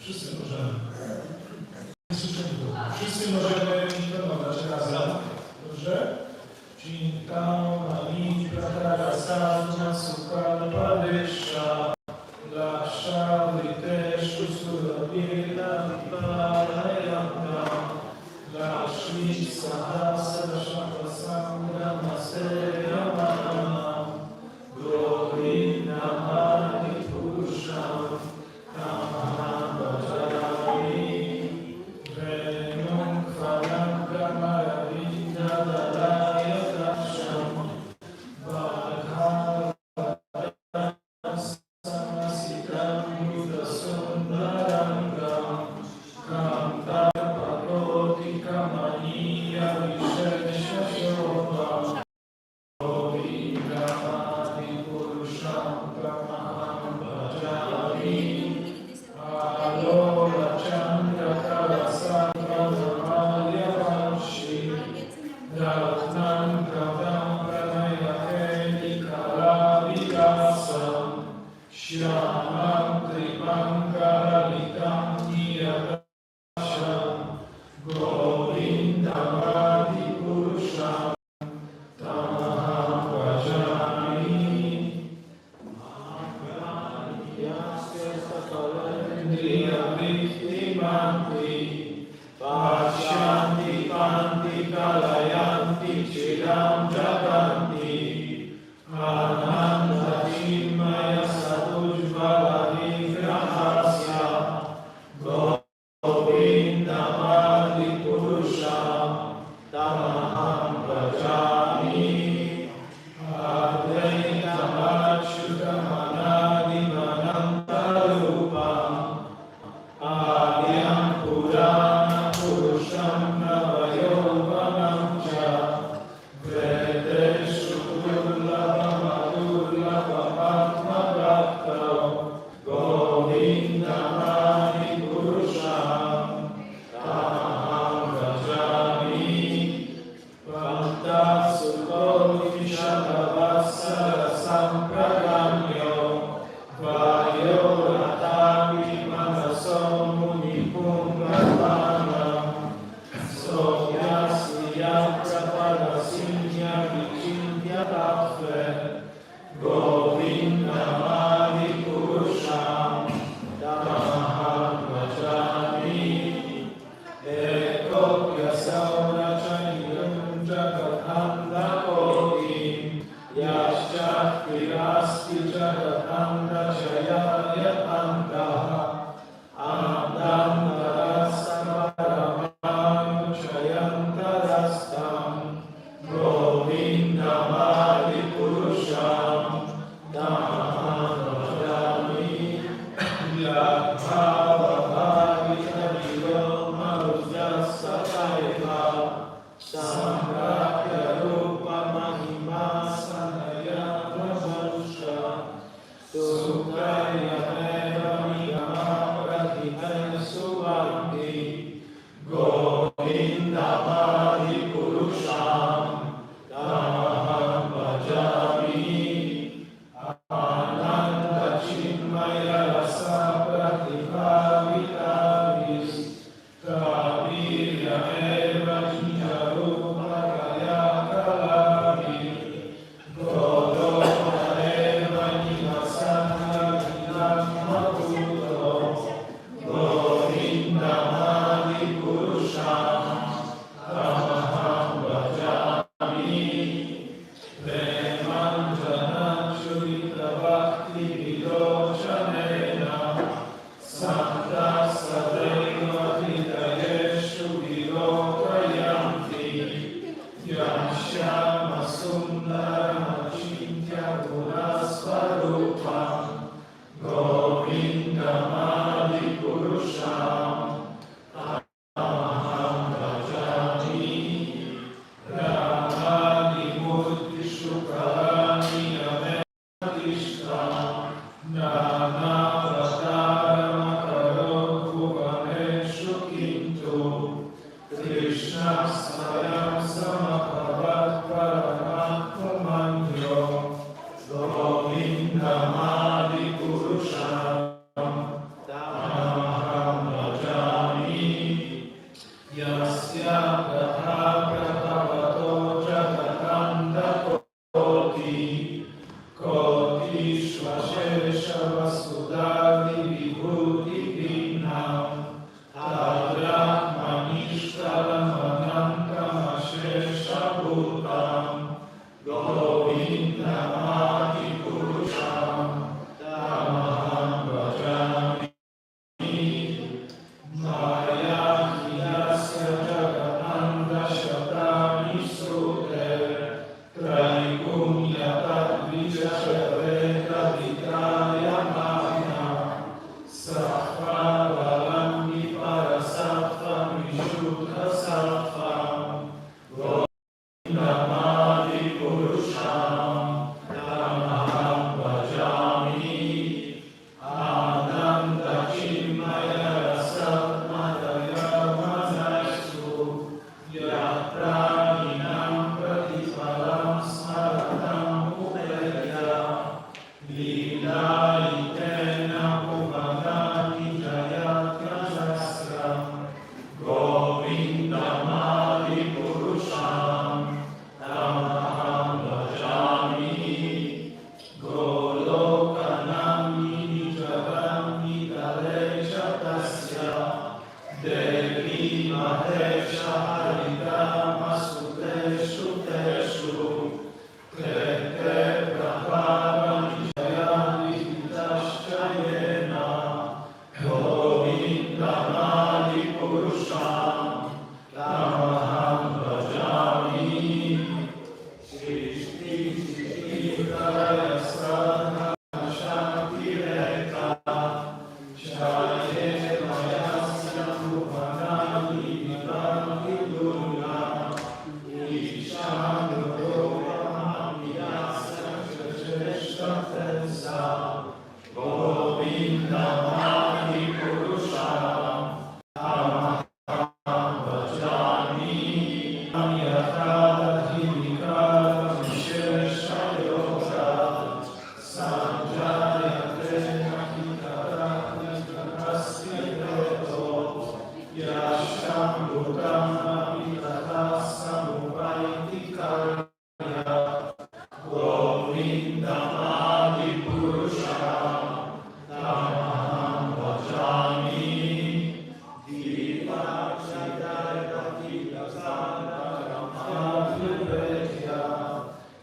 Wszyscy możemy. Wszyscy możemy intonować razem. Dobrze? Cintamani pratara sadhya sukha padesha laksha viteshu surabheda palayamna lakshmi sahasra shapasam namaseyamana govindamani purusham tamaham bhajami venum kvalam brahmaravinda dalaya daksham bhagavatam samasitam buddhasundarangam kantarpakoti kamaniya visheshashobham govindamani purusham tamaham bhajami Alola Chandra Kalasakramalya Vanshi Ratnam Kavam Pranaya Heli Kalavikasam Shyamam Tripankara Niyadasham Govindamadi Purusham Tamaham Vajami Indriya Vihtimanti Pasyanti Panti Kalayanti Chiram Jaganti Ananda Chinmaya Sadujvala Vigrahasya Govindamadi Purusham Tamaham Vajami Advaitam Achyutam Anadimanantarupam Adyam Purana Purusham Navayovanam Cha Vedeshu Durlabam Adurlabam Atmabhaktam Govindamani Purusham Tamaham Vajami Vanta Sukho Vishadavassara Sampragamyo Vayo Ratami Manaso Munipungavanam Sohyasya Prapadasinya Vichindya Tattve Govindamadi Purusham Tamaham Vajami Ekopya Saurachanidam Jagathanda Kotim Yashchakvirasti Jagathanda Chayaya Antaha Andam Tarasaparamanu Chayantarastam Govindamadi Purusham Tamaham Vajami Yadbhava Bhavita Viloma Rujasataiva Samrakya Rupa Mahima Sanaya Prabhusha Sukaya Deva Nigama Pratihaya Suvanti Govindamadi Purusham Tamaham Vajami Ananda Chinmaya Rasa Pratibhavitavis Kavirya Eva Jinjarupa Kaya Kalavi Godoka Eva Nivasana Vinamaputo Govindamadi Purusham Tamaham Vajami Premanjana Churita Bhakti Vidochanena Santa Sadeva Vidayeshu Vilokayanti Yashyama Sundarama Chintya Gunasvarupam Govindamadi Purusham Tamaham Vajami Ramani Murti Shukrani Ametishtam Nana Vataram Karot Bhuvaneshu Kintu Krishna Swayam Samabhavat Paramatmanyo Govindamadi Purusham Tamaham Vishvashesha Vasudhari Vibhuti Vinam Tadrahmanishtaram Anantam Ashesha Bhutam Govindamadi Purusham Tamaham Bhajami Maya Hiyasya Jagananda Shatani Sute Traigunya Tadvijashaveta Vidaya Maya Sattva Valambi Parasattva Vishuddha Sattva Govindamadi Purusham Tamaham Bhajami Ananda Chinmaya Rasatmadaya Manaisu Yapraninam Pratipalam Smaranam Upeya Lila Itena Bhuvanani Jayatya Jasram Govindamadi Purusham Tamaham Bhajami Golokanami Nijavami Dalesha Tasya Devi Mahesha Haridama Suteshu Teshu Krete Prabhava Nijaya Vihitashyayena Govindamadi Purusham Tamaham Bhajami Srishti Srishtikaya Sadha Shanti Rekha Shaye Mayasya Bhuvanani Vivanti Durga Isham Ruhamamiyasya Shasheshta Tensa Govindamadi Purusham Tamaham Bhajami Amyatadhivikara Vishesha Yoga Sanjayate Mahitaratnikakasya Vedo Yasham Bhutam Amitata Samuvaiti Karya Govindamadi Purusham Tamaham Bhajami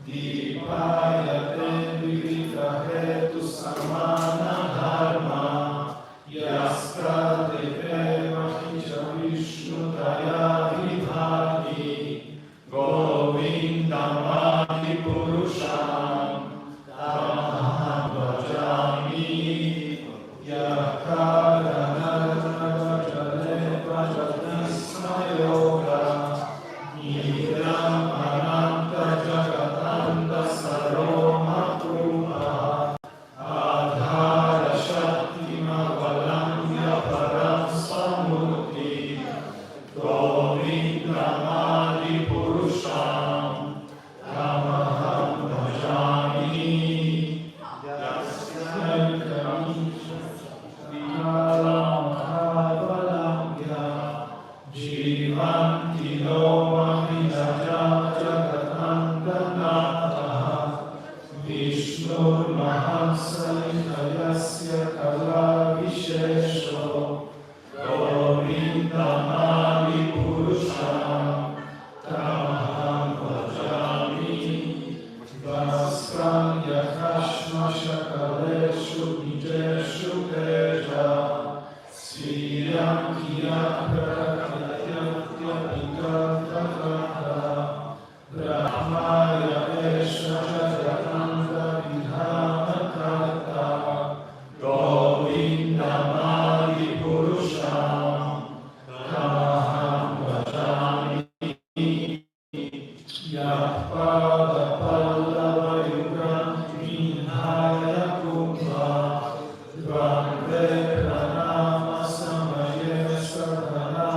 Dipaya Devika Hetu Samana Dharma Yastra Deveva Hicha Vishnu Daya Vidhani Govindamadi Purusham Tamaham Bhajami Yakaranarvajale Vajadisma Yoga Nidam Ananta Jagatanda Saroma Krupa Adhara Shakti Mavalamya Param Samurti Govindamadi Purusham Tamaham Bhajami Jivanti Loma Vinaja Jagatandanaha Vishnur Mahasalikayasya Kala Vishesho Govindamadi Purusham Tamaham Bhajami Vaskam Yakashma Shakaleshu Nijeshu Teja Sriyam Kiyam Prakatyatya Vikantakata Brahmaya Esha Jagatanda Vidhanakata Govindamadi Purusham Tamaham Bhajami Yapada Pallava Yugam Vinhaya Kumbha Vande Pranama Samaye Sadhana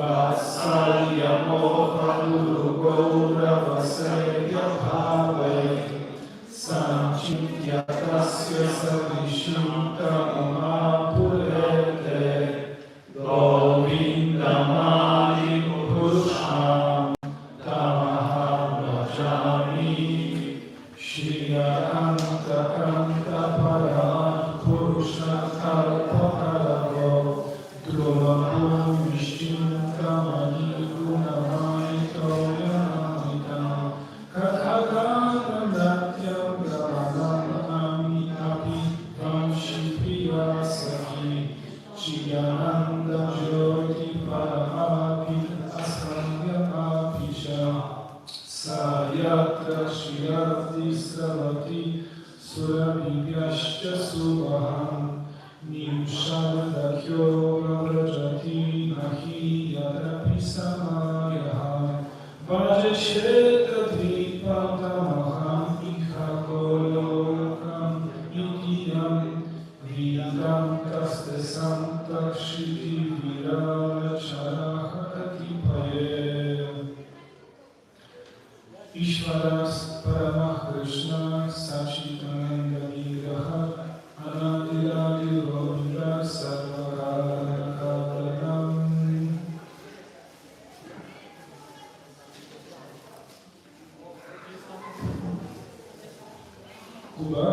Vatsalyamoha Guru Gaura Vasaya Bhave Sanchitya Tasya Savishita Mahapurete Govindamani Purusham Tamaham Bhajami Shriya Anta Kanta Param Purusha Kalpakaravo Drumabhum Vishtinkamani Gunamaito Yanamita Kathaganam Natyam Ramanavami Api Vamshi Priya Saki Chiyananda Jyoti Paramapi Asangya Apisha Sayatra Shirati Sravati Surabhivyashcha Subham Nimshadakyo Vrajati Nahi Yadapi Samayaha Vajesheta Dvipatamaham Ikhakolokam Nitiyam Vidam Kaste Santakshiti Viracharaha Katipaye Ishvaras Paramah Krishna Sachitananda Vigraha Anandiladi Govinda Sarvakaranam. Kuba?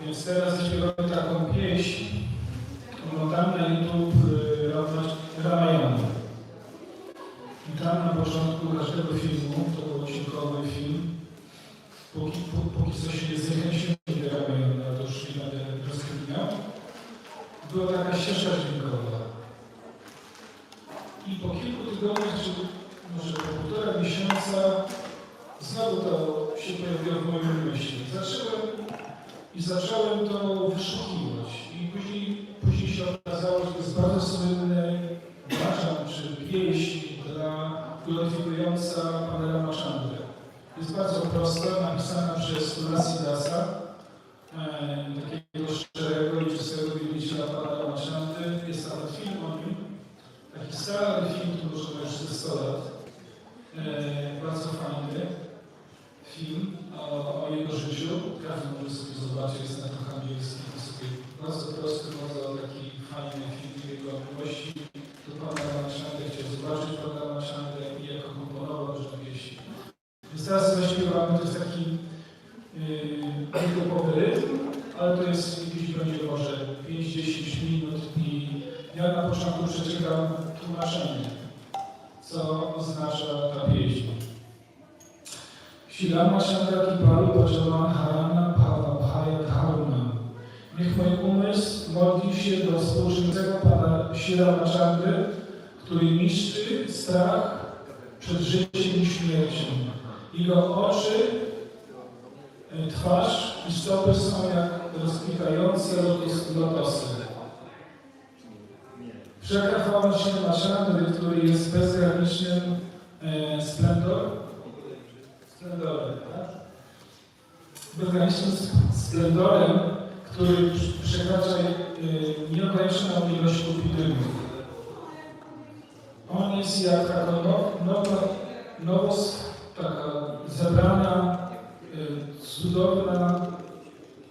Więc teraz zaśpiewamy taką pieśń. Oglądamy na YouTube Ramayana. I tam na początku każdego filmu, to był odcinkowy film, póki coś nie zniechęcimy do Ramayana, to już nie będę rozkminiał, była taka ścieżka dźwiękowa. I po kilku tygodniach, czy może po 1,5 miesiąca, znowu to się pojawiło w moim myśli. Zacząłem to wyszukiwać i później się okazało, że to jest bardzo słynny bhajan, czy pieśń glorifikująca Pana Ramachandrę. Jest bardzo prosta, napisana przez Tulassidasa, takiego szczerego i czystego wielbiciela Pana Ramachandry. Jest nawet film o nim, taki stary film, to może już ze 100 lat, bardzo fajny film o jego życiu. Każdy może sobie zobaczyć, jest na to angielski, to sobie bardzo prosty, bardzo taki fajny film jego miłości. To Pana Ramachandry chciał zobaczyć Pana Ramachandrę i jak komponował różne pieśni. Więc teraz zaśpiewamy, to jest taki nietypowy rytm, ale to jest gdzieś będzie może 5-10 minut i ja na początku przeczytam tłumaczenie, co oznacza ta pieśń. Shilama Chandrakipalu Bhajaman Harana Bhava Bhaya Dharuna. Niech mój umysł modli się do współczynnego Pana Shilama-chandry, który niszczy strach przed życiem i śmiercią. Jego oczy, twarz i stopy są jak rozkwitające lotosy. Wszelka chwała Shilama-chandry, który jest bezgranicznym splendorem, tak? Bezgranicznym splendorem, który przekracza nieograniczoną ilość lupidymów. On jest jak taka taka zebrana, cudowna,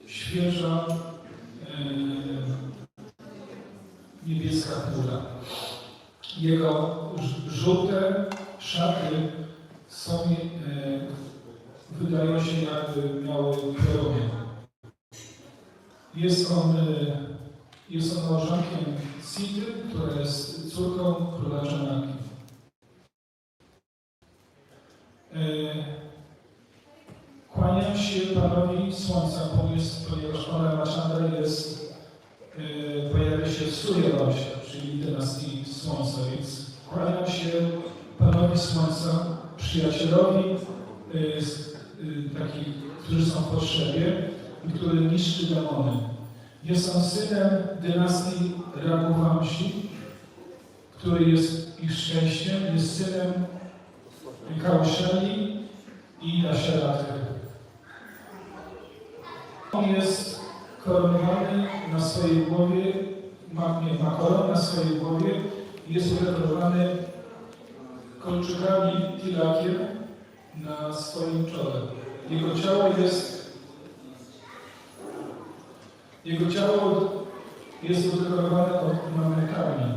świeża, niebieska chmura. Jego żółte szaty wydają się jakby miały pioruny. Jest on małżonkiem Sity, która jest córką króla Janaki. Kłaniam się Panowi Słońca, ponieważ Pan Ramachandra pojawia się w Suryavansie, czyli dynastii Słońca, więc kłaniam się Panowi Słońca, przyjacielowi takich, którzy są w potrzebie, i który niszczy demony. Jest on synem dynastii Ramanavami, który jest ich szczęściem, jest synem Kauszeli i Dasiaraty. On jest koronowany na swojej głowie, ma koronę na swojej głowie i jest udekorowany kolczykami i lakiem na swoim czole. Jego ciało jest udekorowane ornamentami.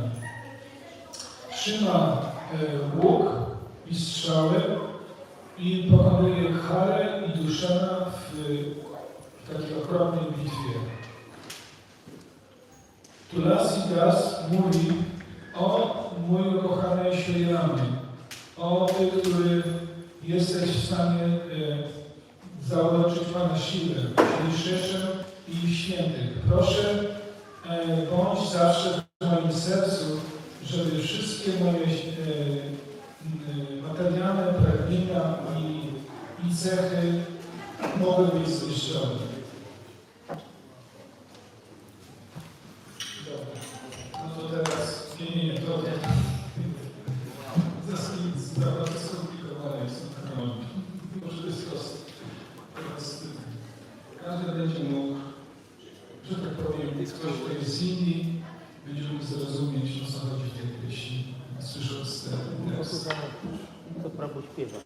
Trzyma łuk i strzały i pokonuje Charę i Duszana w takiej okropnej bitwie. Tulasidas mówi: o mój ukochany Śriramie, o Ty, który jesteś w stanie zauroczyć Pana siłę, Śriszeszem i świętych. Proszę, bądź zawsze w moim sercu, żeby wszystkie moje materialne pragnienia i cechy mogły być zniszczone. Dobra. No to teraz, nie, to sprawa skomplikowana jest. Może to jest proste. Teraz każdy będzie mógł, że tak powiem, ktoś, kto jest z Indii, będzie mógł zrozumieć, o co chodzi w tej pieśni, słysząc ten tekst. To prawo śpiewa.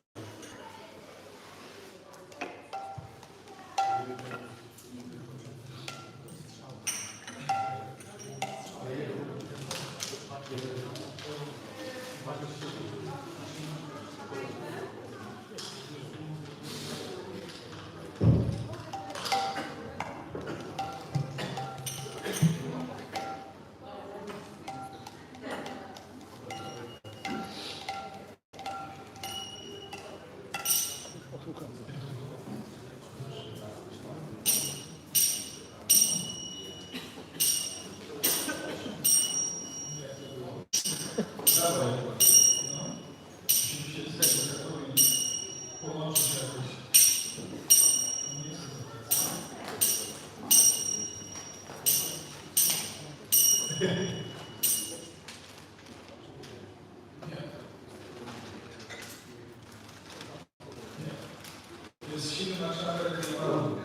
Jest silna czakra klimaru.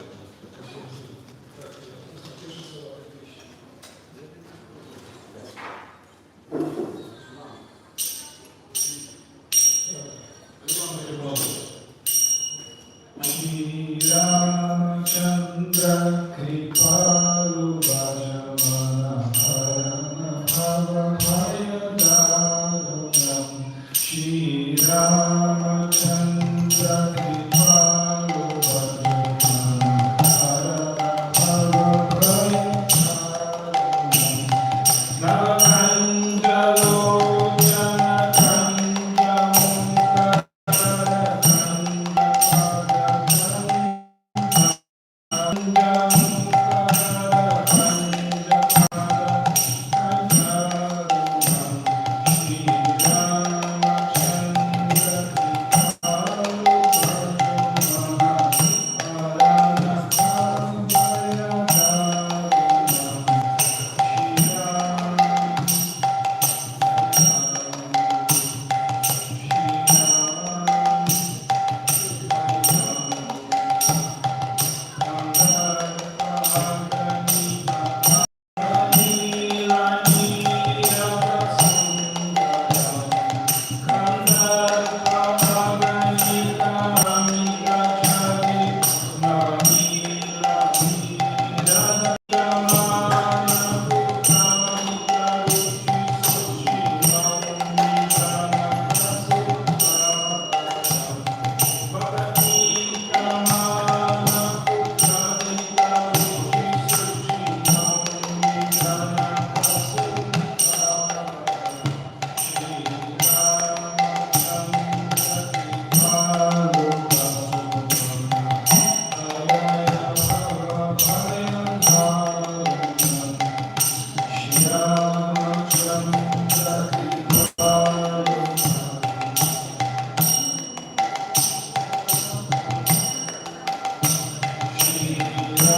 Ramachandra Kripalu Bhajamana Harana Bhava Bhaya Darunam Shri Ramachandra Kripalu Bhajamana Harana Bhava Bhaya Darunam Navakanjalo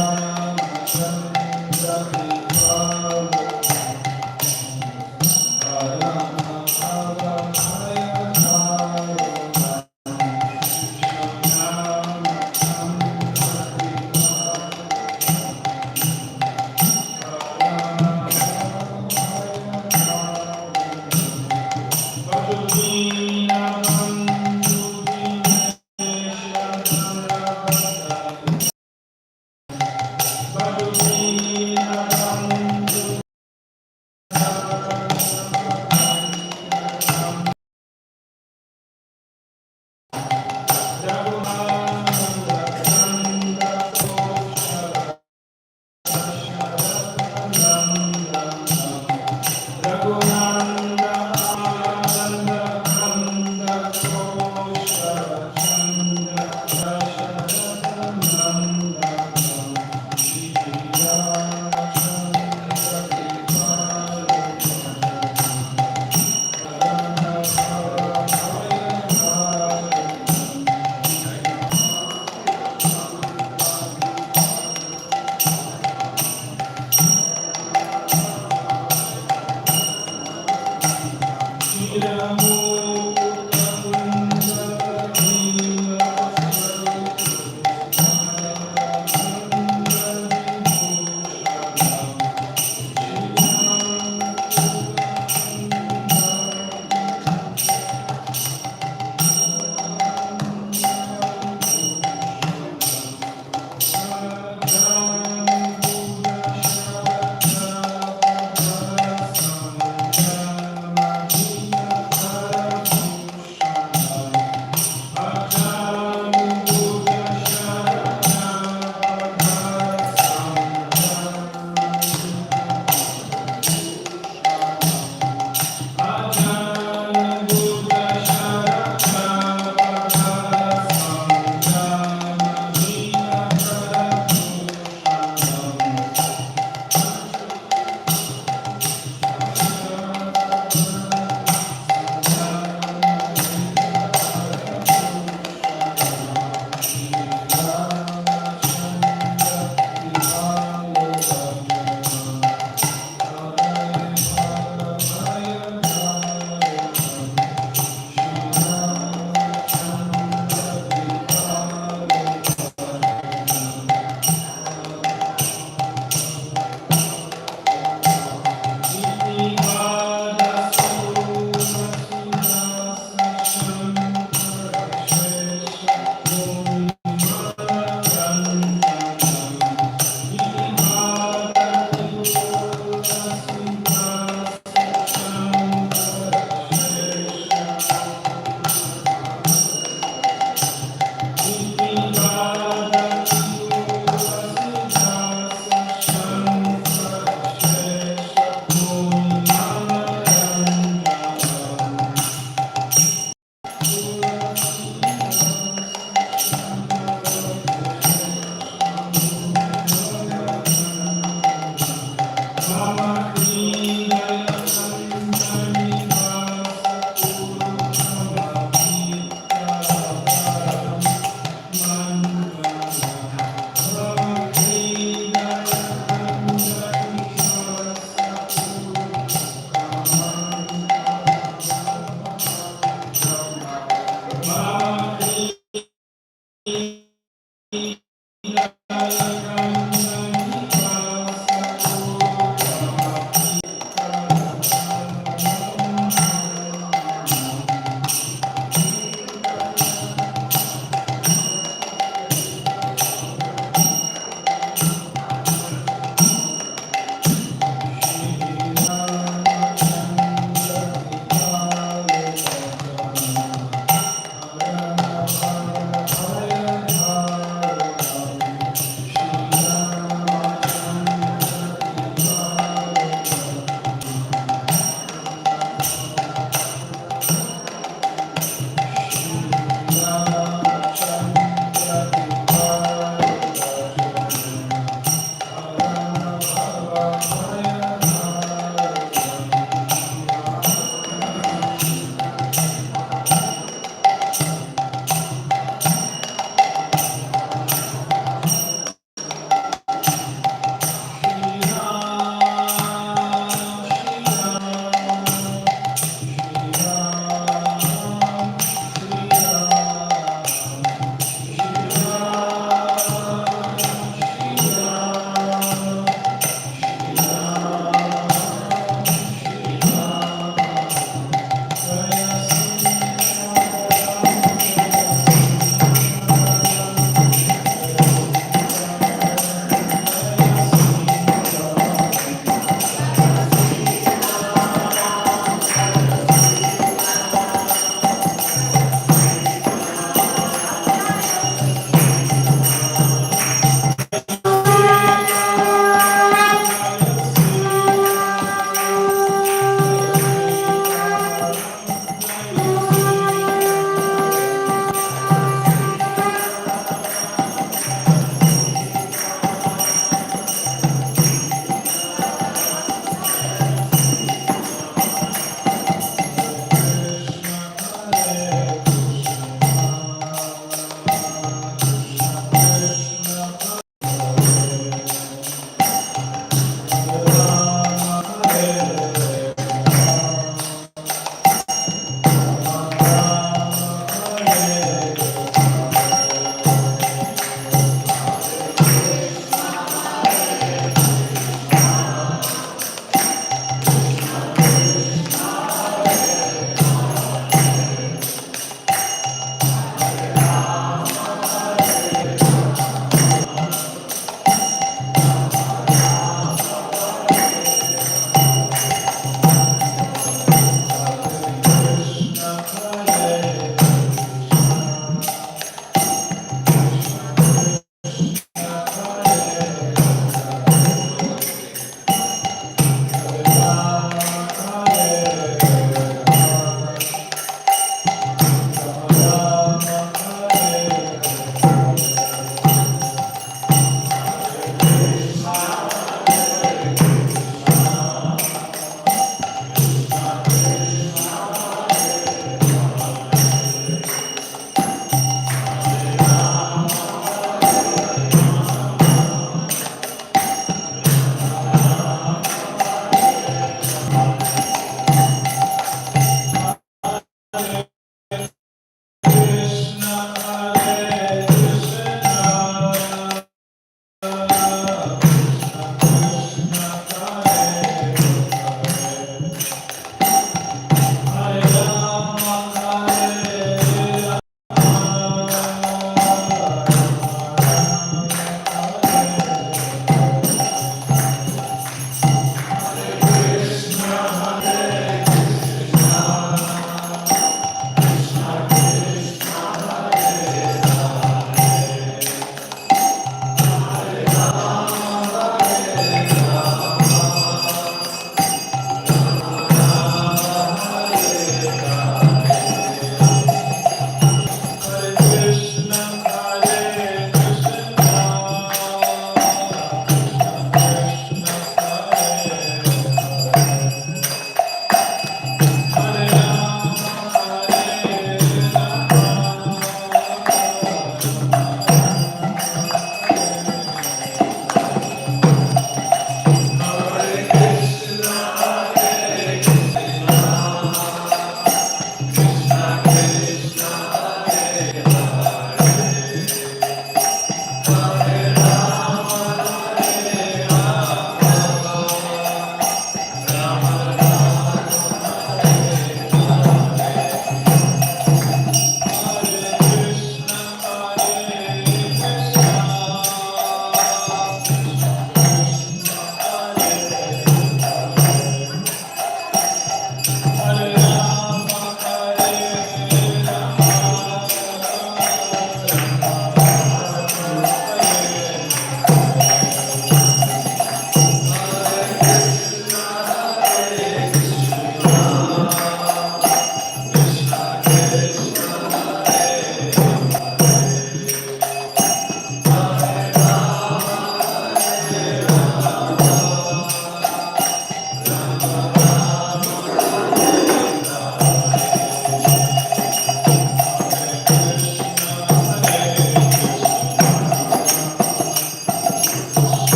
Bhagavad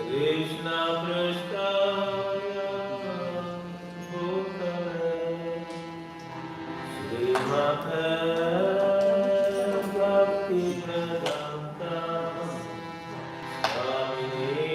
Krishna Prasthaya Bhutale Srimate Bhakti Vedanta Swamini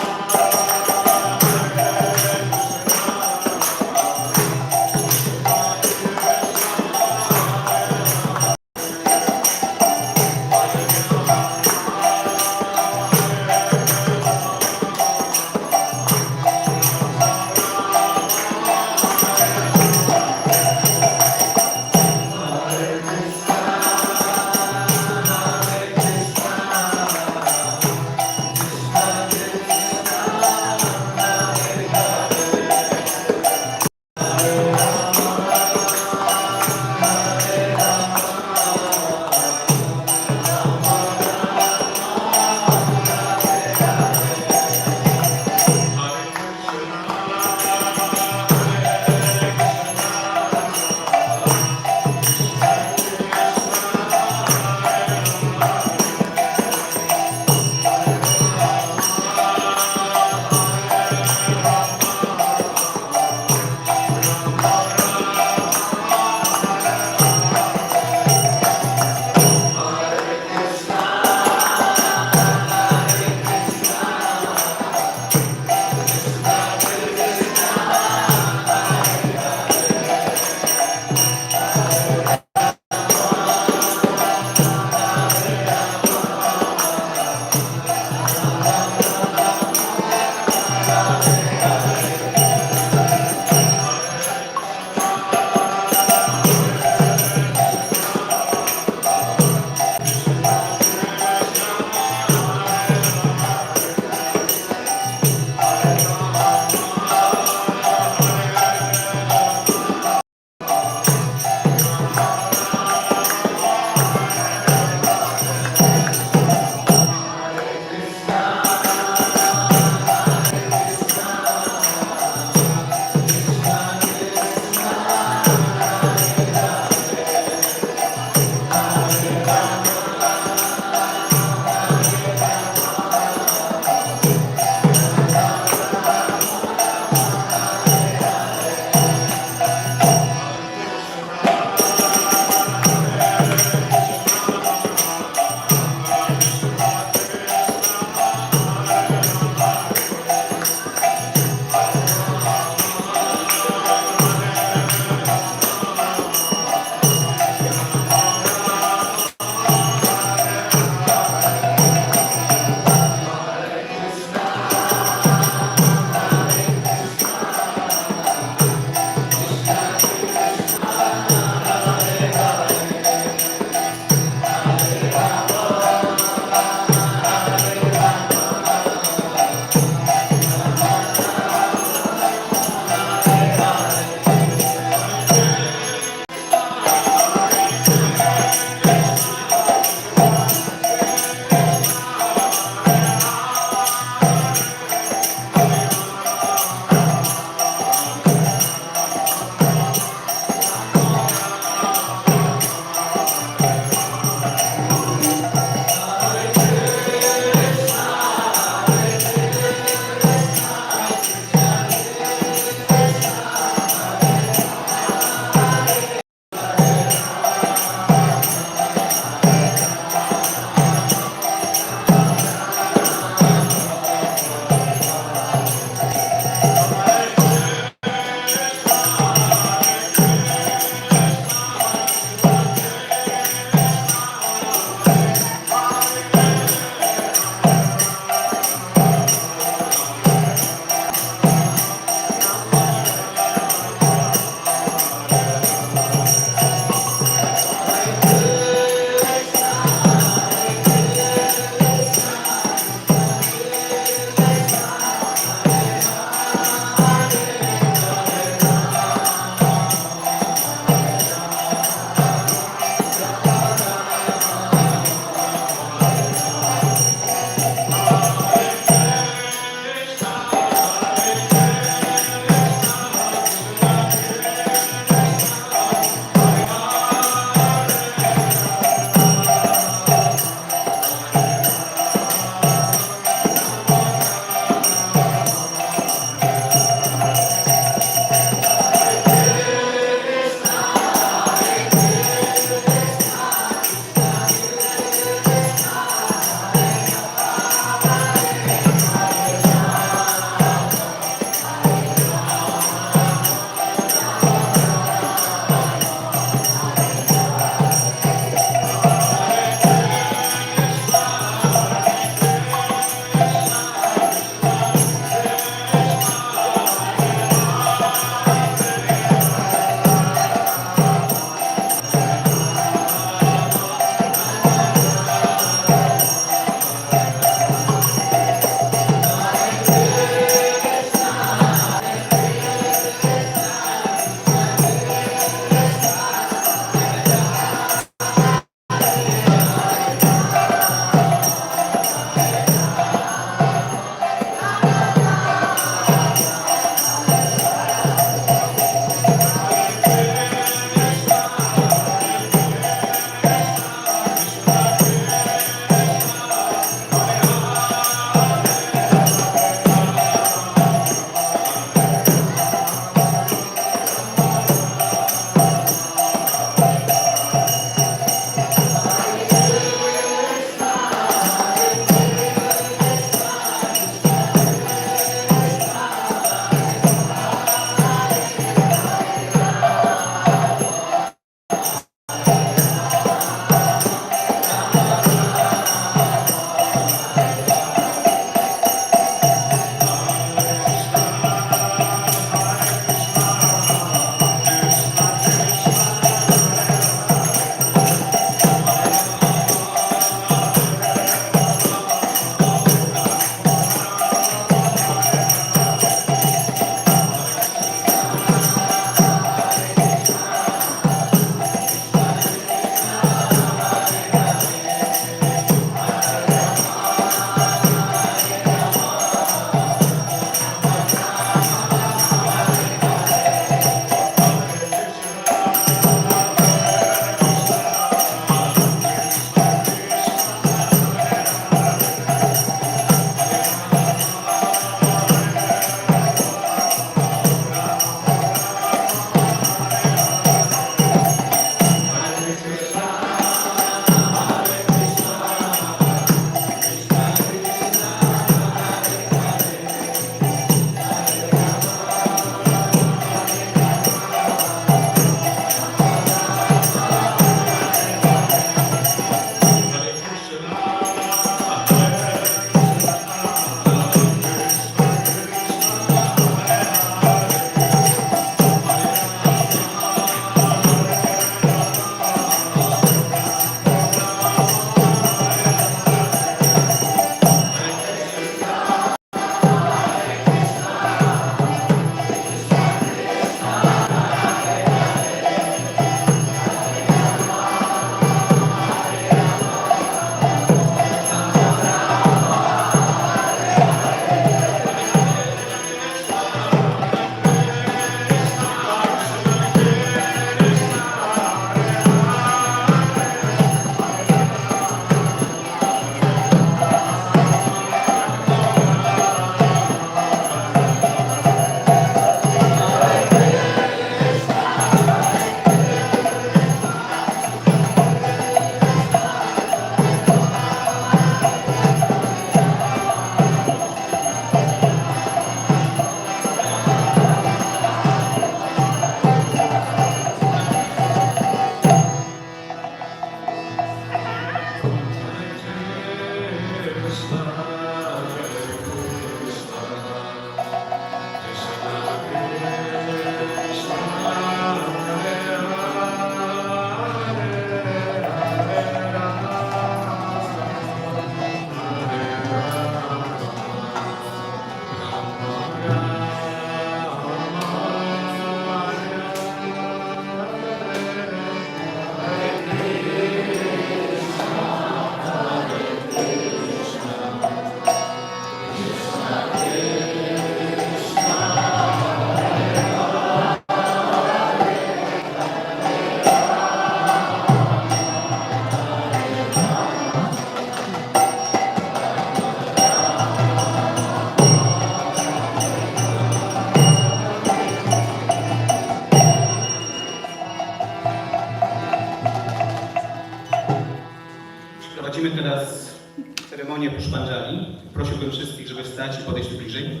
i podejść tu bliżej.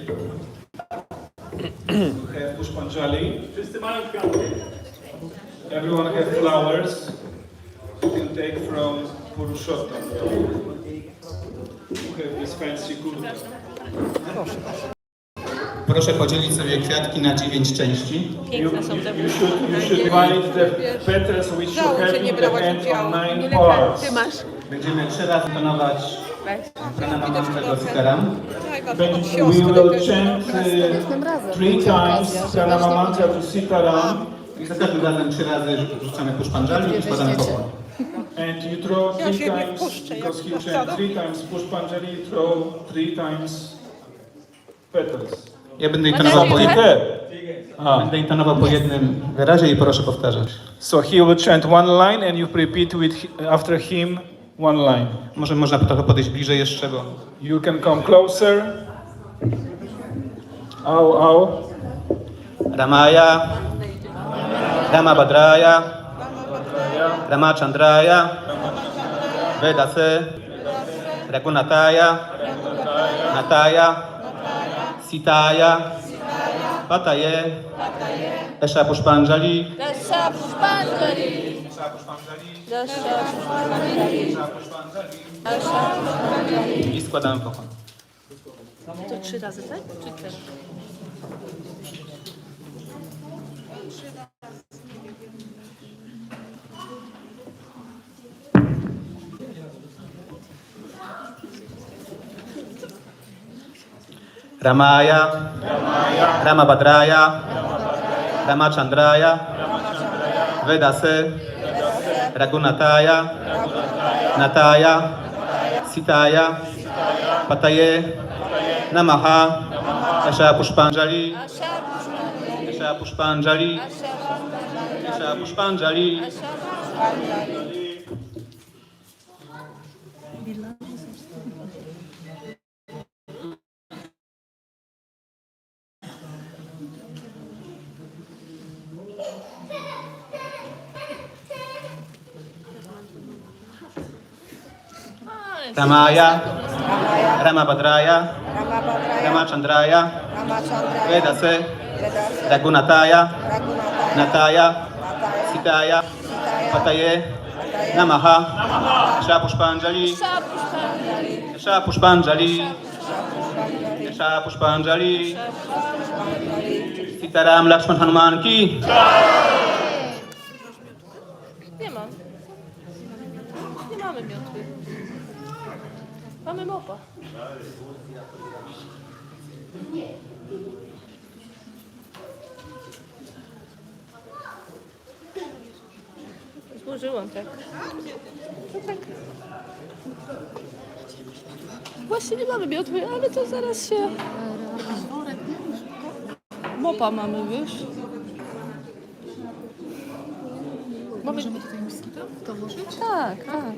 Have Pushpanjali. Wszyscy mają kwiaty. Everyone have flowers. You can take from Purushottam. You have this fancy kurta. Proszę podzielić sobie kwiatki na 9 części. You should divide the petals which you have in the hand on 9 parts. Ty masz. Będziemy 3 razy tonować Ramanavamego Sitaram. We will chant 3 times Pranama mantra to Sitaram. I za każdym razem 3 razy rzucamy Pushpanjali i składamy pokłon. And you throw 3 times, because he chant 3 times Pushpanjali, you throw 3 times petals. Ja będę intonował po jednym wyrazie i proszę powtarzać. So he will chant one line and you repeat after him one line. Może można trochę podejść bliżej jeszcze, bo... You can come closer. Au. Ramaya, Ramabhadraya, Ramachandraya, Vedase, Raghunataya, Nataya, Sitaya, Pataye, Esha Pushpanjali, Dasha Pushpanjali. i składamy pokłon. To 3 razy, tak? Czy 4? Ramaya, Ramabhadraya, Ramachandraya, Vedase, Raghunataya, Nataya, Sitaya, Pataye, Namaha, Esha Pushpanjali, Esha Pushpanjali, Esha Pushpanjali. Ramaya, Ramabhadraya, Ramachandraya, Vedase, Raghunataya, Nataya, Sitaya, Pataye, Namaha, Esha Pushpanjali, Esha Pushpanjali, Esha Pushpanjali, Sitaram Lakshman Hanuman ki. Nie mam. Nie mamy miotły. Mamy mopa. Złożyłam tak. No tak. Właśnie nie mamy miotły, ale to zaraz się... Mopa mamy, wiesz? Możemy tutaj to włożyć? Tak, tak.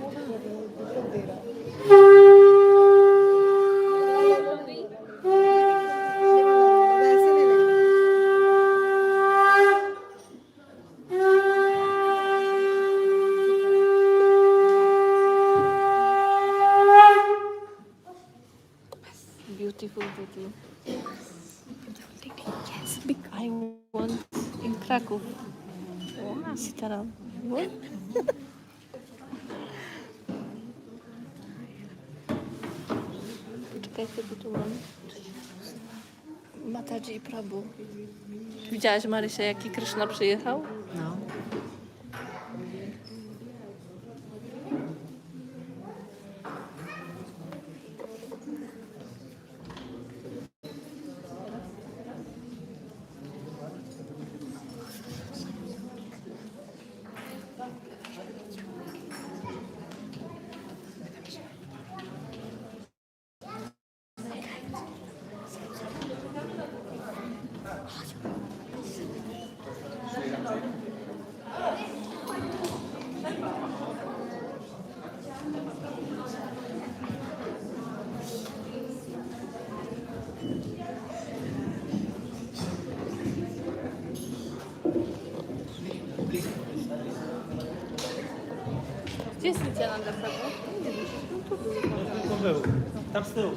Beautiful lady. Yes, big. I want in Kraków. O, Sitaram. What? Poczekajcie, bo tu mam Mataji i Prabhu. Widziałaś, Marysia, jaki Kryszna przyjechał? No. Gdzie jest Nityananda Prabhu? To był. Tam z tyłu.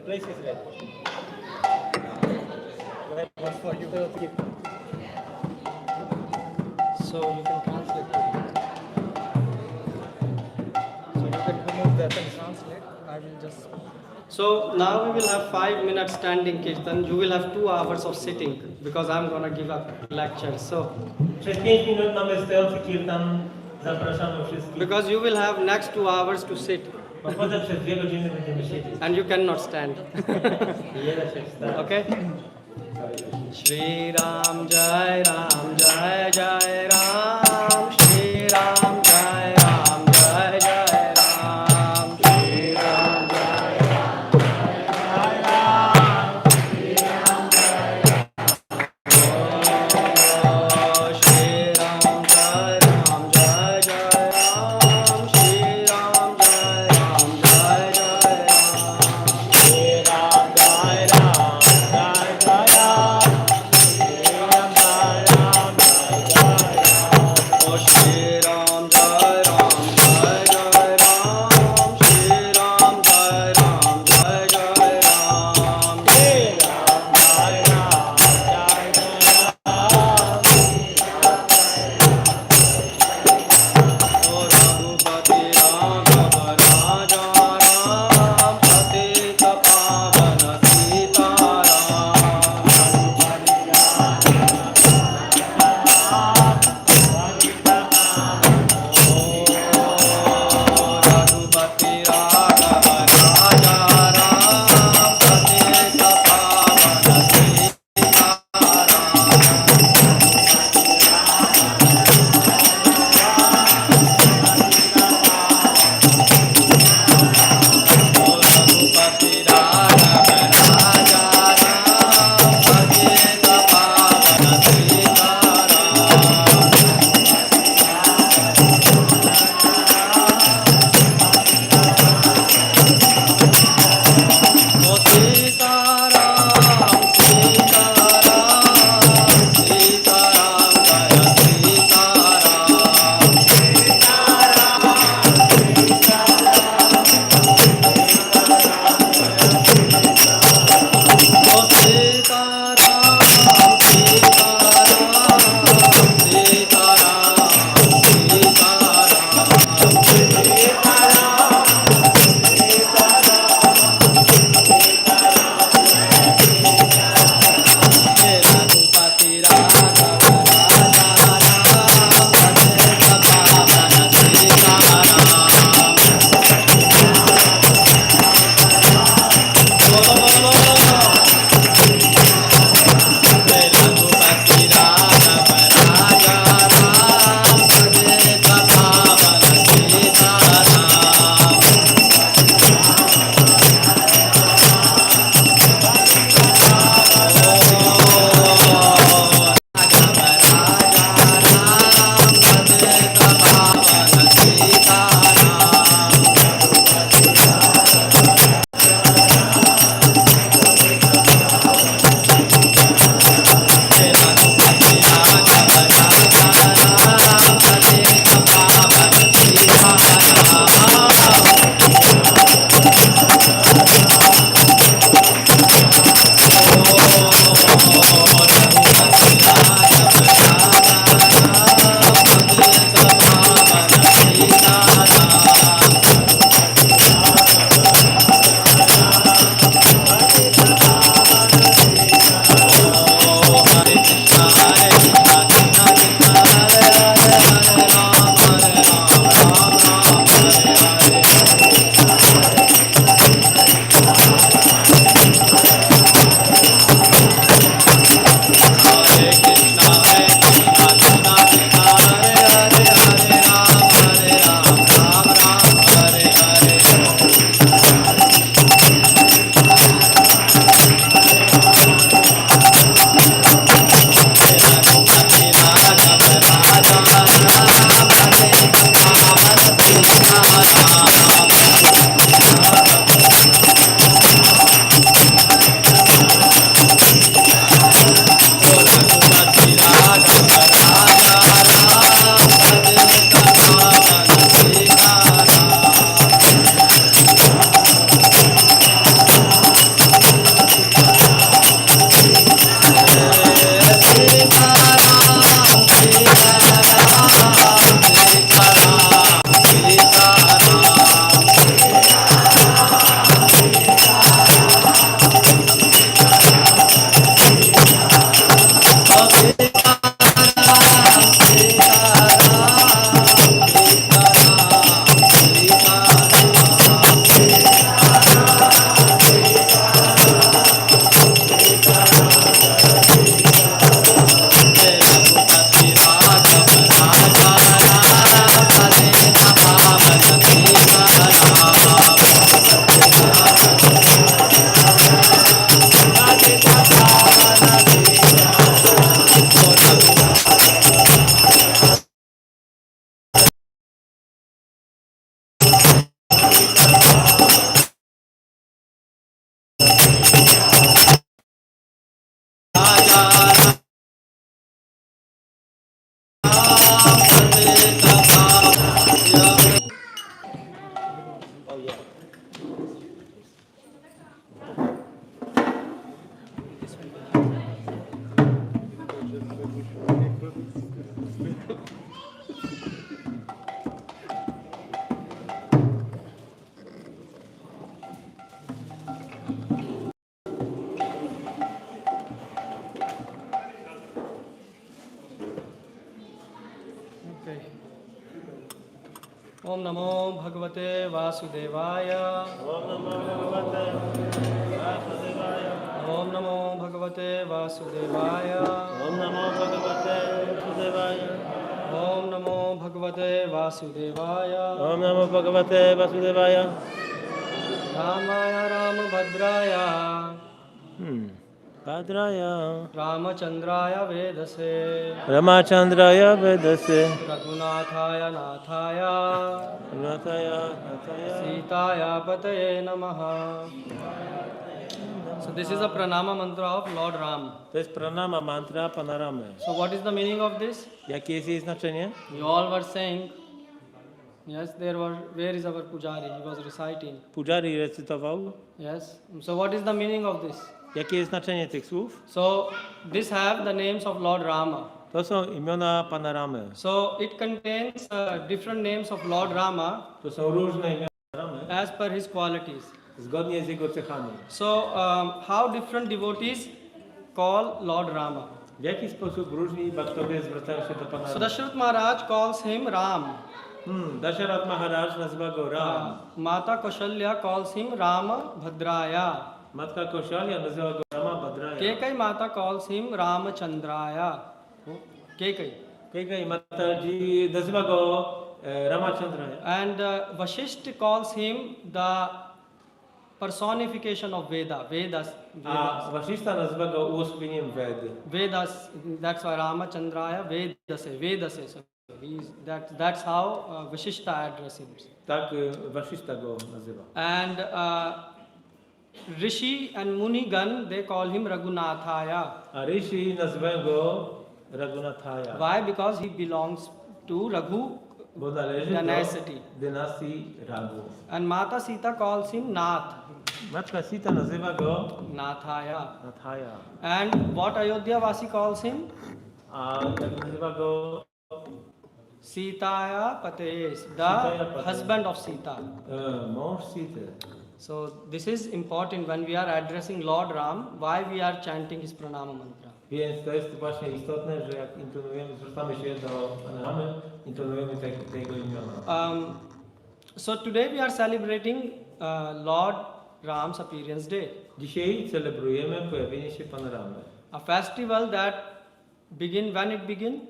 place is red. What's for you? So you can translate. So you can remove that and translate. I will just. So now we will have 5 minutes standing kirtan. You will have 2 hours of sitting because I'm gonna give a lecture. So Przez 5 minut mamy stojący kirtan. Zapraszamy wszystkich. because you will have next 2 hours to sit Bo potem przez 2 godziny będziemy siedzieć. and you cannot stand. Nie da się wstać. Okay? Shri Ram Jai Ram Jai Jai Ram Shri Ram Jai Ram Jai Jai Ram Shri Ram Jai Ram Jai Ram Shri Ram Jai Ram Shri Ram Jai Ram Jai Jai Ram Shri Ram Jai Ram Jai Jai Ram Shri Ram Jai Ram Jai Jai Om Namo Bhagavate Vasudevaya. Om Namo Bhagavate Vasudevaya. Om Namo Bhagavate Vasudevaya. Om Namo Bhagavate Vasudevaya. Om Namo Bhagavate Vasudevaya. Om Namo Bhagavate Vasudevaya. Ramaya Ramabhadraya. Bhadraya. Ramachandraya Vedase. Ramachandraya Vedase. Raghunathaya Nathaya. Nathaya. Nathaya. Sitaya Pataye Namaha. So this is a pranama mantra of Lord Ram. To jest pranama mantra Pana Ramy. So what is the meaning of this? Jakie jest jej znaczenie? You all were saying, yes, where is our pujari? He was reciting. Pujari recytował. Yes. So what is the meaning of this? Jakie jest znaczenie tych słów? So this have the names of Lord Rama. To są imiona Pana Ramy. So it contains different names of Lord Rama To są różne imiona Ramy, as per his qualities. zgodnie z jego cechami. So how different devotees call Lord Rama? W jaki sposób różni bhaktowie zwracają się do Pana So Ramy? Dashrath Maharaj calls him Ram. Dasharat Maharaj nazywa go Ram. Mata Kaushalya calls him Rama Bhadraya. Matka Kaushalya nazywa go Rama Bhadraya. Kekai Mata calls him Ramachandraya. Kekai. Kaikai Mataji nazywa go Ramachandraya. And Vashisht calls him the personification of Vedas. A Vasishta nazywa go uosobieniem Vedy. Vedas, that's why Ramachandraya Vedase. So that's how Vashishta address him. Tak Vasishta go nazywa. And Rishi and Munigan, they call him Raghunathaya. A Rishi nazywają go Raghunathaya. Why? Because he belongs to Raghu Bo należy dynasty. do dynastii Raghu. And Mata Sita calls him Nath. Matka Sita nazywa go Nathaya. Nathaya. And what Ayodhya Vasi calls him? A jak nazywa go Sitaya Pates, Sitaya the Pates. husband of Sita. mąż Sity. So this is important when we are addressing Lord Ram, why we are chanting his pranama mantra. Więc to jest właśnie istotne, że jak intonujemy, zwracamy się do Pana Ramy, intonujemy tego imiona. So today we are celebrating Lord Ram's appearance day, Dzisiaj celebrujemy pojawienie się Pana Ramy. a festival that when it began?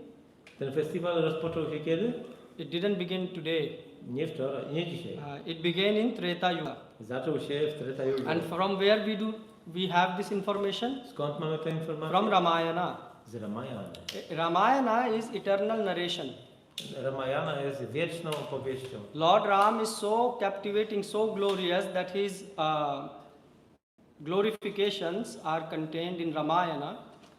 Ten festiwal rozpoczął się kiedy? It didn't begin today. Nie wczoraj, nie dzisiaj. It began in Treta Yuga. Zaczął się w Treta Yuga. And from where we have this information? Skąd mamy tę informację? From Ramayana. Z Ramayana. Ramayana is eternal narration. Ramayana jest wieczną opowieścią. Lord Ram is so captivating, so glorious that his glorifications are contained in Ramayana.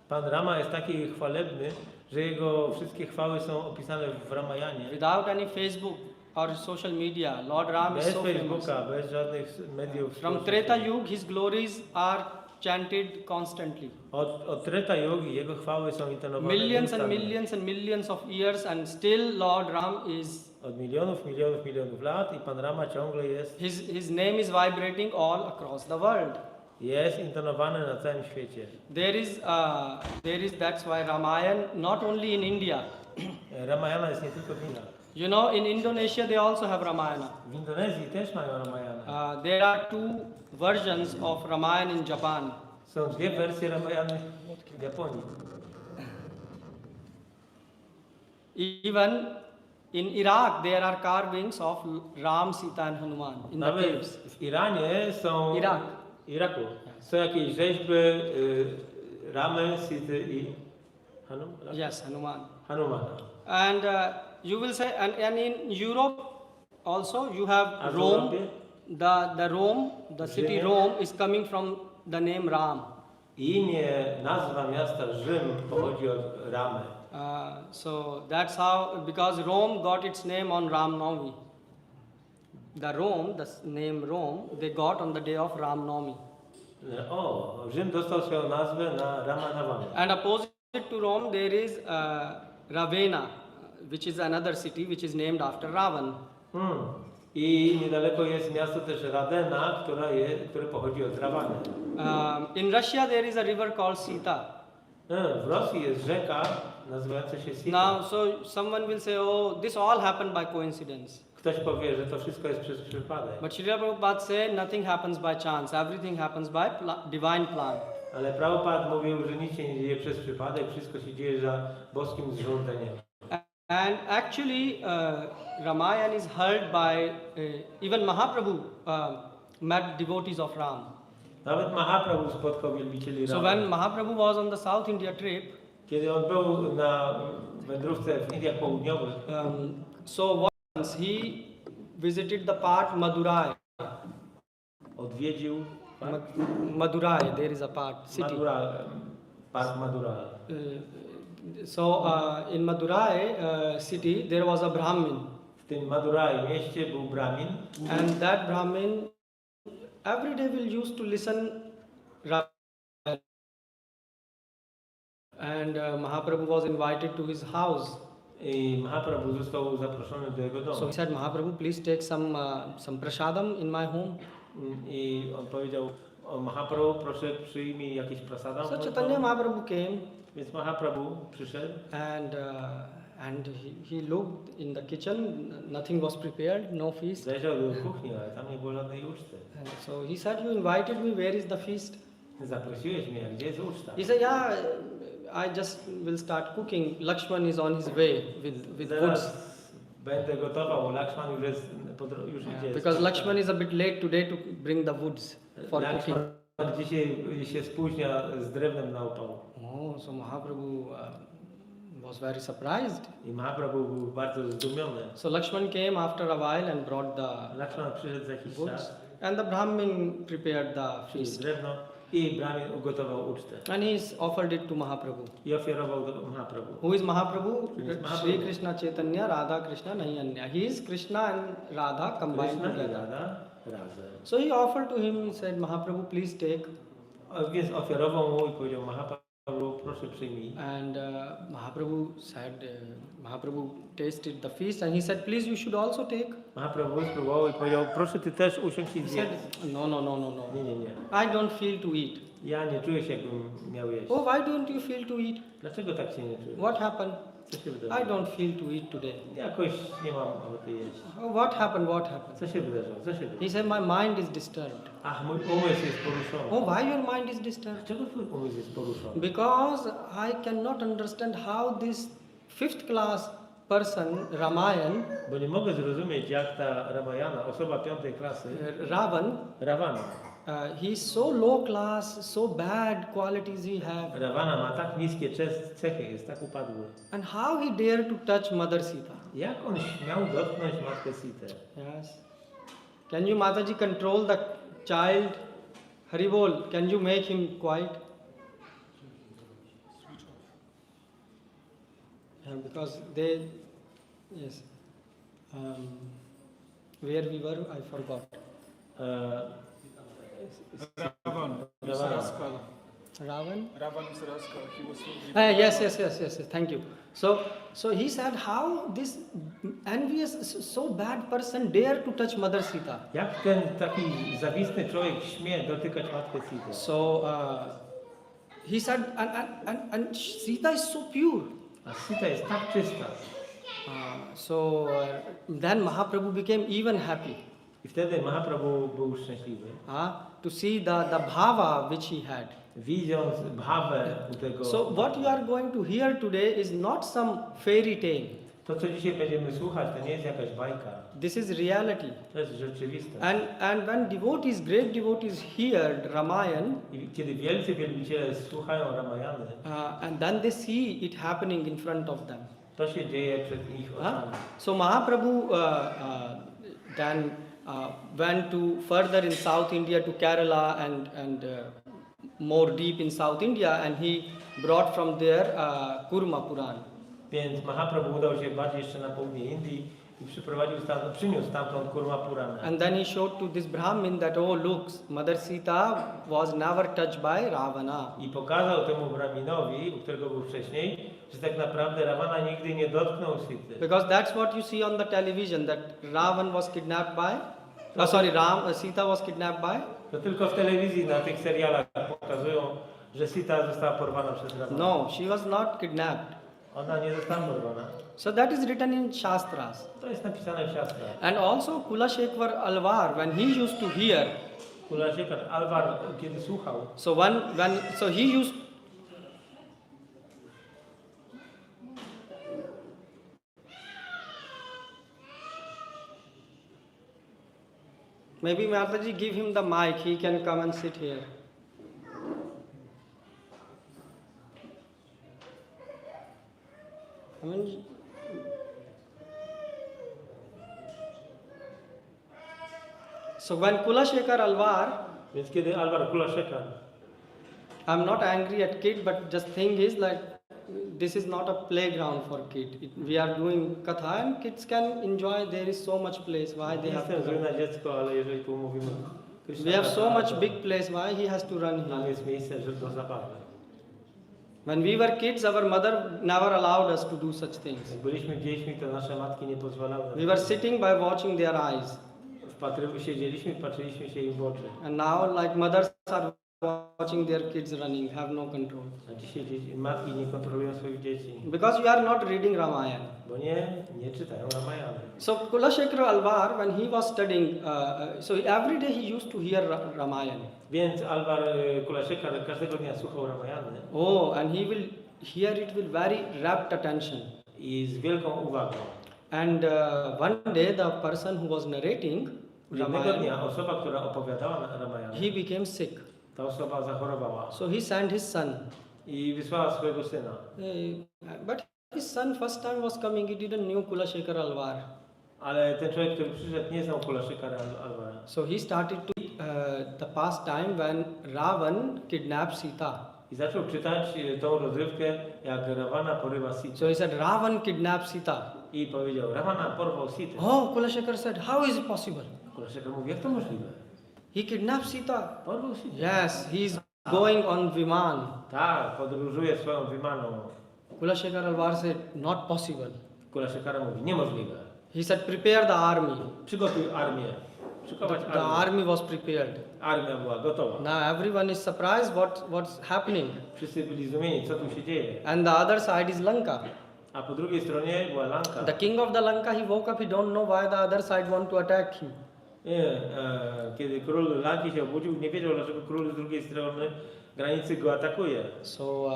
Pan Rama jest taki chwalebny, że jego wszystkie chwały są opisane w Ramayanie. Without any Facebook or social media, Lord Ram is Bez so famous. Facebooka, bez żadnych mediów. From Treta Yuga, his glories are chanted constantly. Od Treta Yugi jego chwały są intonowane. Millions and nieustannie. millions and millions of years, and still Lord Ram is, Od milionów lat i Pan Rama ciągle jest, his name is vibrating all across the world. jest intonowany na całym świecie. That's why Ramayana, not only in India. Ramayana jest nie tylko w Indiach. You know, in Indonesia they also have Ramayana. W Indonezji też mają Ramayana. There are two versions of Ramayana in Japan. Są dwie wersje Ramayany w Japonii. Even in Iraq there are carvings of Ram, Sita and Hanuman in the Nawet caves. w Iranie są... Iraku. Są jakieś rzeźby Ramy, Sity i Hanuman? Yes, Hanuman. Hanumana. And you will say, and in Europe also you have A w Rome. Europie? The Rome, the city Rzymie? Rome is coming from the name Ram. Imię, nazwa miasta Rzym pochodzi od Ramy. So that's how, because Rome got its name on Ramanavami. The name Rome, they got on the day of Ramanavami. O, Rzym dostał swoją nazwę na Ramanavami. And opposite to Rome, there is Ravenna, which is another city which is named after Ravan. I niedaleko jest miasto też Ravenna, które pochodzi od Rawany. In Russia, there is a river called Sita. W Rosji jest rzeka nazywająca się Sita. Now, so someone will say, oh, this all happened by coincidence. Ktoś powie, że to wszystko jest przez przypadek. But Srila Prabhupada said nothing happens by chance, everything happens by divine plan. Ale Prabhupada mówił, że nic się nie dzieje przez przypadek, wszystko się dzieje za boskim zrządzeniem. And actually, Ramayana is heard by even Mahaprabhu met devotees of Ram. Nawet Mahaprabhu spotkał wielbicieli So Rama. when Mahaprabhu was on the South India trip, Kiedy on był na wędrówce w Indiach Południowych, so once he visited the part Madurai. odwiedził Madurai, there is a part city. park Madurai. In Madurai city, there was a Brahmin, W tym Madurai mieście był Brahmin and that Brahmin every day will used to listen. And Mahaprabhu was invited to his house. i Mahaprabhu został zaproszony do jego So domu. he said, Mahaprabhu, please take some prasadam in my home. I on powiedział, o Mahaprabhu, proszę przyjmij jakieś prasadam. So Chaitanya Mahaprabhu came, Więc Mahaprabhu przyszedł and he looked in the kitchen, nothing was prepared, no feast. zajrzał do kuchni, ale tam nie było żadnej uczty. So he said, you invited me, where is the feast? Zaprosiłeś mnie, a gdzie jest uczta? He said, yeah, I just will start cooking. Lakshman is on his way with Zaraz woods. będę gotował, Lakshman już jest, już idzie. Because Lakshman is a bit late today to bring the woods for cooking. Lakshman dzisiaj się spóźnia z drewnem na opał. Oh, so Mahaprabhu was very surprised. I Mahaprabhu był bardzo zdumiony. So Lakshman came after a while and brought the Lakshman przyszedł za jakiś woods, czas, and the Brahmin prepared the przyniósł feast. drewno i Brahmin ugotował ucztę. And he offered it to Mahaprabhu. I ofiarował do Mahaprabhu. Who is Mahaprabhu? Who is Mahaprabhu? Sri Krishna Chaitanya, Radha Krishna, nahi anya. He is Krishna and Radha combined Krishna i together. Radha razem. So he offered to him, he said, Mahaprabhu, please take. Więc ofiarował mu i powiedział, Mahaprabhu, proszę przyjmij. And Mahaprabhu said, Mahaprabhu tasted the feast and he said, please, you should also take. Mahaprabhu spróbował i powiedział, proszę ty też usiąść i He zjedz. said, no, no, no, no, no. Nie, nie, nie. I don't feel to eat. Ja nie czuję się, jakbym miał jeść. Oh, why don't you feel to eat? Dlaczego tak się nie czuję? What happened? Co się I wydarzyło? don't feel to eat today. Jakoś nie mam ochoty jeść. Oh, what happened? What happened? Co się wydarzyło? Co się He wydarzyło? said, my mind is disturbed. Ach, mój umysł jest poruszony. Oh, why your mind is disturbed? Dlaczego twój umysł jest poruszony? Because I cannot understand how this fifth class person, Ramayan, Bo nie mogę zrozumieć, jak ta Ramayana, osoba piątej klasy, Ravan, Ravana. he is so low class, so bad qualities he have. Ravana ma tak niskie cechy, jest tak upadły. And how he dare to touch Mother Sita? Jak on śmiał dotknąć matkę Sitę? Yes. Can you, Mataji, control the child? Haribol, can you make him quiet? Because they, yes. Where we were, I forgot. Ravan, Ravana. Raskal. Ravan? Ravan is Raskal. He was Yes. Thank you. So he said, how this envious, so bad person dare to touch Mother Sita? Jak ten taki zawistny człowiek śmie dotykać matkę Sitę? So he said, and Sita is so pure. A Sita jest tak czysta. Then Mahaprabhu became even happy I wtedy Mahaprabhu był szczęśliwy. to see the bhava which he had. Widząc bhawę u tego. So what you are going to hear today is not some fairy tale. To, co dzisiaj będziemy słuchać, to nie jest jakaś bajka. This is reality. To jest rzeczywistość. And when devotees, great devotees hear Ramayan, I kiedy wielcy wielbiciele słuchają Ramayany, and then they see it happening in front of them. to się dzieje przed ich oczami. So Mahaprabhu then went to further in South India to Kerala and more deep in South India, and he brought from there Kurma Puran. Więc Mahaprabhu udał się bardziej jeszcze na południe Indii i przyniósł stamtąd Kurma Purana. And then he showed to this Brahmin that, oh look, Mother Sita was never touched by Ravana. I pokazał temu Brahminowi, u którego był wcześniej, że tak naprawdę Ravana nigdy nie dotknął Sity. Because that's what you see on the television, that Ravan was kidnapped by, Sita was kidnapped by. To tylko w telewizji, na tych serialach pokazują, że Sita została porwana przez Ravana. No, she was not kidnapped. Ona nie została porwana. So that is written in Shastras. To jest napisane w siastrach. And also Kulashekvar Alvar, when he used to hear, Kulashekar Alvar, kiedy słuchał, so so he used, maybe Mataji give him the mic, he can come and sit here. I mean, so when Kulashekar Alvar, więc kiedy Alvar Kulashekar, I'm not angry at kid, but just thing is like this is not a playground for kid. We are doing katha and kids can enjoy. There is so much place. Why they nie have jestem to zły run? na dziecko, ale jeżeli tu mówimy We have so much big place. Why he has to run tam here? jest miejsce, że do zabawy. When we were kids, our mother never allowed us to do such things. Jak byliśmy dziećmi, to nasze matki nie pozwalały We nam. were sitting by watching their eyes, Siedzieliśmy, patrzyliśmy się im w oczy. and now like mothers are watching their kids running, have no control. A dzisiaj matki nie kontrolują swoich dzieci, Because you are not reading Ramayana. bo nie czytają Ramayany. So Kulashekar Alvar, when he was studying, so every day he used to hear Ramayana. Więc Alvar Kulashekar każdego dnia słuchał Ramayany Oh, and he will hear it with very rapt attention. i z wielką uwagą. And one day the person who was narrating Jednego Ramayana, dnia osoba, która opowiadała Ramayana, he became sick. ta osoba zachorowała So he sent his son. i wysłała swojego syna. But his son first time was coming, he didn't knew Kulashekar Alvar. Ale ten człowiek, który przyszedł, nie znał Kulashekara Alvara. So he started to the past time when Ravan kidnapped Sita. I zaczął czytać tą rozrywkę, jak Ravana porywa Sitę. So he said, Ravan kidnapped Sita. I powiedział, Ravana porwał Sitę. Oh, Kulashekar said, how is it possible? Kulashekar mówi, jak to możliwe? He kidnapped Sita. Porwał Sitę. Yes, he's going on Viman. Tak, podróżuje swoją wymaną. Kulashekar Alvar said, not possible. Kulashekara mówi, niemożliwe. He said, prepare the army. Przygotuj armię. Szykować The armię. army was prepared. Armia była gotowa. Now everyone is surprised what's happening. Wszyscy byli zdumieni, co tu się dzieje. And the other side is Lanka. A po drugiej stronie była Lanka. The king of the Lanka, he woke up, he don't know why the other side want to attack him. Kiedy król Lanki się obudził, nie wiedział, dlaczego król z drugiej strony granicy go atakuje. So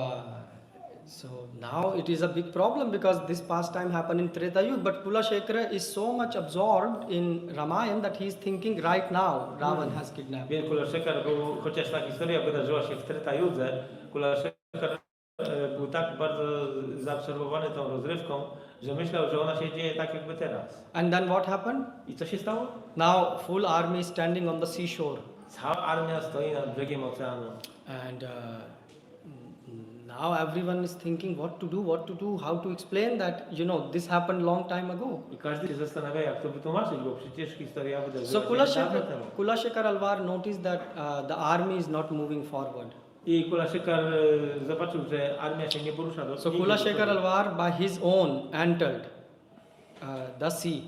now it is a big problem because this pastime happened in Treta Yuga, but Kulashekara is so much absorbed in Ramayana that he is thinking right now Ravan has kidnapped. Więc Kulashekar był, chociaż ta historia wydarzyła się w Treta Judze, Kulashekar był tak bardzo zaabsorbowany tą rozrywką, że myślał, że ona się dzieje tak jakby teraz. And then what happened? I co się stało? Now full army is standing on the seashore. Cała armia stoi nad brzegiem oceanu. And now everyone is thinking what to do, how to explain that, this happened long time ago. I każdy się zastanawia, jak to wytłumaczyć, bo przecież historia So wydarzyła się dawno temu. Kulashekar Alvar noticed that the army is not moving forward. I Kulashekar zobaczył, że armia się nie porusza do So nie idzie do Kulashekar przodu. Alvar by his own entered the sea.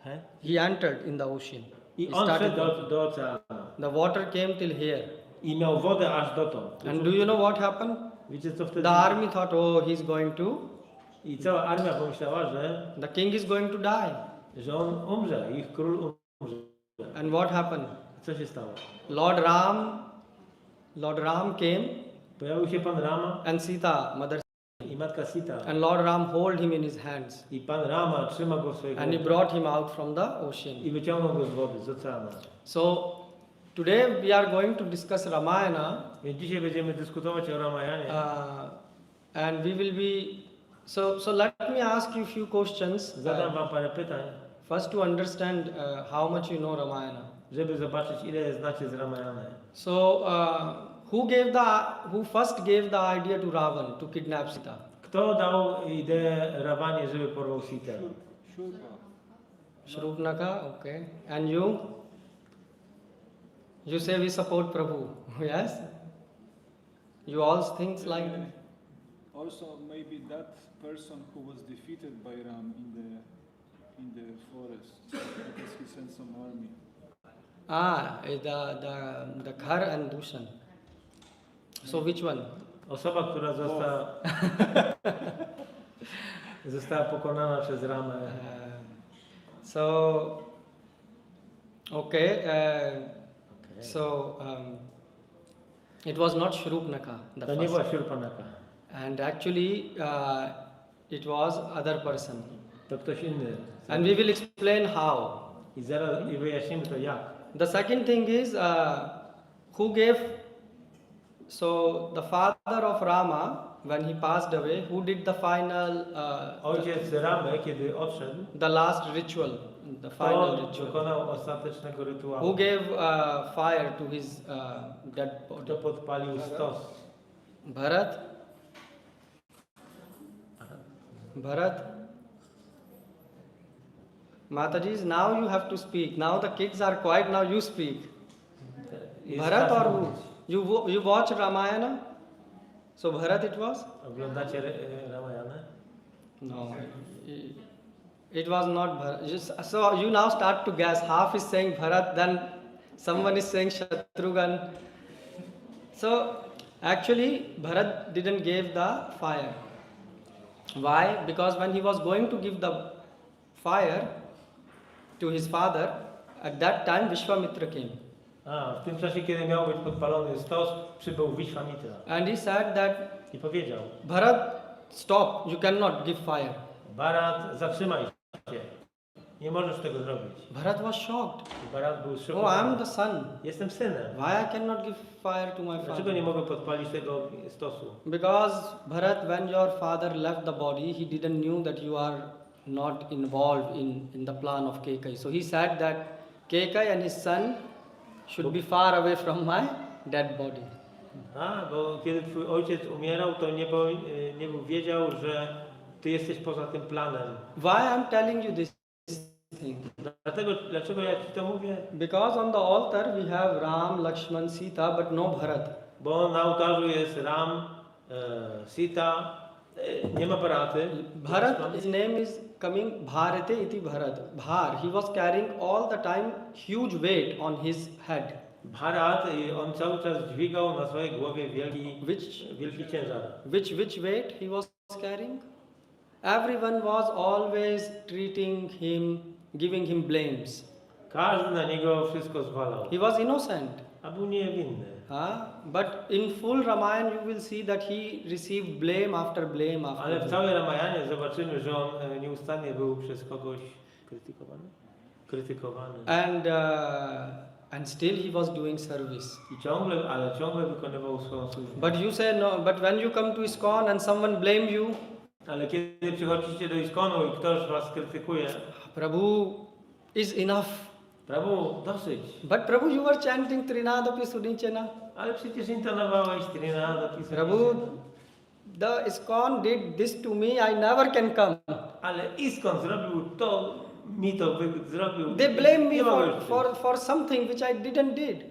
He? He entered in the ocean. I He on started, szedł do oceanu. the water came till here. I miał wodę aż dotąd. And do you know what happened? Wiecie co wtedy? The army thought, oh, he's going to, I cała armia pomyślała, the king is going to die. że on umrze, ich król umrze. And what happened? Co się stało? Lord Ram came Pojawił się pan Rama and Sita, mother, i matka Sita. and Lord Ram hold him in his hands. I pan Rama trzymał go w swoich And he rękach brought him out from the ocean. i wyciągnął go z wody, z oceanu. So today we are going to discuss Ramayana. Więc dzisiaj będziemy dyskutować o Ramayanie. And we will be, so let me ask you a few questions. Zadam wam parę pytań, First to understand how much you know Ramayana. żeby zobaczyć, ile znacie z Ramayany. So who first gave the idea to Ravan to kidnap Sita? Kto dał ideę Rawanie, żeby porwał Sitę? Shrupnaka, okay. And you? You say we support Prabhu, yes? You all think like that? Also, maybe that person who was defeated by Ram in the forest because he sent some army. The Khar and Dushan. So which one? Osoba, która została... Została pokonana przez Ramę. So, okay, so it was not Shrupnaka, the To nie była first, Siurpanaka. and actually it was other person, To ktoś inny. and we will explain how. I zaraz wyjaśnimy to jak. The second thing is who gave. So the father of Rama, when he passed away, who did the final, Ojciec Ramy, kiedy odszedł, the last ritual, the final to ritual? dokonał ostatecznego rytuału. Who gave fire to his dead body? Kto podpalił stos? Bharat? Bharat? Mataji, now you have to speak. Now the kids are quiet, now you speak. Jest Bharat czas or mówić. who? You watch Ramayana? So Bharat it was? Oglądacie Ramayanę? No. It was not Bharat. So you now start to guess. Half is saying Bharat, then someone is saying Shatrughan. So actually Bharat didn't give the fire. Why? Because when he was going to give the fire to his father, at that time Vishwamitra came. W tym czasie, kiedy miał być podpalony stos, przybył Vishwamitra And he said that i powiedział: Bharat, stop, you cannot give fire. Bharat, zatrzymaj się. Nie możesz tego zrobić. Bharat was shocked. I Bharat był Oh, I'm zszokowany. the son. Jestem synem. Why I cannot give fire to my Dlaczego nie father? mogę podpalić tego stosu? Because Bharat, when your father left the body, he didn't knew that you are not involved in the plan of Kekai. So he said that Kekai and his son should be far away from my dead body. Bo kiedy twój ojciec umierał, to nie wiedział, że ty jesteś poza tym planem. Why I'm telling you this thing? Dlaczego ja ci to mówię? Because on the altar we have Ram, Lakshman, Sita, but no Bharat. Bo na ołtarzu jest Ram, Sita, nie ma Bharaty. Bharat, his name is coming Bharate iti Bharat. Bhar, he was carrying all the time huge weight on his head. Bharat, i on cały czas dźwigał na swojej głowie wielki ciężar. Which weight he was carrying? Everyone was always treating him, giving him blames. Każdy na niego wszystko zwalał, He was innocent. a był niewinny. But in full Ramayana you will see that he received blame after blame after Ale w blame. całej Ramayanie zobaczymy, że on nieustannie był przez kogoś krytykowany. And still he was doing service. I ciągle wykonywał swoją służbę. But you say no, but when you come to ISKCON and someone blame you, Ale kiedy przychodzicie do Iskonu i ktoś was krytykuje, Prabhu is enough. Prabhu, dosyć. But Prabhu, you were chanting Trinadapi Sunichena. Ale przecież intonowałeś Trinada, Prabhu, the ISKCON did this to me, I never can come. Ale Iskon zrobił to, zrobił. They blame me Nie mogę już for something which I didn't did.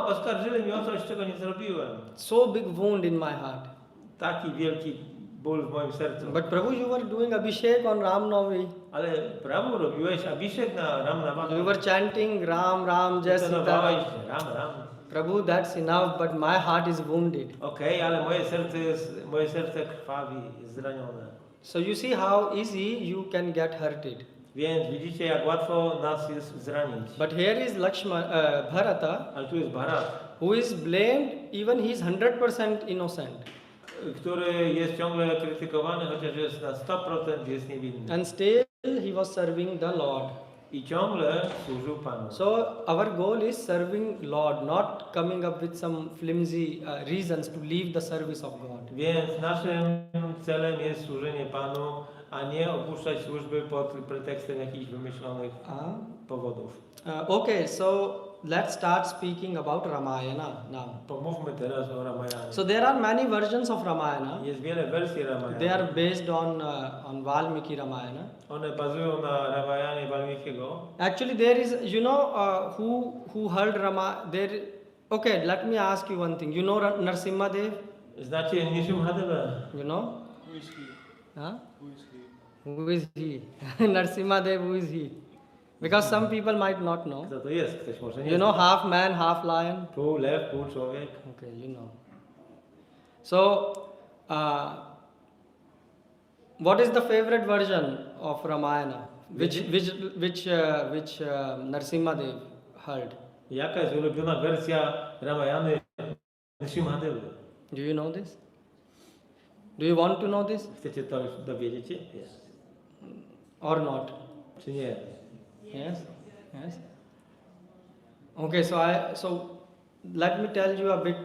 oskarżyli mnie o coś, czego nie zrobiłem. So big wound in my heart. Taki wielki ból w moim sercu. But Prabhu, you were doing Abhishek on Ramanavami. Ale Prabhu, robiłeś Abhishek na Ramanavami. You were chanting Ram, Ram, Jai Intonowałeś Sita. Ram. Prabhu, that's enough, but my heart is wounded. Okej, ale moje serce krwawi, jest zranione. So you see how easy you can get hurted. Więc widzicie, jak łatwo nas jest zranić. But here is Bharata, Ale tu jest Bharat, who is blamed, even he is 100% innocent. który jest ciągle krytykowany, chociaż jest na 100% jest niewinny. And still he was serving the Lord. I ciągle służył Panu. So our goal is serving Lord, not coming up with some flimsy reasons to leave the service of God. Więc naszym celem jest służenie Panu, a nie opuszczać służby pod pretekstem jakichś wymyślonych powodów. Okay, so let's start speaking about Ramayana now. Pomówmy teraz o Ramayanie. So there are many versions of Ramayana. Jest wiele wersji They are Ramayana. based on Valmiki Ramayana. One bazują na Ramayanie Walmikiego. Actually, there is, who heard There. Okay, let me ask you one thing. You know Narsimha Dev? Znacie Nishimhadeva? You know? Who is he? Huh? Who is he? Who is he? Narsimha Dev, who is he? Because some people might not know. Kto to jest? Ktoś może nie You know, zna. half man, half lion. Pół lew, pół człowiek. Okay, you know. So, What is the favorite version of Ramayana? Which Narsimha Dev heard? Jaka jest ulubiona wersja Ramayany Nrsimhadewy? Do you know this? Do you want to know this Chcecie to już dowiedzieć się? or not? Czy nie? Yes. Yes. Okay, so let me tell you a bit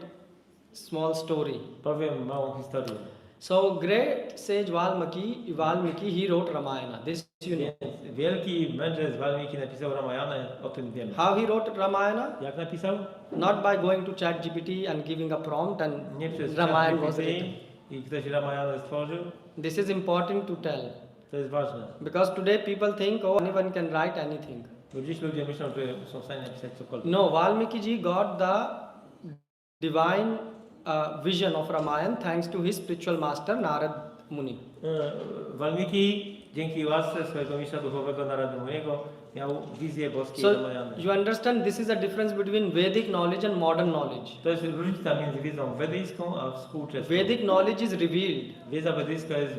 small story. Powiem małą historię. So great sage Valmiki, he wrote Ramayana. This you know. Więc wielki mędrzec Walmiki napisał Ramayanę, o tym wiemy. How he wrote Ramayana? Jak napisał? Not by going to ChatGPT and giving a prompt and Nie przez Ramayana was ChatGPT written. i ktoś Ramayanę stworzył. This is important to tell To jest ważne. because today people think, oh, anyone can write anything. Bo dziś ludzie myślą, że są w stanie napisać cokolwiek. No, Valmiki ji got the divine vision of Ramayana thanks to his spiritual master Narad Muni. Walmiki dzięki łasce swojego mistrza duchowego Narady Muniego miał wizję boskiej So Ramayany. you understand this is a difference between Vedic knowledge and modern knowledge. To jest różnica między wiedzą wedyjską a współczesną. Vedic knowledge is revealed. Wiedza wedyjska jest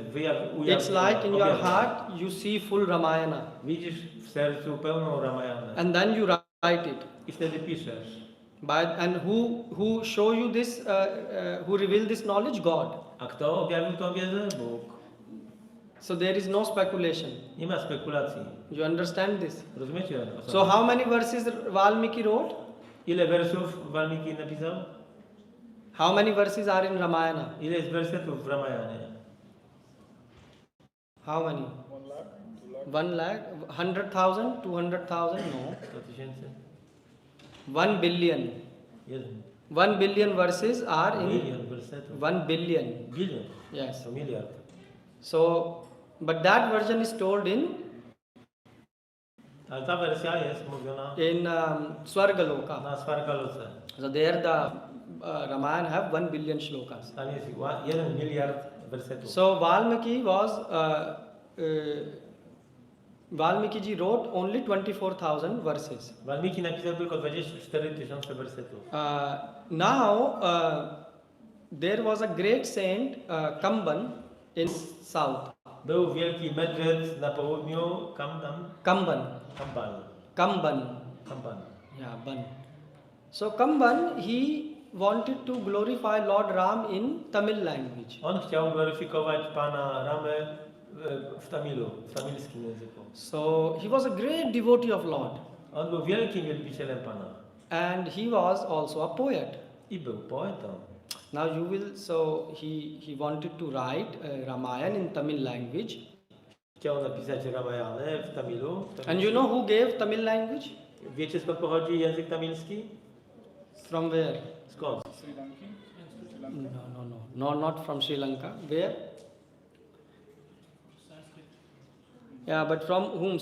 It's like in your heart you see full Ramayana Widzisz w sercu pełną Ramayanę and then you write it. i wtedy piszesz. And who show you this, who reveal this knowledge? God. A kto objawił tą wiedzę? Bóg. So there is no speculation. Nie ma spekulacji. You understand this? Rozumiecie? o co So chodzi? how many verses Valmiki wrote? Ile wersów Walmiki napisał? How many verses are in Ramayana? Ile jest wersetów w Ramayanie? How many? 1 lakh, 100,000, 200,000? No. 100 tysięcy? 1 billion. Jeden. 1 billion verses are in Milion wersetów. 1 billion. Bilion. Yes. To miliard. So, but that version is told in Ale ta wersja jest mówiona Swargaloka. na Svargaloce. So there the Ramayana have 1 billion shlokas. Tam jest 1 miliard wersetów. So Valmiki ji wrote only 24,000 verses. Walmiki napisał tylko 24 tysiące wersetów. Now there was a great saint Kamban in south. Był wielki mędrzec na południu, Kamban. Kamban. Yeah, Ban. So Kamban, he wanted to glorify Lord Ram in Tamil language. On chciał gloryfikować Pana Ramę w Tamilu, w tamilskim języku. So he was a great devotee of Lord. On był wielkim wielbicielem Pana. And he was also a poet. I był poetą. Now you will, so he wanted to write Ramayana in Tamil language. Chciał napisać Ramayanę w Tamilu. And you know who gave Tamil language? Wiecie skąd pochodzi język tamilski? From where? Skąd? Sri Lanki? No, not from Sri Lanka. Where? Yeah, but from whom?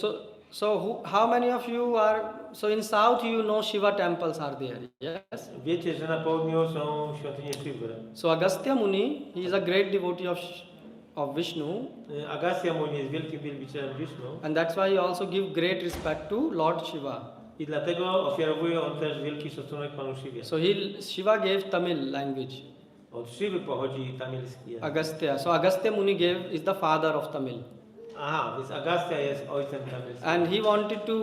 How many of you are, so in south you know Shiva temples are there, yes? Wiecie, że na południu są świątynie Shiwy. So Agastya Muni, he is a great devotee of Vishnu, Agastya Muni jest wielkim wielbicielem Vishnu and that's why he also give great respect to Lord Shiva. i dlatego ofiarowuje on też wielki szacunek Panu Shiwie. So Shiva gave Tamil language, Od Shiwy pochodzi tamilski język. Agastya. So Agastya Muni is the father of Tamil. Aha, więc Agastya jest ojcem tamilskim. And he wanted to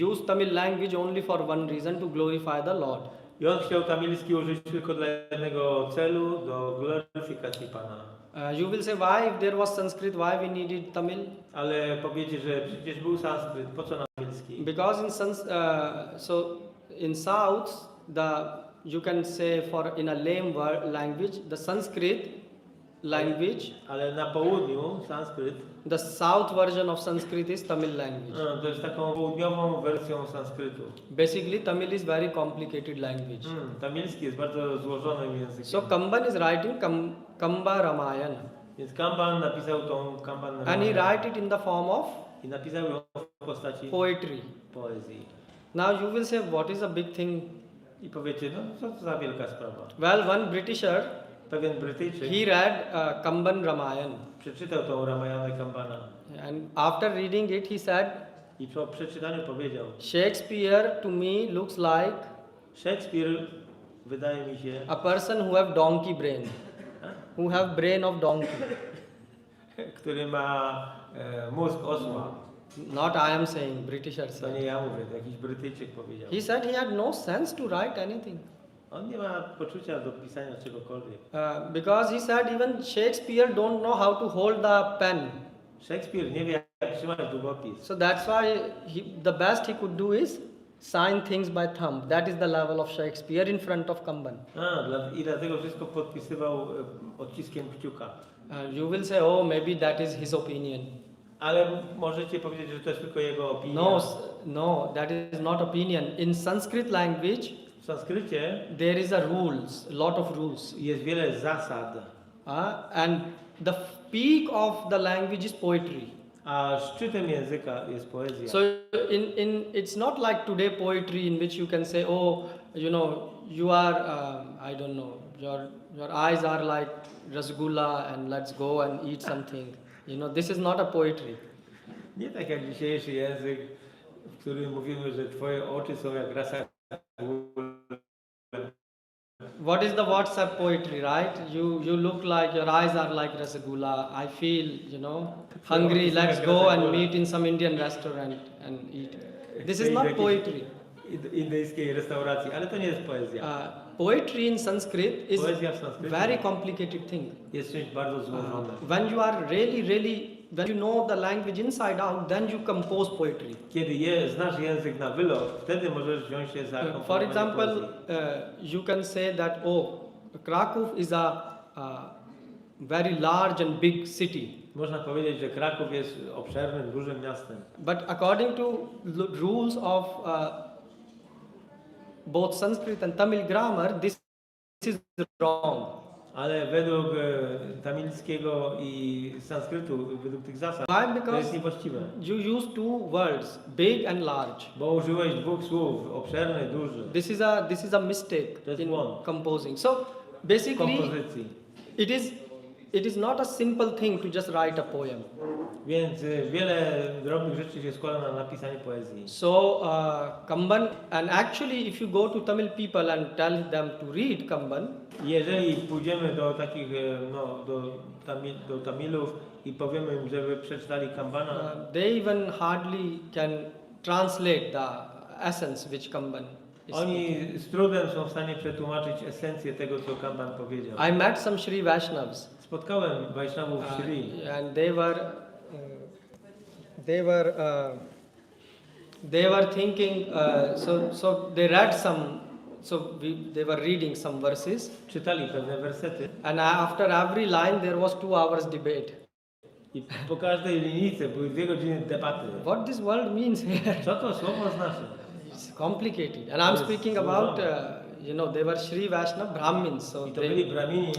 use Tamil language only for one reason, to glorify the Lord. I on chciał tamilski użyć tylko dla jednego celu, do gloryfikacji Pana. You will say, why if there was Sanskrit, why we needed Tamil? Ale powiecie, że przecież był sanskryt, po co nam tamilski? Because in South, you can say in a lame language, the Sanskrit language, Ale na południu sanskryt, the South version of Sanskrit is Tamil language. to jest taką południową wersją sanskrytu. Basically, Tamil is very complicated language. Tamilski jest bardzo złożonym językiem. So Kamban is writing Kamba Ramayana, Więc Kamban napisał tą Kamban and he write it in the form of i napisał ją w postaci poetry. poezji. Now you will say, what is a big thing? I powiecie, no co to za wielka sprawa. Well, one Britisher, Pewien Brytyjczyk he read Kamban Ramayana, przeczytał tą Ramayanę Kambana and after reading it, he said, i po przeczytaniu powiedział: Shakespeare to me looks like Szekspir wydaje mi się a person who have donkey brain, who have brain of donkey. który ma mózg osła. Not I am saying, Britishers To nie said. ja mówię, to jakiś Brytyjczyk powiedział. He said he had no sense to write anything. On nie ma poczucia do pisania czegokolwiek. Because he said even Shakespeare don't know how to hold the pen. Szekspir nie wie, jak trzymać długopis. So that's why the best he could do is sign things by thumb. That is the level of Shakespeare in front of Kamban. I dlatego wszystko podpisywał odciskiem kciuka. You will say, oh, maybe that is his opinion. Ale możecie powiedzieć, że to jest tylko jego opinia. No, that is not opinion. In Sanskrit language, W sanskrycie there is a lot of rules. jest wiele zasad, And the peak of the language is poetry. a szczytem języka jest poezja. So it's not like today poetry in which you can say, oh, you are, I don't know, your eyes are like rasgulla and let's go and eat something. This is not a poetry. Nie tak jak dzisiejszy język, w którym mówimy, że twoje oczy są jak rasa. What is the WhatsApp poetry, right? You look like your eyes are like rasgulla. I feel, hungry. Let's go and meet in some Indian restaurant and eat. This is not poetry. Indyjskiej restauracji, ale to nie jest poezja. Poetry in Sanskrit is Poezja w sanskrycie very complicated thing. jest czymś bardzo złożonym. When you are when you know the language inside out, then you compose poetry. Kiedy znasz język na wylot, wtedy możesz wziąć się za For komponowanie example, poezji. you can say that, Kraków is a very large and big city. Można powiedzieć, że Kraków jest obszernym, dużym miastem. But according to rules of both Sanskrit and Tamil grammar, this is wrong. Ale według tamilskiego i sanskrytu, według tych zasad, Why? to Because jest niewłaściwe. you use two words, big and large. Bo użyłeś dwóch słów, obszerny, duży. This is a mistake That's in one. composing. So basically, Kompozycji. it is not a simple thing to just write a poem. Więc wiele drobnych rzeczy się składa na napisanie poezji. So Kamban, and actually if you go to Tamil people and tell them to read Kamban, Jeżeli pójdziemy do takich, do Tamilów i powiemy im, żeby przeczytali Kambana, they even hardly can translate the essence which Kamban is. oni z trudem są w stanie przetłumaczyć esencję tego, co Kamban powiedział. I met some Sri Vaishnavas. Spotkałem Wajsznawów w Shri. And they were thinking, so they read some, they were reading some verses, Czytali pewne wersety and after every line there was 2 hours debate. i po każdej linijce były 2 godziny debaty. What this word means here? Co to słowo znaczy? It's complicated. And I'm speaking about, they were Sri Vaishnava Brahmins, I to byli bramini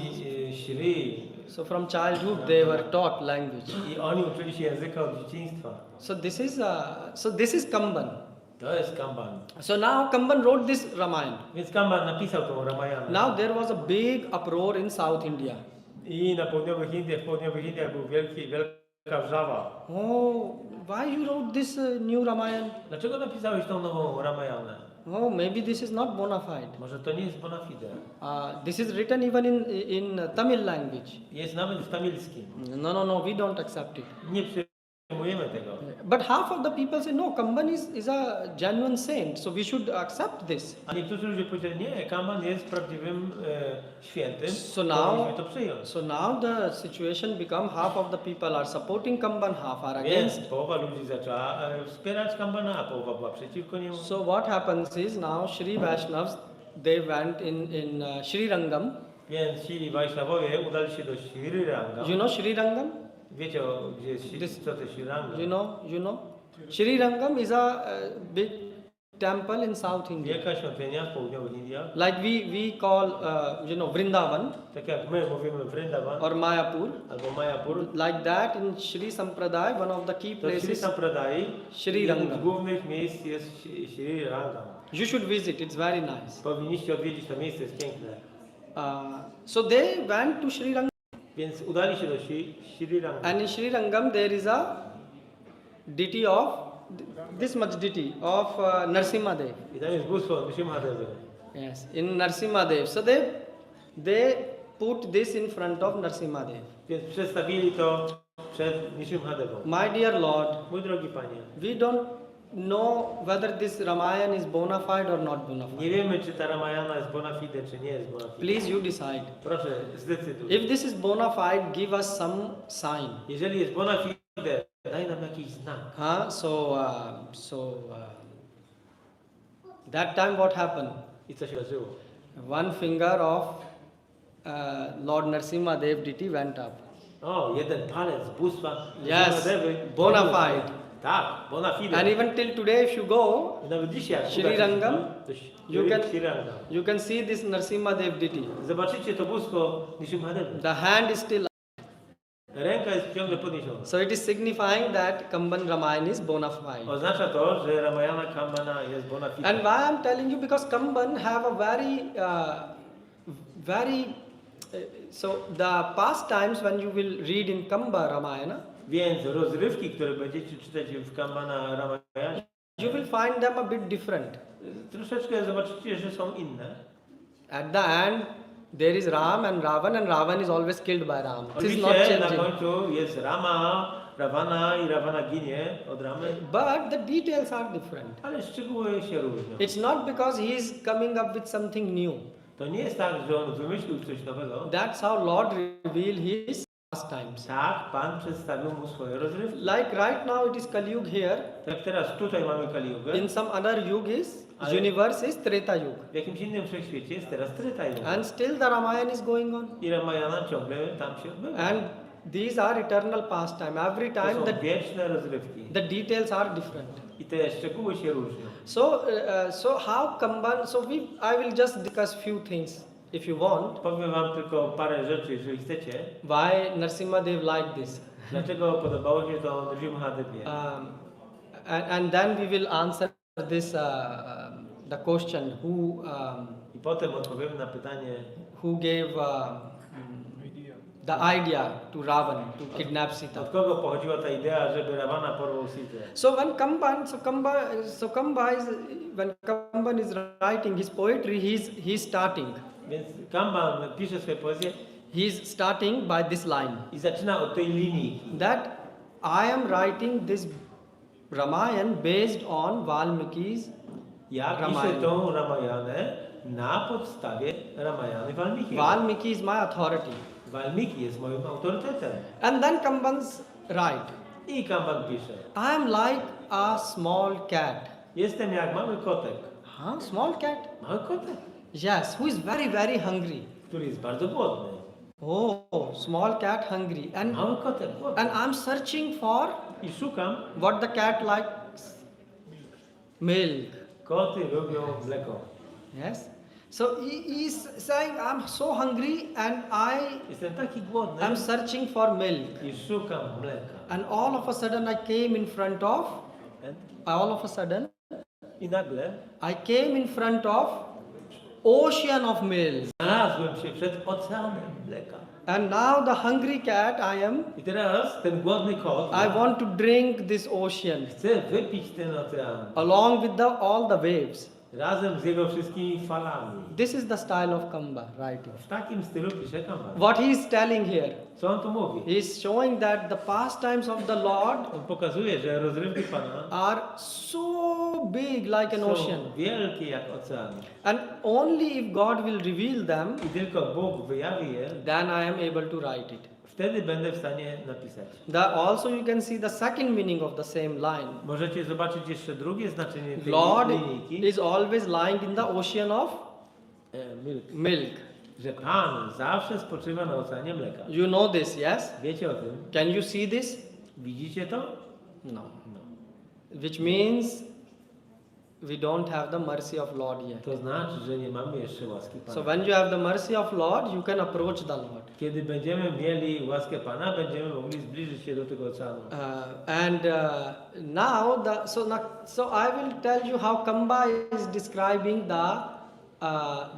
Shri so from childhood they were taught language. i oni uczyli się języka od dzieciństwa. So this is Kamban. To jest Kamban. So now Kamban wrote this Ramayana. Więc Kamban napisał tą Ramayanę. Now there was a big uproar in South India. I w południowych Indiach był wielka wrzawa. Oh, why you wrote this new Ramayana? Dlaczego napisałeś tą nową Ramayanę? Oh, maybe this is not bona fide. Może to nie jest bona fide. This is written even in Tamil language. Jest nawet w tamilskim. No, we don't accept it. Nie przyjmujemy tego. But half of the people say, no, Kamban is a genuine saint, so we should accept this. A niektórzy ludzie powiedzieli, nie, Kamban jest prawdziwym świętym, powinniśmy to przyjąć. So now the situation become half of the people are supporting Kamban, half are against. Więc połowa ludzi zaczęła wspierać Kambana, a połowa była przeciwko niemu. So what happens is now Sri Vaishnavas, they went in Sri Rangam. Więc ci Wajsznawowie udali się do Sri Rangam. You know Sri Rangam? Wiecie, gdzie jest co to Sri Rangam? You know? Sri Rangam is a big temple in South India. Wielka świątynia w południowych Indiach. Like we call, Vrindavan Tak jak my mówimy Vrindavan or Mayapur. albo Mayapur. Like that in Sri Sampradaya, one of the key To Sri places, Sampradai, Sri jednym Rangam. z głównych miejsc jest Sri Rangam. You should visit, it's very nice. Powinniście odwiedzić to miejsce, jest piękne. So they went to Sri Rangam. Więc udali się do Sri Rangam. And in Sri Rangam there is a deity of, this much deity of Narsimhadev. I tam jest bóstwo Nrsimhadewy. Yes, in Narsimhadev. So they put this in front of Narsimhadev. Więc przedstawili to przed Nishimhadevą. My dear Lord, Mój drogi Panie, we don't know whether this Ramayana is bona fide or not bona nie fide. wiemy, czy ta Ramayana jest bona fide, czy nie jest bona fide. Please you decide. Proszę, zdecyduj. If this is bona fide, give us some sign. Jeżeli jest bona fide, daj nam jakiś znak. That time what happened? I co się wydarzyło? One finger of Lord Narasimha Dev deity went up. O, jeden palec bóstwa Yes, Nishimhadewy bona podniósł się. fide. Tak, bona fide. And even till today, if you go, I nawet dzisiaj, jak Sri uda się Rangam, to Sri Rangam, you can see this Narasimha Dev deity. Zobaczycie to bóstwo Nishimhadewy. The hand is still. Ręka jest ciągle podniesiona. So it is signifying that Kamban Ramayana is bona fide. Oznacza to, że Ramayana Kambana jest bona fide. And why I'm telling you, because Kamban have a so the past times when you will read in Kamba Ramayana, Więc rozrywki, które będziecie czytać w Kambana Ramayanie, you will find them a bit different. troszeczkę zobaczycie, że są inne. At the end, there is Ram and Ravan is always killed by Ram. This is not Oczywiście na changing. końcu jest Rama, Ravana i Ravana ginie od Ramy, But the details are different. ale szczegóły się różnią. It's not because he is coming up with something new. To nie jest tak, że on wymyślił coś nowego. That's how Lord revealed his pastimes. Tak, Pan przedstawił mu swoje rozrywki. Like right now it is Kali Yuga here. Tak teraz tutaj mamy Kali Yugę. In some other yugis, Ale- universe is Treta Yuga. W jakimś innym wszechświecie jest teraz Treta Yuga. And still the Ramayana is going on. I Ramayana ciągle tam się odbywa. And these are eternal pastime. Every To time są the wieczne rozrywki. details are different. I te szczegóły się różnią. So how Kamban? I will just discuss few things if you want. Powiem wam tylko parę rzeczy, jeżeli chcecie. Why Narasimha Dev like this? Dlaczego podobało się to Nrsimhadewie? And then we will answer this the question I potem odpowiemy na pytanie, who gave the idea to Ravan to kidnap Sita. od kogo pochodziła ta idea, żeby Ravana porwał Sitę. So when Kamban when Kamban is writing his poetry, he's starting. Więc Kamban pisze swoje poezje He's starting by this line i zaczyna od tej linii. that I am writing this Ramayan based on Valmiki's Ja piszę Ramayana. tą Ramayanę na podstawie Ramayany Valmiki. Valmiki is my authority. Valmiki jest moim autorytetem. And then Kamban's write, I Kamban pisze, I am like a small cat. jestem jak mały kotek. Huh? Small cat? Mały kotek, Yes, who is very, very hungry. który jest bardzo głodny. Oh, small cat hungry. Mały kotek głodny. And I'm searching for I szukam, what the cat likes. Milk. koty lubią mleko. Yes. So he is saying, I'm so hungry and Jestem taki głodny I'm searching for milk. i szukam mleka. And all of a sudden I came in front of, I nagle I came in front of ocean of milk. znalazłem się przed oceanem mleka. And now the hungry cat I am, I teraz ten głodny kot I want to drink this ocean chce wypić ten ocean along with all the waves. razem z jego wszystkimi falami. This is the style of Kamba writing. W takim stylu pisze Kamban. What he is telling here, Co on tu mówi? he is showing that the pastimes of the Lord On pokazuje, że rozrywki Pana are so big like an są ocean. wielkie jak ocean. And only if God will reveal them, I tylko Bóg wyjawi je, then I am able to write it. wtedy będę w stanie napisać. Also you can see the second meaning of the same line. Możecie zobaczyć jeszcze drugie znaczenie tej Lord linijki. is always lying in the ocean of Milk. milk. Że Pan zawsze spoczywa na oceanie mleka. You know this, yes? Wiecie o tym? Can you see this? Widzicie to? No. Which means we don't have the mercy of Lord yet. To znaczy, że nie mamy jeszcze łaski Pana. So when you have the mercy of Lord, you can approach the Lord. Kiedy będziemy mieli łaskę Pana, będziemy mogli zbliżyć się do tego oceanu. So I will tell you how Kamba is describing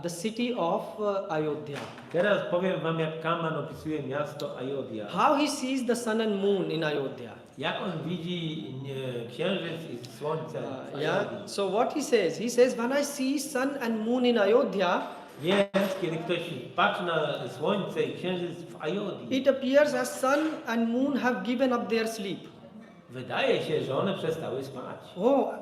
the city of Ayodhya. Teraz powiem wam, jak Kamban opisuje miasto Ayodhya. How he sees the sun and moon in Ayodhya. Jak on widzi księżyc i słońce w Yeah. Ayodhji. So what he says? He says, when I see sun and moon in Ayodhya, Więc kiedy ktoś patrzy na słońce i księżyc w Ajodii, it appears as sun and moon have given up their sleep. wydaje się, że one przestały spać. Oh,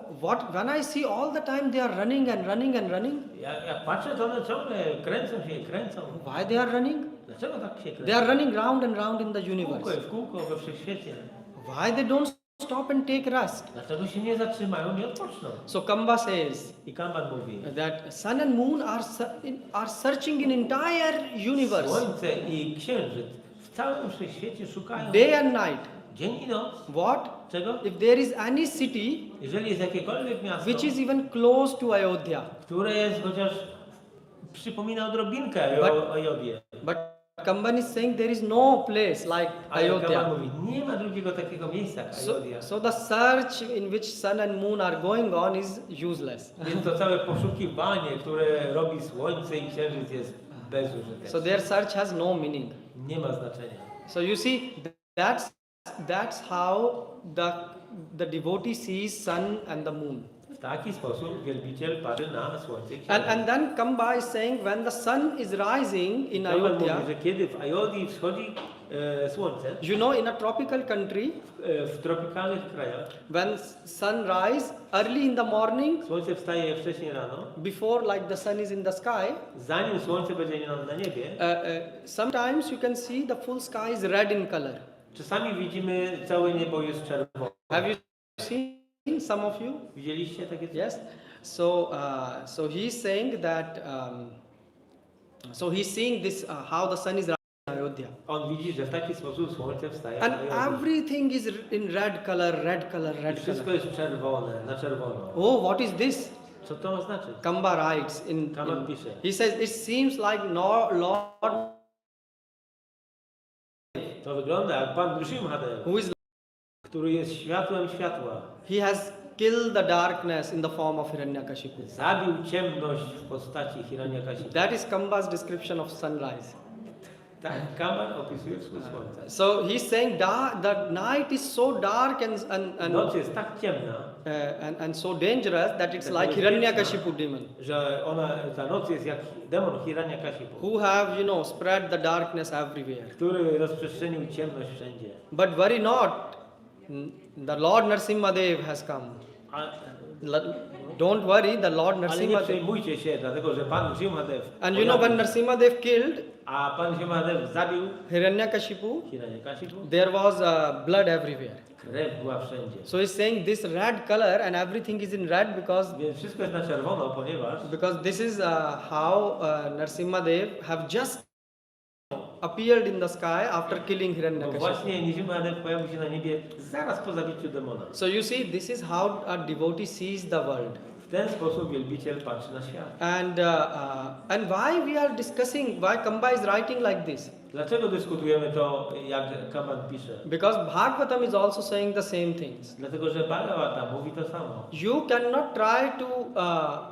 when I see all the time they are running and running and running, Jak patrzę, to one ciągle kręcą się i kręcą. why they are running? Dlaczego tak się kręcą? They are running round and round in the W kółko i universe. w kółko we wszechświecie. Why they don't stop and take rest? Dlaczego się nie zatrzymają, nie odpoczną? So Kamba says I Kamban mówi, that sun and moon are searching in entire universe, słońce i księżyc w całym wszechświecie szukają day and night. dzień i noc. What? Czego? If there is any city Jeżeli jest jakiekolwiek miasto, which is even close to Ayodhya, które jest chociaż przypomina odrobinkę But- o Ajodie. but Kamban is saying there is no place like Ale Kamban Ayodhya. mówi, nie ma drugiego takiego miejsca jak Ajodia. So the search in which sun and moon are going on is useless. Więc to całe poszukiwanie, które robi słońce i księżyc jest bezużyteczne. So their search has no meaning. Nie ma znaczenia. So you see, that's how the devotee sees sun and the moon. W taki sposób wielbiciel patrzy na słońce i And księżyc. then Kamba is saying when the sun is rising in Kamban mówi, Ayodhya, że kiedy w Ajodii wschodzi słońce, you know, in a tropical country, w tropikalnych krajach, when sunrise early in the morning, słońce wstaje wcześniej rano, before like the sun is in the sky, zanim słońce będzie na niebie, sometimes you can see the full sky is red in color. czasami widzimy całe niebo jest czerwone. Have you seen some of you? Widzieliście takie coś? Yes. So he's saying that. So he's seeing this how the sun is rising in Ayodhya, On widzi, że w taki sposób słońce wstaje and na Ajodii. everything is in red color, red color, I red wszystko color. jest czerwone, na czerwono. Oh, what is this? Co to ma znaczyć? Kamba writes Kamban pisze. he says it seems like no Lord To wygląda jak Pan Nrsimhadev, who is który jest światłem światła. he has killed the darkness in the form of Hiranyakashipu. Zabił ciemność w postaci Hiranyakashipu. That is Kamba's description of sunrise. Tak, Kamban opisuje wschód słońca. So he's saying the night is so dark Noc jest tak ciemna, and so dangerous that it's like Hiranyakashipu demon że ta noc jest jak demon Hiranyakashipu, who have spread the darkness everywhere. który rozprzestrzenił ciemność wszędzie. But worry not, the Lord Nrsimhadev has come. A, Don't worry, the Lord ale nie Nrsimhadev. przejmujcie się, dlatego że Pan Nrsimhadev, And you know when Nrsimhadev killed a Pan Nrsimhadev zabił Hiranyakashipu, Hiranyakashipu, there was blood everywhere. krew była wszędzie. So he's saying this red color and everything is in red because Więc wszystko jest na czerwono, ponieważ this is how Nrsimhadev have just appeared in the sky after killing bo Hiranyakashipu. właśnie Nrsimhadev pojawił się na niebie zaraz po zabiciu demona. So you see, this is how a devotee sees the world. W ten sposób wielbiciel patrzy na świat. And why we are discussing, why Kamba is writing like this? Dlaczego dyskutujemy to, jak Kamban pisze? Because Bhagavatam is also saying the same things. Dlatego, że Bhagavata mówi to samo. You cannot try to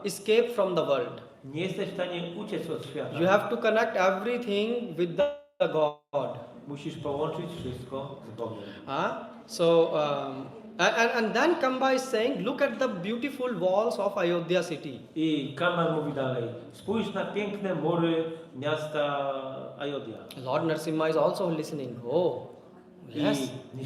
escape from the world. Nie jesteś w stanie uciec od świata. You have to connect everything with the God. Musisz połączyć wszystko z Bogiem. And then Kamba is saying, look at the beautiful walls of Ayodhya city. I Kamban mówi dalej. Spójrz na piękne mury miasta Ayodhya. Lord Nrsimha is also listening. Oh, yes. I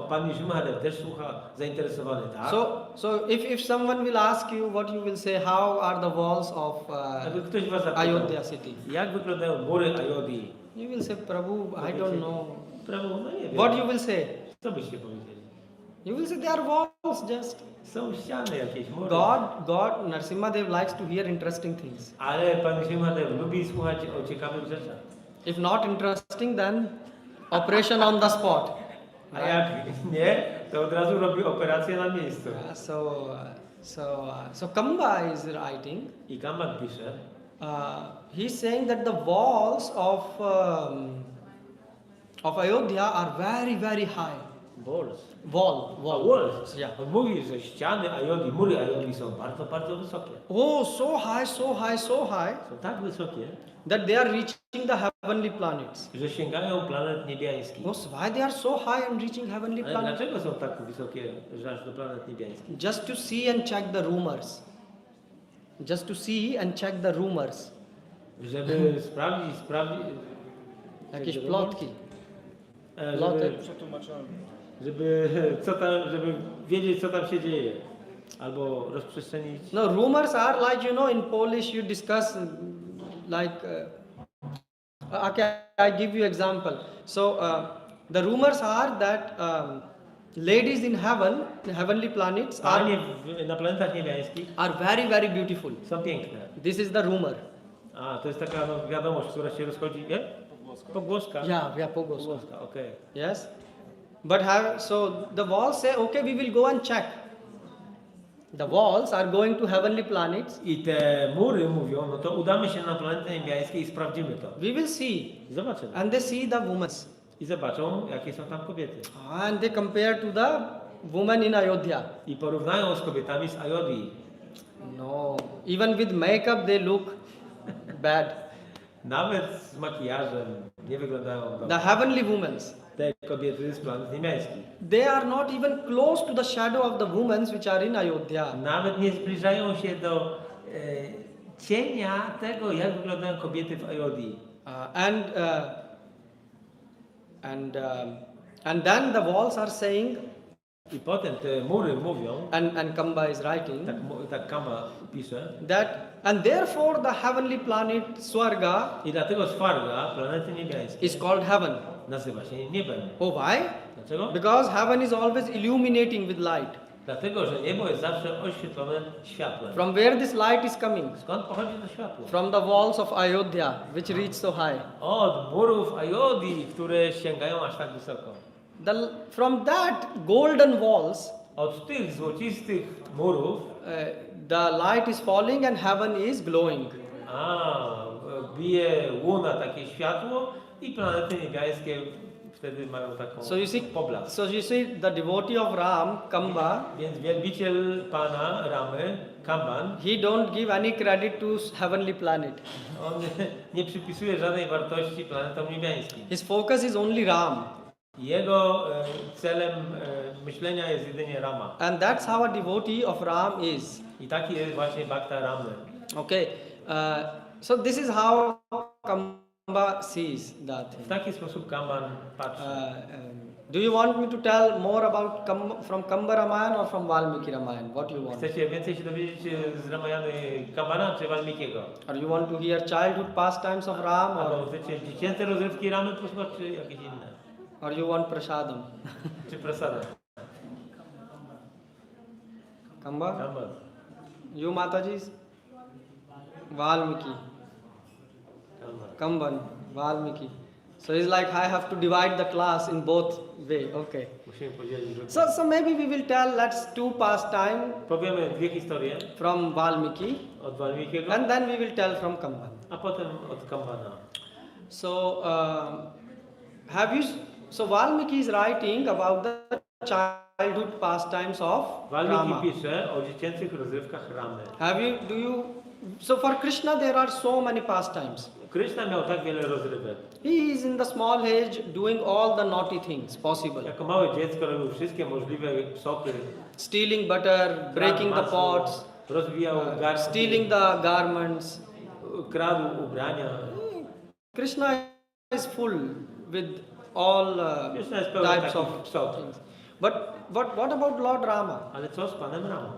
Pan Nrsimhadev też słucha zainteresowany, tak? So if someone will ask you, what you will say, how are the walls of Jakby ktoś was zapytał, Ayodhya city? jak wyglądają mury Ayodhyi? You will say, Prabhu, I don't know. Prabhu, no nie wiem. What you will say? Co byście powiedzieli? You will say they are walls just. Są ściany jakieś, mury. God, Nrsimhadev likes to hear interesting things. Ale Pan Nrsimhadev lubi słuchać o ciekawych rzeczach. If not interesting, then operation on the spot. A jak nie, to od razu robi operację na miejscu. So Kamba is writing. I Kamban pisze, He's saying that the walls of Ayodhya are very, very high. Wall. walls. Yeah. On mówi, że ściany Ayodhyi, mury Ayodhyi są bardzo, bardzo wysokie. Oh, so high. Są tak wysokie, That they are reaching the heavenly planets. że sięgają planet niebiańskich. Oh, so why they are so high and reaching heavenly Ale planets? dlaczego są tak wysokie, że aż do planet niebiańskich? Just to see and check the rumors. Żeby sprawdzić, Jakieś żeby- plotki. żeby, Przetłumaczalne. żeby wiedzieć, co tam się dzieje. Albo rozprzestrzenić. No, rumors are like, you know, in Polish you discuss like, okay, I give you example. So, the rumors are that ladies in heaven, the heavenly planets Panie are, na planetach niebiańskich are very, very beautiful. są piękne. This is the rumor. A, to jest taka no, wiadomość, która się rozchodzi, nie? Pogłoska. Yeah, pogos. Pogłoska, okej. Yes. But so the walls say, okay, we will go and check. The walls are going to heavenly planets. I te mury mówią, no to udamy się na planetę niebiańską i sprawdzimy to. We will see. Zobaczymy. And they see the women. I zobaczą, jakie są tam kobiety. And they compare to the woman in Ayodhya. I porównają z kobietami z Ayodhji. No, even with makeup they look bad. Nawet z makijażem nie wyglądają The dobrze. heavenly women, Te kobiety z planet niebiańskich. they are not even close to the shadow of the women which are in Ayodhya. Nawet nie zbliżają się do cienia tego, jak wyglądają kobiety w Ayodhji. And then the walls are saying, I potem te mury mówią, and Kamba is writing, tak Kama pisze, that and therefore the heavenly planet Swarga i dlatego Svarga, planety niebiańskie, is called heaven. nazywa się niebem. Oh, why? Dlaczego? Because heaven is always illuminating with light. Dlatego, że niebo jest zawsze oświetlone światłem. From where this light is coming? Skąd pochodzi to światło? From the walls of Ayodhya, which reach so high. Od murów Ayodhji, które sięgają aż tak wysoko. From that golden walls, Od tych złocistych murów, the light is falling and heaven is glowing. bije łuna takie światło i planety niebiańskie wtedy mają taką poblask. So you see, the devotee of Ram, Kamba, Więc wielbiciel Pana, Ramy, Kamban, he don't give any credit to heavenly planet. on nie przypisuje żadnej wartości planetom niebiańskim. His focus is only Ram. Jego celem myślenia jest jedynie Rama. And that's how a devotee of Ram is. I taki jest właśnie Bhakta Ramy. Okay. So this is how Kamba sees that W thing. taki sposób Kamban patrzy. Do you want me to tell more about from Kamba Ramayana or from Valmiki Ramayana? What you want? Chcecie więcej się dowiedzieć z Ramayany Kambana czy Valmikiego? Or you want to hear childhood pastimes of Ram, Albo or chcecie dziecięce rozrywki Ramy posłuchać, czy jakieś inne? or you want prasadam? Czy prasada? Kamba? Kamban. You Mataji's? Valmiki. Kamban. Kamban. Valmiki. So it's like I have to divide the class in both way. Okay. Musimy podzielić grupę. So maybe we will tell let's two pastime Powiemy dwie historie from Valmiki od Valmikiego, and then we will tell from Kamban. a potem od Kambana. So so Valmiki is writing about the childhood pastimes of Valmiki Rama. pisze o dziecięcych rozrywkach Ramy. So for Krishna there are so many pastimes. Krishna miał tak wiele rozrywek. He is in the small age doing all the naughty things possible. Jako małe dziecko robił wszystkie możliwe psoty. Stealing butter, breaking the pots, rozwijał garnki, stealing the garments. kradł ubrania. Krishna is full with all Krishna jest pełen types takich of psot. things. But what about Lord Rama? Ale co z Panem Ramą?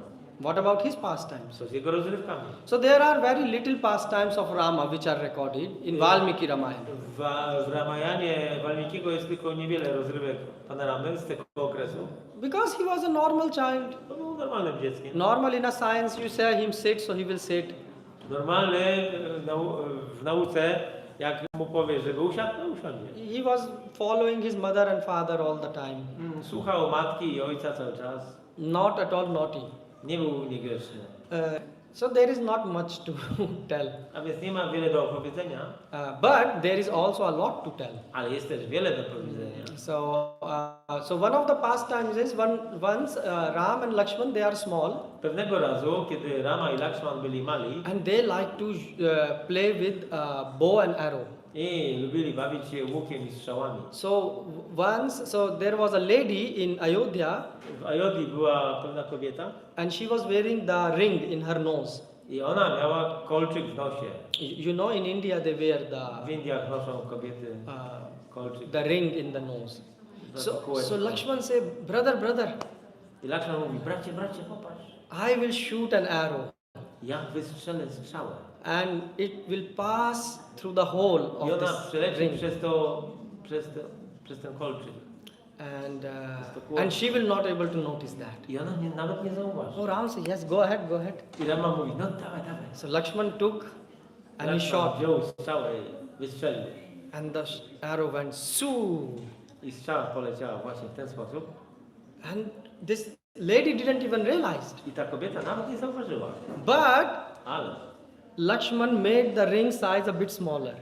What about his pastimes? Co z jego rozrywkami? So there are very little pastimes of Rama which are recorded in Valmiki Ramayana. W Ramayanie Valmikiego jest tylko niewiele rozrywek Pana Ramy z tego okresu. Because he was a normal child. To był normalnym dzieckiem. Normal in a science you say him sit, so he will sit. Normalny w nauce, jak mu powiesz, żeby usiadł, to usiądzie. He was following his mother and father all the time. Słuchał matki i ojca cały czas. Not at all naughty. Nie był niegrzeczny. So there is not much to tell. A więc nie ma wiele do opowiedzenia, But there is also a lot to tell. ale jest też wiele do powiedzenia. So one of the pastimes is once Ram and Lakshman, they are small Pewnego razu, kiedy Rama i Lakshman byli mali and they like to play with bow and arrow. i lubili bawić się łukiem i strzałami. So there was a lady in Ayodhya W Ayodhji była pewna kobieta and she was wearing the ring in her nose. I ona miała kolczyk w nosie. You know, in India they wear W Indiach noszą kobiety kolczyk. the ring in the nose. So kółeczko. Lakshman said, brother, I Lakshman mówi, bracie, popatrz. I will shoot an arrow Ja wystrzelę strzałę. and it will pass through the hole I of ona this przeleci ring. przez ten kolczyk. And she will not able to notice that. I ona nawet nie zauważy. So Ram said, yes, go ahead. I Rama mówi, no dawaj. So Lakshman took and he Lakshman shot, wziął strzałę, wystrzelił. and the arrow went soo. I strzała poleciała właśnie w ten sposób. And this lady didn't even realize. I ta kobieta nawet nie zauważyła. But Ale Lakshman made the ring size a bit smaller.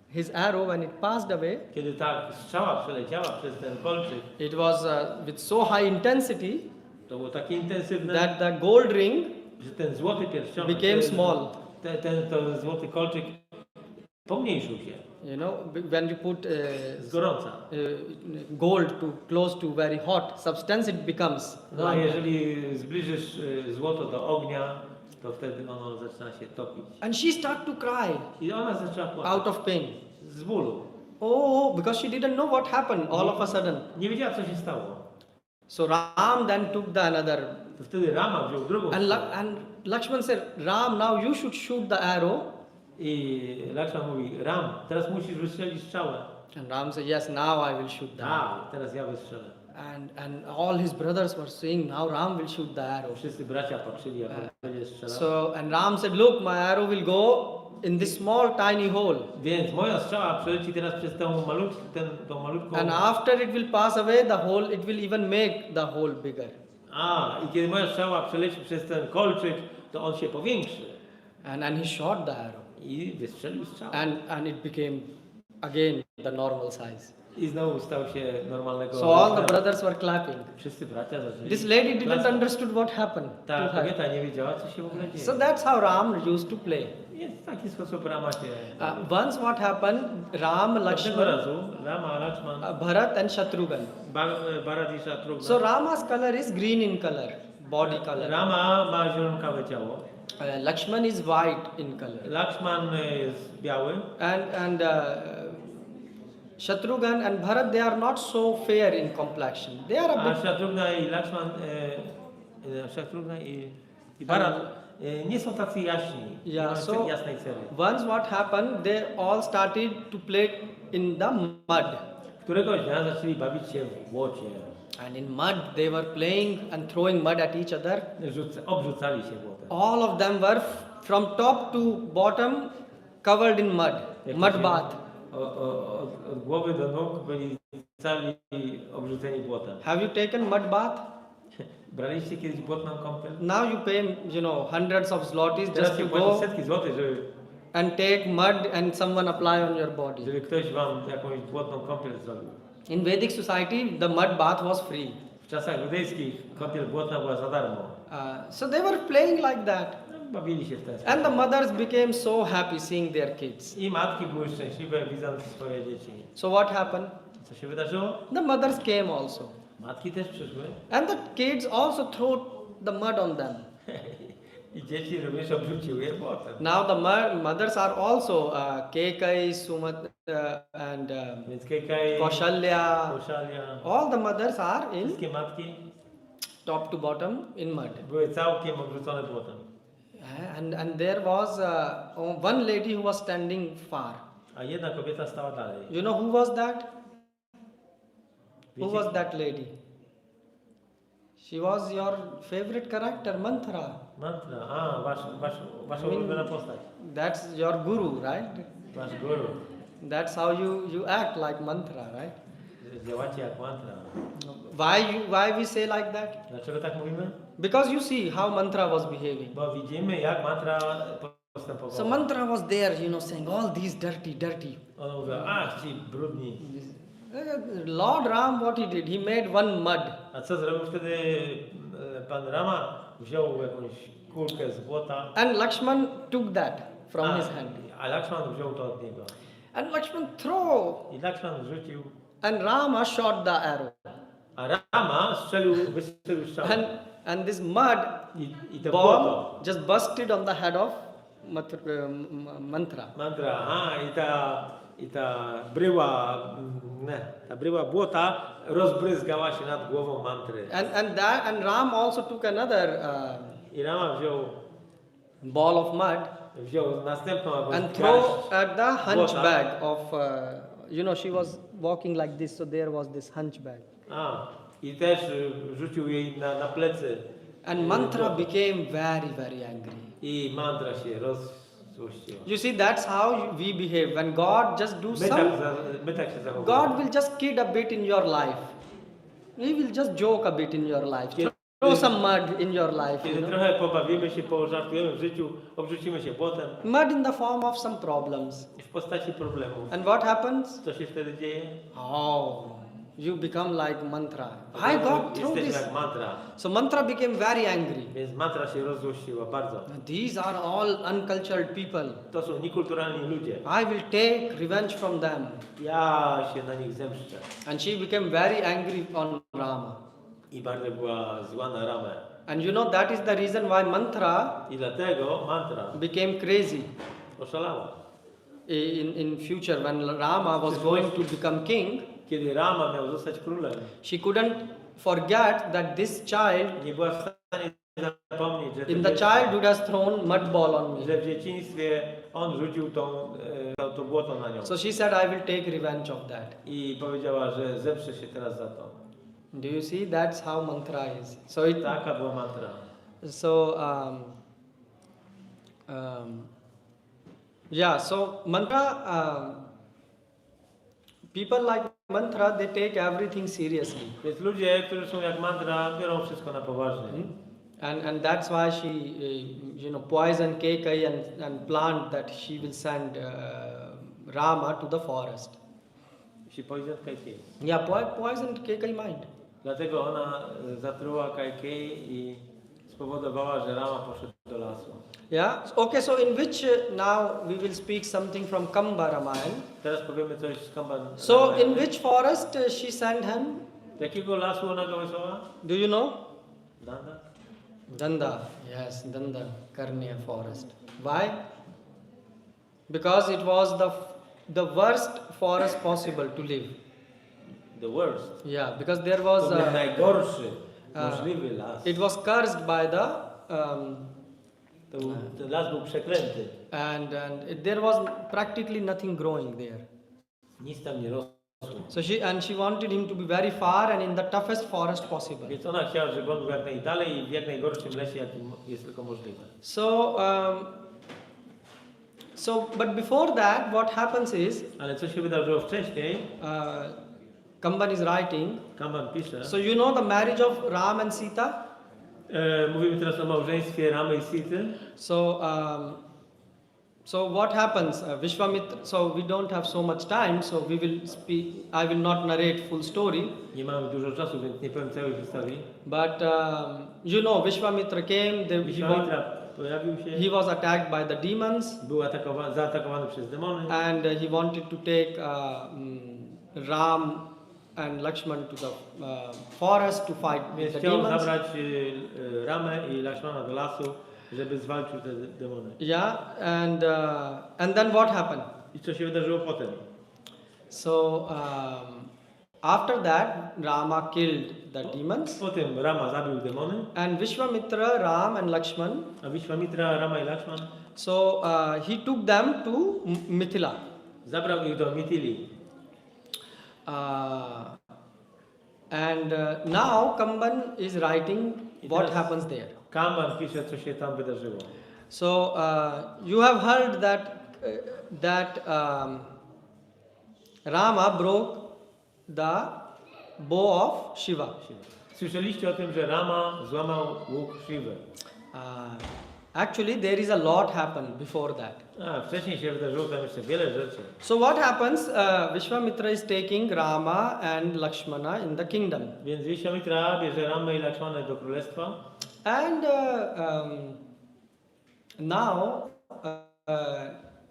His arrow, when it passed away, kiedy ta strzała przeleciała przez ten kolczyk, it was with so high intensity to było takie intensywne, that the gold ring że ten złoty pierścionek, became small. ten złoty kolczyk pomniejszył się You know, when you put z gorąca. gold to close to very hot substance, it becomes No a like that. jeżeli zbliżysz złoto do ognia, to wtedy ono zaczyna się topić. And she started to cry I ona zaczęła płakać out of pain. z bólu. Oh, because she didn't know what happened all of a sudden. Nie wiedziała, co się stało. So Ram then took the another. To wtedy Rama wziął drugą And, strzałę. and Lakshman said, Ram, now you should shoot the arrow. I Lakshman mówi, Ram, teraz musisz wystrzelić strzałę. And Ram said, yes, now I will shoot the arrow. Tak, teraz ja wystrzelę. And all his brothers were saying, now Ram will shoot the arrow. Wszyscy bracia patrzyli, jak on będzie strzelał. So, and Ram said, look, my arrow will go in this small tiny hole. Więc moja strzała przeleci teraz przez tą malutką... And after it will pass away, the hole, it will even make the hole bigger. I kiedy moja strzała przeleci przez ten kolczyk, to on się powiększy. And he shot the arrow. I wystrzelił strzałę. And it became again the normal size. I znowu stał się normalnego... So all the brothers were clapping. Wszyscy bracia zaczęli... This lady didn't klaskać. understood what happened Ta to her. kobieta nie wiedziała, co się w ogóle dzieje. So that's how Ram used to play. Jest w taki sposób Rama się... Once what happened, Ram, Pewnego Lakshman, razu Rama, Lakshman, Bharat and Shatrughan. Bharat i Shatrughan. So Rama's color is green in color, body color. Rama ma zielonkawe ciało. Lakshman is white in color. Lakshman jest biały. And Shatrughan and Bharat, they are not so fair in complexion. They are a A bit. Shatrugna i Lakshman, Shatrugna i Bharat nie są tacy jaśni. Nie Yeah, mają so jasnej cery. once what happened, they all started to play in the mud. Któregoś dnia zaczęli bawić się w błocie. And in mud, they were playing and throwing mud at each other. Obrzucali się błotem. All of them were from top to bottom covered in mud, Jak mud to się- bath. Od głowy do nóg byli cali obrzuceni błotem. Have you taken mud bath? Braliście kiedyś błotną kąpiel? Now you pay, hundreds of zlotys Teraz just się to płaci go setki złotych, and take mud and someone apply on your body. żeby ktoś wam jakąś błotną kąpiel zrobił. In Vedic society, the mud bath was free. W czasach buddyjskich kąpiel błotna była za darmo. So they were playing like that. Bawili się w ten sposób. And the mothers became so happy seeing their kids. I matki były szczęśliwe, widząc swoje dzieci. So what happened? Co się wydarzyło? The mothers came also. Matki też przyszły. And the kids also threw the mud on them. I dzieci również obrzuciły je błotem. Now the mothers are also Kekai, and Więc Kejkai, Kaushalya. Kaushalya, All the mothers are in wszystkie matki top to bottom in mud. były całkiem obrzucone błotem. And there was one lady who was standing far. A jedna kobieta stała dalej. You know who was that? Who Wiecie- was that lady? She was your favorite character, Manthara. Mantra. Wasza I mean- ulubiona postać. That's your guru, right? Wasz guru. That's how you act like Manthara, right? Działacie jak mantra. Why we say like that? Dlaczego tak mówimy? Because you see how Manthara was behaving. Bo widzimy, jak mantra postępowała. So Manthara was there, saying all these dirty. Ona mówiła, ach ci brudni. Lord Ram, what he did? He made one mud. A co zrobił wtedy pan Rama? Wziął jakąś kulkę z błota. And Lakshman took that from a, his hand. a Lakshman wziął to od niego. And Lakshman threw. I Lakshman rzucił, And Rama shot the arrow. a Rama wystrzelił strzał. And this mud I to błoto. bomb just busted on the head of Mantra. Mantra, aha, i ta bryła błota rozbryzgała się nad głową mantry. And Ram also took another I Rama ball of mud wziął następną and garść throw at the błota. hunchback of she was walking like this, so there was this hunchback. I też rzucił jej na plecy. And Mantra became very, very angry. I mantra się rozzłościła. You see, that's how we behave. When God just do My tak się zachowujemy. God will just kid a bit in your life. He will just joke a bit in your life. Throw some mud in your life. Kiedy trochę pobawimy się, pożartujemy w życiu, obrzucimy się błotem. Mud in the form of some problems. W postaci problemów. And what happens? Co się wtedy dzieje? Oh, you become like Mantra. I got through Jesteśmy this. jak mantra. So Mantra became very angry. Więc mantra się rozzłościła bardzo. These are all uncultured people. To są niekulturalni ludzie. I will take revenge from them. Ja się na nich zemszczę. And she became very angry on Rama. I bardzo była zła na Ramę. And that is the reason why Mantra I dlatego mantra became crazy. oszalała. In future, when Rama was going to become king, Kiedy Rama miał zostać królem, she couldn't forget that this child nie była w stanie zapomnieć, że, in the childhood has thrown mud ball on me. że w dzieciństwie on rzucił to błoto na nią. So she said, I will take revenge of that. I powiedziała, że zemszczę się teraz za to. Do you see? That's how mantra is. So Taka była mantra. So so mantra. People like mantra, they take everything seriously. Więc ludzie, którzy są jak mantra, biorą wszystko na poważnie. And that's why she, poisoned Kekai and planned that she will send Rama to the forest. She poisoned Kaikei. Yeah, poisoned Kekai mind. Dlatego ona zatruła Kaikei i spowodowała, że Rama poszedł do lasu. Yeah. Okay. So in which now we will speak something from Kamba Ramayana. Teraz powiemy coś z Kamban. So in which forest she sent him? Do jakiego lasu ona go wysłała? Do you know? Danda? Danda. Yes, Danda Karniya forest. Why? Because it was the worst forest possible to live. The worst. Yeah, because there was To był najgorszy możliwy las. it was cursed by the Ten las był przeklęty. and there was practically nothing growing there. Nic tam nie rosło. So she wanted him to be very far and in the toughest forest possible. Więc ona chciała, żeby on był jak najdalej i w jak najgorszym lesie, jakim jest tylko możliwe. So but before that, what happens is Ale co się wydarzyło wcześniej? Kamban is writing. Kamban pisze. So the marriage of Ram and Sita. Mówimy teraz o małżeństwie Ramy i Sity. So what happens? Vishwamitra. So we don't have so much time. So we will speak. I will not narrate full story. Nie mamy dużo czasu, więc nie powiem całej historii. But Vishwamitra came. Vishwamitra pojawił się. He was attacked by the demons. Był zaatakowany przez demony. And he wanted to take Ram and Lakshman to the forest to fight with Więc the chciał demons. zabrać Ramę i Lakshmana do lasu, żeby zwalczył te demony. Yeah, and then what happened? I co się wydarzyło potem? So after that, Rama killed the demons, Potem Rama zabił demony, and Vishwamitra, Ram, and Lakshman. a Vishwamitra, Rama i Lakshman So he took them to Mithila. zabrał ich do Mithili. And now Kamban is writing what happens there. Kamban pisze, co się tam wydarzyło. So you have heard that Rama broke the bow of Shiva. Słyszeliście o tym, że Rama złamał łuk Shiwy. Actually, there is a lot happened before that. Wcześniej się wydarzyło tam jeszcze wiele rzeczy. So what happens? Vishwamitra is taking Rama and Lakshmana in the kingdom. Więc Vishwamitra bierze Ramę i Lakshmana do królestwa. And now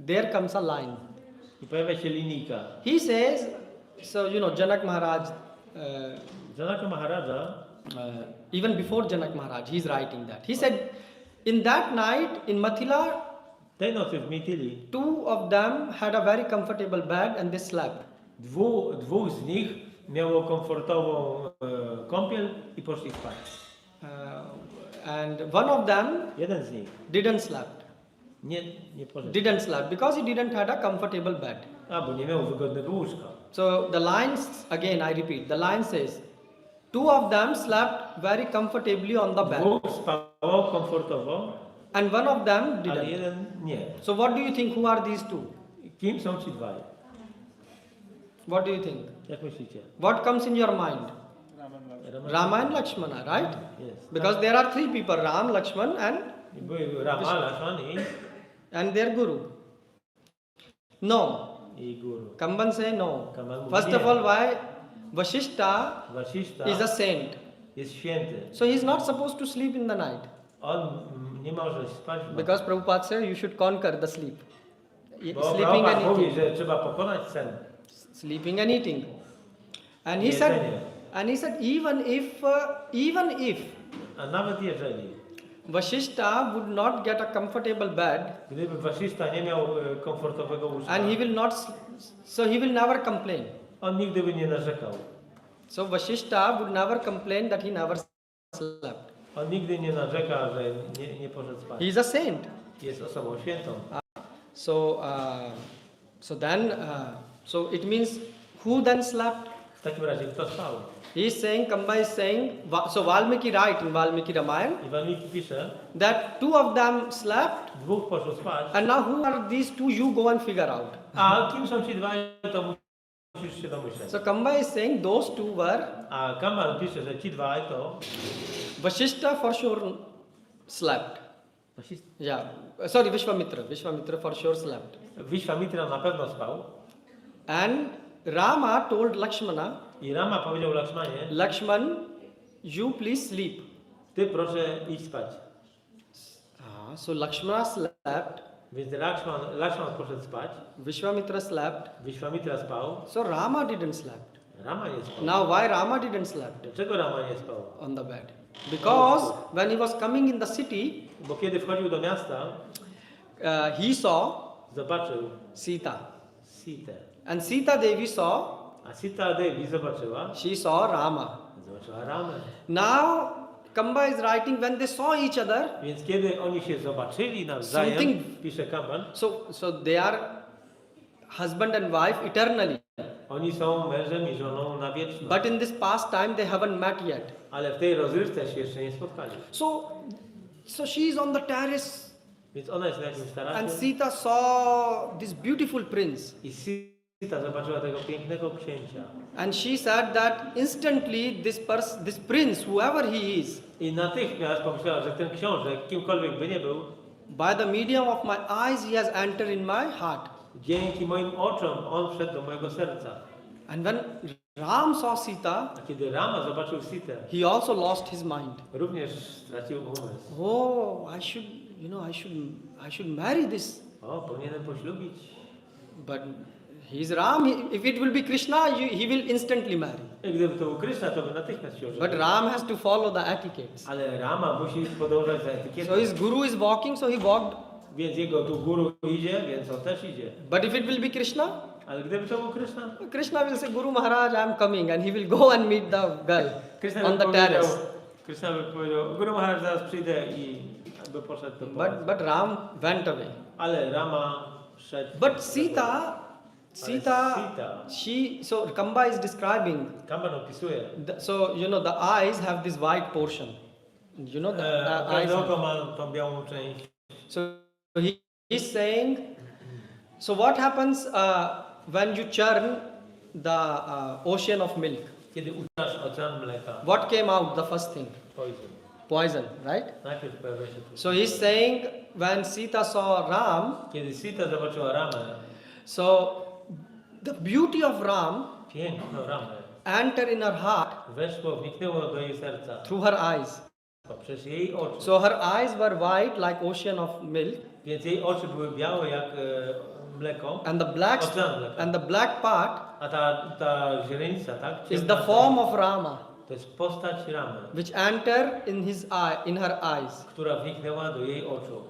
there comes a line. I pojawia się linijka. He says, so Janak Maharaj Janaka Maharaja even before Janak Maharaj, he's writing that. He said, in that night in Mathila, Tej nocy w Mitili two of them had a very comfortable bed and they slept. dwóch z nich miało komfortową kąpiel i poszli spać. And one of them Jeden z nich didn't slept. nie poszedł. Didn't slept because he didn't had a comfortable bed. Bo nie miał wygodnego łóżka. So the lines, again I repeat, the line says, two of them slept very comfortably on the bed Dwóch spało komfortowo, and one of them ale didn't. jeden nie. So what do you think, who are these two? Kim są ci dwaj? What do you think? Jak myślicie? What comes in your mind? Ramanavami. Rama and Lakshmana, right? Jest. Because there are three people, Ram, Lakshman I były Rama, Lakshman and their guru. No. i Guru. Kamban say no. Kamban mówi First nie. of all, why? Vashishta Vasishta is a saint. jest święty. So he is not supposed to sleep in the night. On nie może spać w nocy. Because Prabhupada said you should conquer the sleep. Bo Sleeping and Prabhupada mówi, eating. że trzeba pokonać sen. Sleeping and eating. And he Jedzenie. said, even if A nawet jeżeli, Vashishta would not get a comfortable bed, gdyby Vasishta nie miał komfortowego łóżka, and he will not, so he will never complain. on nigdy by nie narzekał. So Vashishta would never complain that he never slept. On nigdy nie narzeka, że nie poszedł spać. He is a saint. Jest osobą świętą. So it means who then slept? W takim razie kto spał? He is saying, Kamba is saying, so Valmiki write in Valmiki Ramayana I Walmiki pisze, that two of them slept, dwóch poszło spać, and now who are these two? You go and figure out. a kim są ci dwaj, to musisz się domyśleć. So Kamba is saying those two were A Kamal pisze, że ci dwaj to Vashishta for sure slept. Yeah, sorry, Vishwamitra. Vishwamitra for sure slept. Vishwamitra na pewno spał. And Rama told Lakshmana, I Rama powiedział Lakshmanie, Lakshman, you please sleep. ty proszę idź spać. So Lakshmana slept, Więc Lakshman poszedł spać, Vishwamitra slept, Vishwamitra spał, so Rama didn't slept. Rama nie spał. Now why Rama didn't slept Dlaczego Rama nie spał? on the bed? Because when he was coming in the city, Bo kiedy wchodził do miasta, he saw zobaczył Sita. Sitę. And Sita Devi saw, A Sita Devi zobaczyła, she saw Rama. zobaczyła Ramę. Now Kamba is writing when they saw each other, Więc kiedy oni się zobaczyli nawzajem, Something- pisze Kamban, so they are husband and wife eternally. oni są mężem i żoną na wieczność. But in this past time they haven't met yet. Ale w tej rozrywce się jeszcze nie spotkali. So she is on the terrace Więc ona jest na jakimś and tarasie Sita saw this beautiful prince. i Sita zobaczyła tego pięknego księcia. And she said that instantly this prince, whoever he is, I natychmiast pomyślała, że ten książę, kimkolwiek by nie był, by the medium of my eyes he has entered in my heart. dzięki moim oczom on wszedł do mojego serca. And when Ram saw Sita, A kiedy Rama zobaczył Sitę, he also lost his mind. również stracił umysł. Oh, I should marry this. O, powinienem poślubić. But he is Ram. If it will be Krishna, he will instantly marry. I gdyby to był Kryszna, to by natychmiast się But ożenił. Ram has to follow the etiquettes. Ale Rama musi podążać za So etykietą. his guru is walking, so he walked. Więc jego tu guru idzie, więc on też idzie. But if it will be Krishna, Ale gdyby to był Kryszna, Krishna will say, Guru Maharaj, I am coming, and he will go and meet the girl Kryszna on by the powiedział, terrace. Kryszna by powiedział, Guru Maharaj, zaraz przyjdę i by poszedł do pokoju. But Ram went away. Ale Rama szedł. But Sita, Sita. so Kamba is describing. Kamban opisuje. So the eyes have this white portion. You know the eyes. Każde oko ma tą białą część. So he's saying. So what happens when you churn the ocean of milk? Kiedy utrasz ocean mleka, What came out? The first thing, poison. poison, right? Najpierw pojawia się tu. So he's saying when Sita saw Ram, Kiedy Sita zobaczyła Ramę, so the beauty of Ram piękną Ramę, entered in her heart weszło, wniknęło do jej serca through her eyes. poprzez jej oczy. So her eyes were white like ocean of milk, Więc jej oczy były białe jak mleko, and the black ocean mleka. part A ta źrenica, tak? is ciemna the form of Rama. To jest postać Ramy, which entered in her eyes, która wniknęła do jej oczu,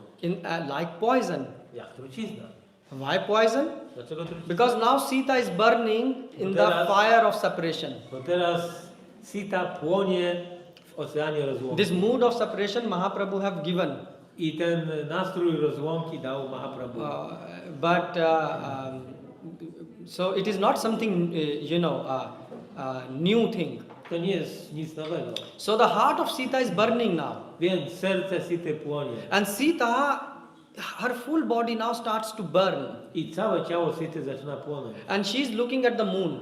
like poison. jak trucizna. Why poison? Dlaczego trucizna? Because now Sita is burning in the fire of separation. Bo teraz Sita płonie w oceanie rozłąki. This mood of separation Mahaprabhu have given. I ten nastrój rozłąki dał Mahaprabhu. So it is not something new thing. To nie jest nic nowego. So the heart of Sita is burning now. Więc serce Sity płonie. And Sita, her full body now starts to burn. I całe ciało Sity zaczyna płonąć. And she is looking at the moon.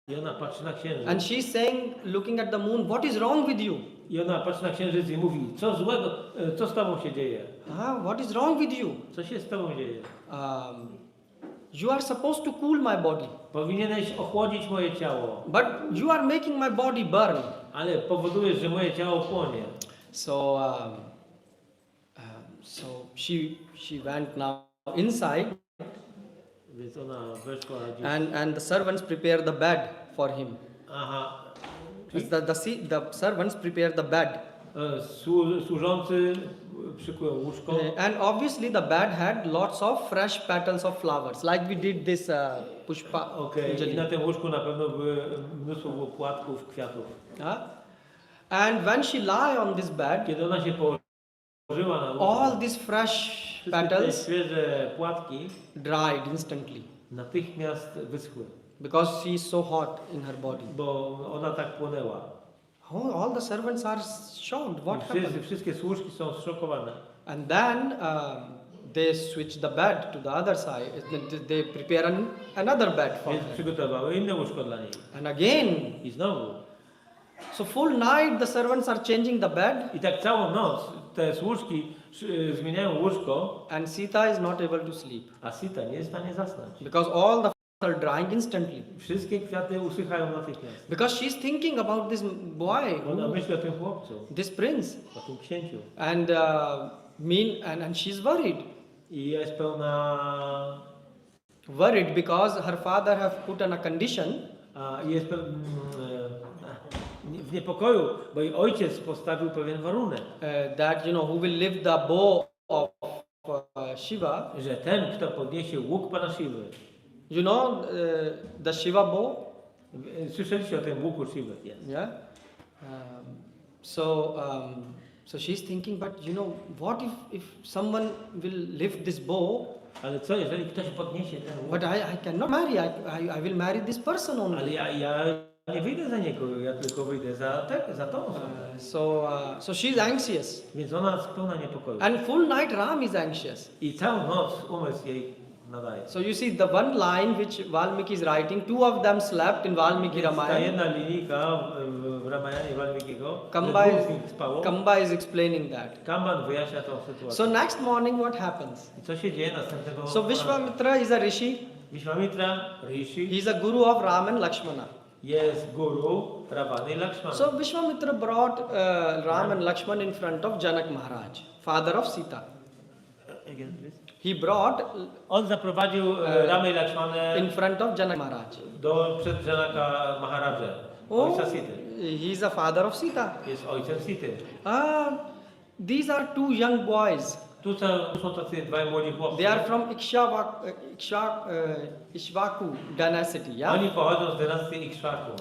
I ona patrzy na księżyc. And she is saying, looking at the moon, what is wrong with you? I ona patrzy na księżyc i mówi, co złego, co z tobą się dzieje? What is wrong with you? Co się z tobą dzieje? You are supposed to cool my body. Powinieneś ochłodzić moje ciało. But you are making my body burn. Ale powodujesz, że moje ciało płonie. So she went now inside, Więc ona weszła gdzieś. and the servants prepared the bed for him. Aha. The servants prepared the bed. Służący przykują łóżko. And obviously the bed had lots of fresh petals of flowers, like we did this pushpa. I na tym łóżku na pewno mnóstwo było płatków, kwiatów. And when she lie on this bed, Kiedy ona się położyła na łóżku, all these fresh wszystkie te petals świeże płatki dried instantly natychmiast wyschły, because she is so hot in her body. bo ona tak płonęła. All the servants are shocked. What happened? Wszystkie służki są zszokowane. And then they switch the bed to the other side. They prepare another bed for Więc her. przygotowały inne łóżko dla niej. And again, I znowu. so full night the servants are changing the bed, I tak całą noc te służki zmieniają łóżko, and Sita is not able to sleep a Sita nie jest w stanie zasnąć. because all the flowers are drying instantly. Wszystkie kwiaty usychają natychmiast. Because she is thinking about this boy, Ona myśli o tym chłopcu, this prince, o tym księciu. and and she's worried. I jest pełna... Worried because her father have put on a condition I jest w niepokoju, bo jej ojciec postawił pewien warunek, that who will lift the bow of Shiva. że ten, kto podniesie łuk Pana Siwy. The Shiva bow. Słyszeliście o tym łuku Siwy? Yes. Yeah. So she's thinking, but what if someone will lift this bow? Ale co, jeżeli ktoś podniesie ten łuk? But I cannot marry. I will marry this person only. Ale ja nie wyjdę za niego, ja tylko wyjdę za tą osobę. So she's anxious, Więc ona jest pełna niepokoju. and full night Ram is anxious. I całą noc umysł jej nadaje. So you see the one line which Valmiki is writing, two of them slept in Valmiki Więc ta Ramayana. jedna linijka w Ramayanie Walmikiego, spało. Kamba is explaining that. Kamban wyjaśnia tą sytuację. So next morning what happens? I co się dzieje następnego So Vishwamitra is a rishi. Vishwamitra, Rishi, He is a guru of Ram and Lakshmana. jest guru Ravana i Lakshmana. So Vishwamitra brought Ram and Lakshman in front of Janak Maharaj, father of Sita. Again, please. He brought On zaprowadził Ramę i Lakshmanę in front of Janak Maharaj. przed Janaka Maharaja, ojca Sity. He is a father of Sita. Jest ojcem Sity. These are two young boys. Tu są tacy dwaj młodzi chłopcy. They are from Ishvaku dynasty. Yeah. Oni pochodzą z dynastii Ikshwaku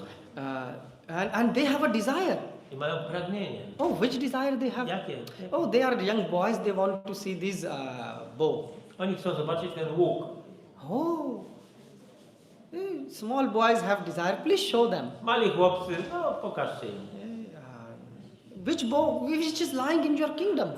And they have a desire. i mają pragnienie. Oh, which desire they have? Jakie? Oh, they are young boys. They want to see this bow. Oni chcą zobaczyć ten łuk. Oh, small boys have desire. Please show them. Mali chłopcy, no pokażcie im. Which bow? Which is lying in your kingdom?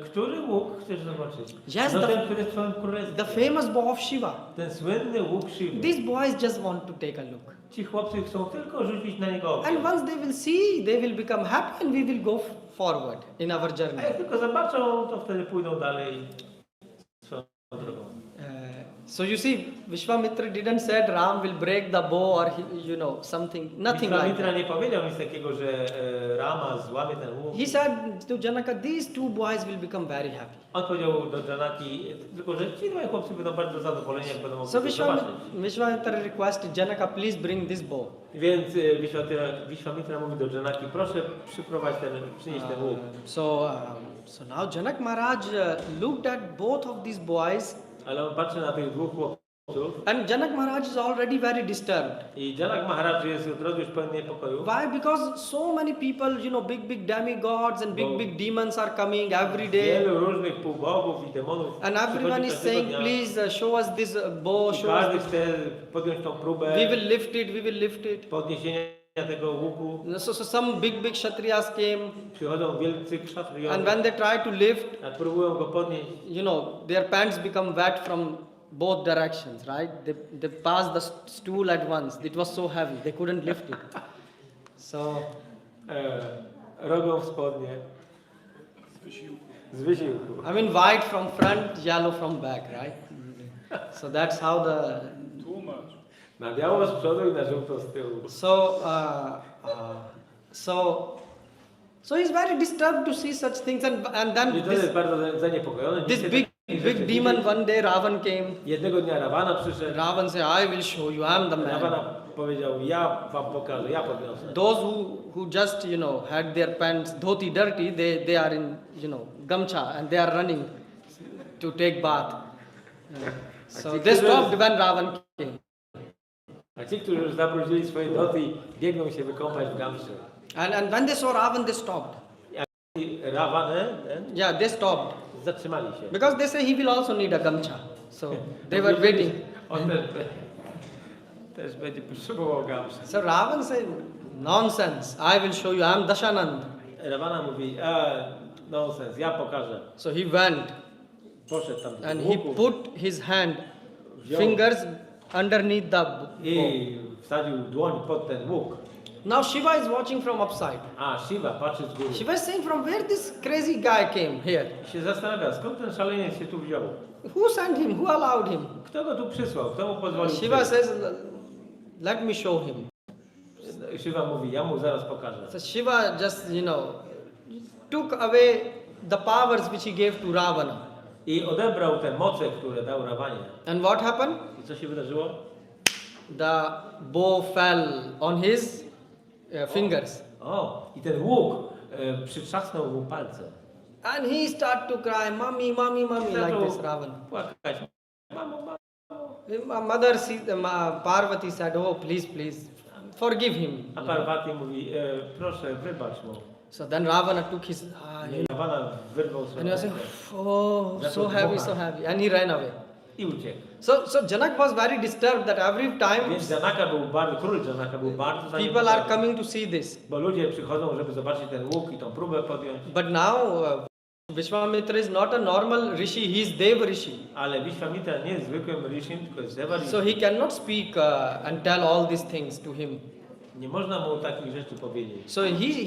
Który łuk chcesz zobaczyć? Yes, No the- ten, który jest w twoim królestwie. The famous bow of Shiva. Ten słynny łuk Shiva. These boys just want to take a look. Ci chłopcy chcą tylko rzucić na niego And okiem. once they will see, they will become happy and we will go forward in our journey. A jak tylko zobaczą, to wtedy pójdą dalej swoją drogą. So you see, Vishwamitra didn't said Ram will break the bow or something, nothing like Wishwamitra that. nie powiedział nic takiego, że Rama złamie ten łuk. He said to Janaka, these two boys will become very happy. On powiedział do Janaki, tylko że ci dwaj chłopcy będą bardzo zadowoleni, jak będą mogli So to zobaczyć. Vishwamitra requested Janaka, please bring this bow. Więc Vishwamitra mówi do Janaki, proszę przynieść ten łuk. So now Janak Maharaj looked at both of these boys, Ale on patrzy na tych dwóch chłopców and Janak Maharaj is already very disturbed. i Janak Maharaj jest od razu już pełen niepokoju. Why? Because so many people, big demigods and big demons are coming every day. Wielu różnych półbogów i demonów And everyone is przychodzi saying, każdego dnia. please show us this bow, I show us każdy this. chce podjąć tą próbę We will lift it. podniesienia tego łuku. So some big kshatriyas came, Przychodzą wielcy and kszatrijowie, when they try to lift, a próbują go podnieść. their pants become wet from both directions, right? They passed the stool at once. It was so heavy, they couldn't lift it. So, Robią w spodnie z wysiłku. I mean, white from front, yellow from back, right? So that's how the. Too much. Na biało z przodu i na żółto z tyłu. So he's very disturbed to see such things, and I then to jest bardzo zaniepokojony. this big demon one day Ravan came. Jednego dnia Ravana przyszedł. Ravan said, I will show you, I'm the man. Ravana powiedział, ja wam pokażę, ja podniosę. Those who just had their pants dhoti dirty, they are in gamcha and they are running to take bath. So they stopped when Ravan came. A ci, którzy już zabrudzili swoje doty, biegną się wykąpać w gamszy. And when they saw Ravan, they stopped. I Ravanę Yeah, they stopped zatrzymali się. because they say he will also need a gamcha. So they were waiting. On też będzie potrzebował gamszy. So Ravan said, nonsense. I will show you. I'm Dashanand. Ravana mówi, nonsens, ja pokażę. So he went Poszedł tam do and he łuku put his fingers underneath the bow. i wsadził dłoń pod ten łuk. Now Shiva is watching from upside. A Shiva patrzy z góry. Shiva is saying, from where this crazy guy came here? I się zastanawia, skąd ten szaleniec się tu wziął? Who sent him? Who allowed him? Kto go tu przysłał? Kto mu pozwolił Shiva przyjść? says, let me show him. Shiva mówi, ja mu zaraz pokażę. So Shiva just, took away the powers which he gave to Ravana. I odebrał te moce, które dał Rawanie. And what happened? I co się wydarzyło? The bow fell on his fingers. O, i ten łuk przytrzasnął mu palce. And he started to cry, mommy, mommy, mommy, like this Ravana. Płakać. Mamo, mamo. Mother Parvati said, oh, please, forgive him. A Parvati mówi, proszę, wybacz mu. So then Ravana took his, I Ravana wyrwał and sobie he was saying, oh, That so was heavy, Mohan. so heavy. And he ran away. i uciekł. So Janak was very disturbed that every time Więc król Janaka był bardzo people are zaniepokojony, coming to see this. bo ludzie przychodzą, żeby zobaczyć ten łuk i tą próbę podjąć. But now Vishwamitra is not a normal rishi, he is Deva rishi. Ale Vishwamitra nie jest zwykłym rishim, tylko jest Deva So rishi. he cannot speak and tell all these things to him. Nie można mu takich rzeczy powiedzieć. So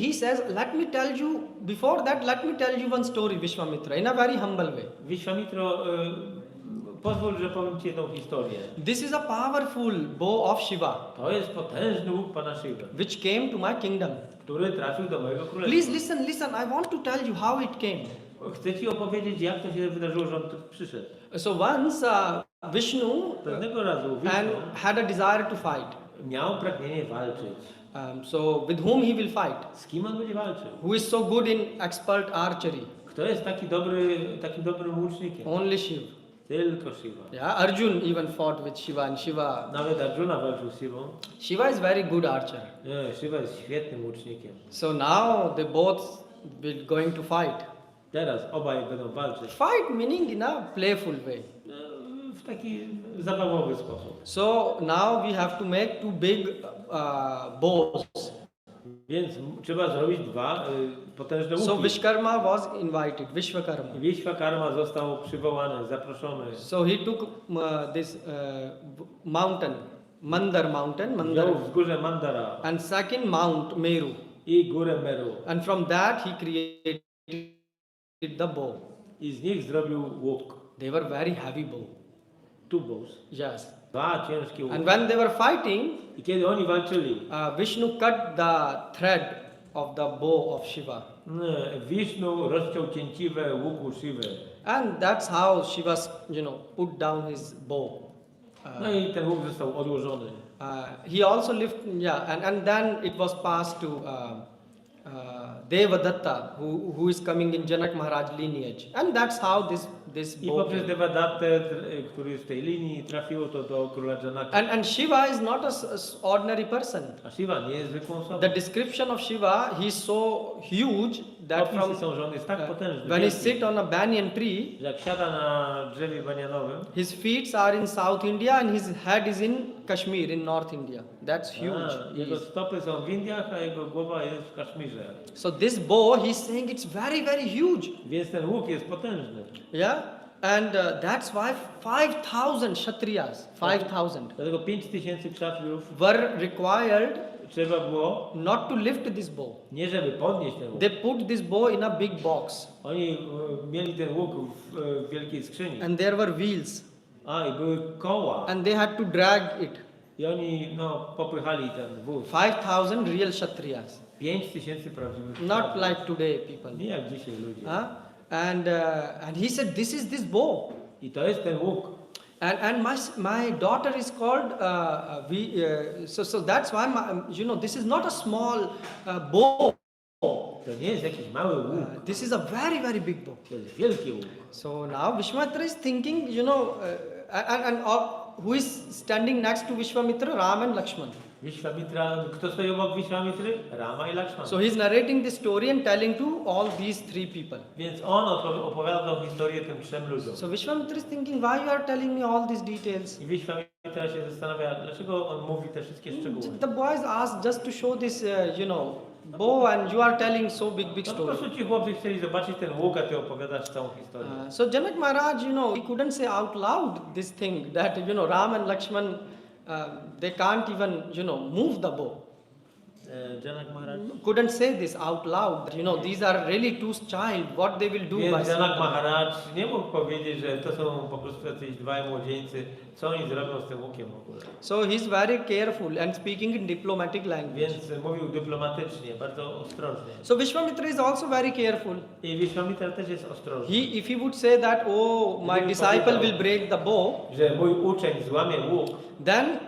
he says, let me tell you, before that, let me tell you one story, Vishwamitra, in a very humble way. Vishwamitro, pozwól, że powiem Ci jedną historię. This is a powerful bow of Shiva, To jest potężny łuk Pana Shiva, which came to my kingdom. który trafił do mojego królestwa. Please listen, I want to tell you how it came. Chcę Ci opowiedzieć, jak to się wydarzyło, że on tu przyszedł. So once Vishnu Pewnego razu Vishnu had a desire to fight. miał pragnienie walczyć. So with whom he will fight? Z kim on będzie walczył? Who is so good in expert archery? Kto jest takim dobrym łucznikiem? Only Shiva. Tylko Shiva. Yeah, Arjun even fought with Shiva, and Shiva. Nawet Arjuna walczył z Shivą. Shiva is very good archer. Nie, Shiva jest świetnym łucznikiem. So now they both will going to fight. Teraz obaj będą walczyć. Fight meaning in a playful way. W taki zabawowy sposób. So now we have to make two big bows. Więc trzeba zrobić dwa potężne So łuki. Vishkarma was invited. Vishwakarma. Vishwakarma został przywołany, zaproszony. So he took this mountain, Mandar mountain, Wziął wzgórze Mandara and second Mount Meru. i górę Meru. And from that he created the bow. I z nich zrobił łuk. They were very heavy bow. two bows. Yes. Dwa ciężkie łuki. And when they were fighting, I kiedy oni walczyli, Vishnu cut the thread of the bow of Shiva. Wisznu rozciął cięciwe łuku Shiwy. And that's how Shiva, put down his bow. No i ten łuk został odłożony. He also and then it was passed to Devadatta, who is coming in Janak Maharaj lineage. And that's how this I bow poprzez came. Devadattę, który z tej linii trafiło to do króla Janaka. And Shiva is not an ordinary person. A Shiva nie jest zwykłą osobą. The description of Shiva, he is so huge that Opisy są, że on jest tak potężny, when he wielki, sit on a banyan tree, że jak siada na drzewie banianowym, his feet are in South India and his head is in Kashmir, in North India. That's huge. jego stopy są w Indiach, a jego głowa jest w Kaszmirze. So this bow, he's saying it's very, very huge. Więc ten łuk jest potężny. Yeah, and that's why 5,000 Kshatriyas, 5,000 Dlatego 5000 kshatriyów were required trzeba było, not to lift this bow. nie żeby podnieść ten łuk. They put this bow in a big box Oni mieli ten łuk w wielkiej skrzyni. and there were wheels I były koła. and they had to drag it. I oni popychali ten wóz. 5,000 real Kshatriyas, 5000 prawdziwych not kshatriyów. like today people. Nie jak dzisiaj ludzie. And he said, this is this bow. I to jest ten łuk. And my daughter is called so that's why this is not a small bow. To nie jest jakiś mały łuk. This is a very, very big bow. To jest wielki łuk. So now Vishwamitra is thinking, who is standing next to Vishwamitra? Ram and Lakshman. Vishwamitra, kto stoi obok Vishwamitry? Rama i Lakshmana. So he is narrating this story and telling to all these three people. Więc on opowiada tą historię tym trzem ludziom. So Vishwamitra is thinking, why you are telling me all these details? I Vishwamitra się zastanawia, dlaczego on mówi te wszystkie szczegóły. The boys asked just to show this, bow, and you are telling so big No po story. prostu ci chłopcy chcieli zobaczyć ten łuk, a ty opowiadasz całą historię. So Janak Maharaj, he couldn't say out loud this thing that, Ram and Lakshman, they can't even, move the bow. Janak Maharaj. Couldn't say this out loud. These are really two child. What they will do by Więc Janak Satan. Maharaj nie mógł powiedzieć, że to są po prostu jacyś dwaj młodzieńcy, co oni zrobią z tym łukiem w ogóle. So he's very careful and speaking in diplomatic language. Więc mówił dyplomatycznie, bardzo ostrożnie. So Vishwamitra is also very careful. I Vishwamitra też jest ostrożny. If he would say that, my disciple will break the bow, Że mój uczeń złamie łuk, then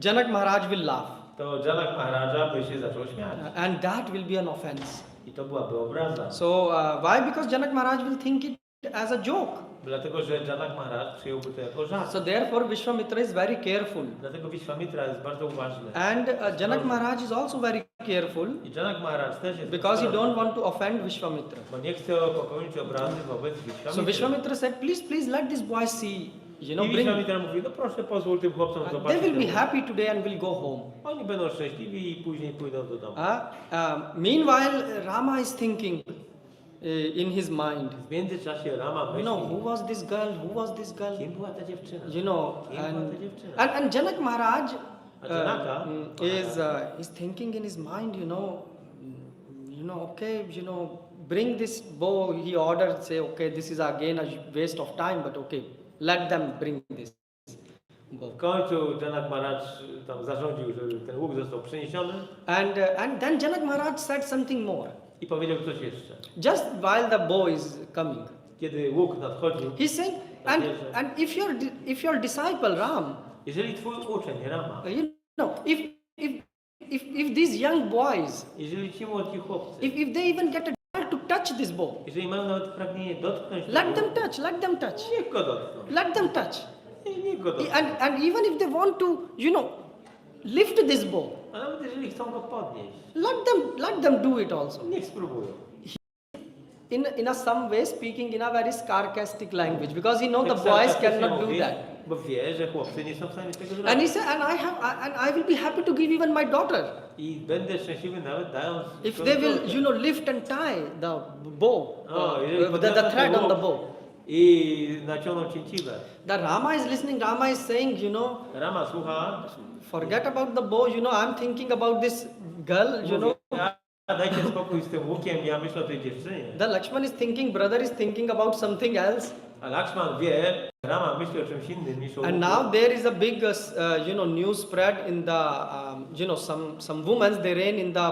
Janak Maharaj will laugh. to Janak Maharaja by się zaczął śmiać. And that will be an offense. I to byłaby obraza. So why? Because Janak Maharaj will think it as a joke. Dlatego, że Janak Maharaj przyjąłby to jako żart. So therefore Vishwamitra is very careful. Dlatego Vishwamitra jest bardzo uważny. And Janak Maharaj is also very careful I Janak Maharaj też jest because he ostrożny, don't want to offend Vishwamitra. bo nie chce popełnić obrazy wobec Vishwamitry. So Vishwamitra said, please let this boy see. I Bring. Vishwamitra mówi, no proszę pozwól tym chłopcom They zobaczyć. will be ten happy today and will go home. łuk. Oni będą szczęśliwi i później pójdą do domu. Meanwhile, Rama is thinking in his mind, W międzyczasie Rama myśli, who was this girl? Who was this girl? kim była ta dziewczyna? Kim była ta dziewczyna? And Janak Maharaj is thinking in his mind, okay, bring this bow. He ordered, say, okay, this is again a waste of time, but okay, let them bring this bow. W końcu Janak Maharaj tam zarządził, żeby ten łuk został przeniesiony And then Janak Maharaj said something more. i powiedział coś jeszcze. Just while the bow is coming, Kiedy łuk nadchodził, he's saying, and if your disciple Ram, jeżeli twój uczeń Rama, if these young boys, jeżeli ci młodzi chłopcy, if they even get a desire to touch this bow, jeżeli mają nawet pragnienie dotknąć let tego, them touch, niech go dotkną. let them touch. Niech go dotkną. And even if they want to, lift this bow, A nawet jeżeli chcą go podnieść, let them do it also. niech spróbują. In a some way speaking in a very sarcastic language, because he know the Tak boys sarkastycznie cannot do mówi, that. Bo wie, że chłopcy nie są w stanie tego And zrobić. he said, and I will be happy to give even my daughter I będę szczęśliwy nawet dając... if they will, lift and tie the bow, the thread on the bow. I naciągną cięciwe. The Rama is listening. Rama is saying, Rama słucha. forget about the bow. I'm thinking about this girl. Mówi, dajcie spokój z tym łukiem, ja myślę o tej dziewczynie. The Lakshman is thinking, brother is thinking about something else. A Lakshman wie, Rama myśli o czymś innym niż o And łuku. now there is a big, news spread in the, some women, they reign in the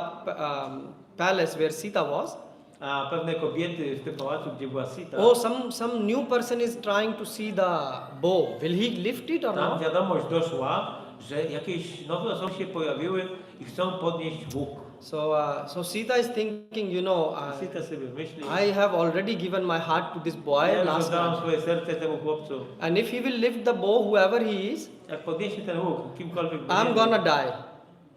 palace where Sita was. A pewne kobiety w tym pałacu, gdzie była Sita, Oh, some new person is trying to see the bow. Will he lift it or tam not? wiadomość doszła, że jakieś nowe osoby się pojawiły i chcą podnieść łuk. So Sita is thinking, Sita sobie myśli, I have already given my heart to this boy ja już last oddałam night. swoje serce temu chłopcu. And if he will lift the bow, whoever he is, Jak podniesie ten łuk, kimkolwiek I'm będzie, gonna die.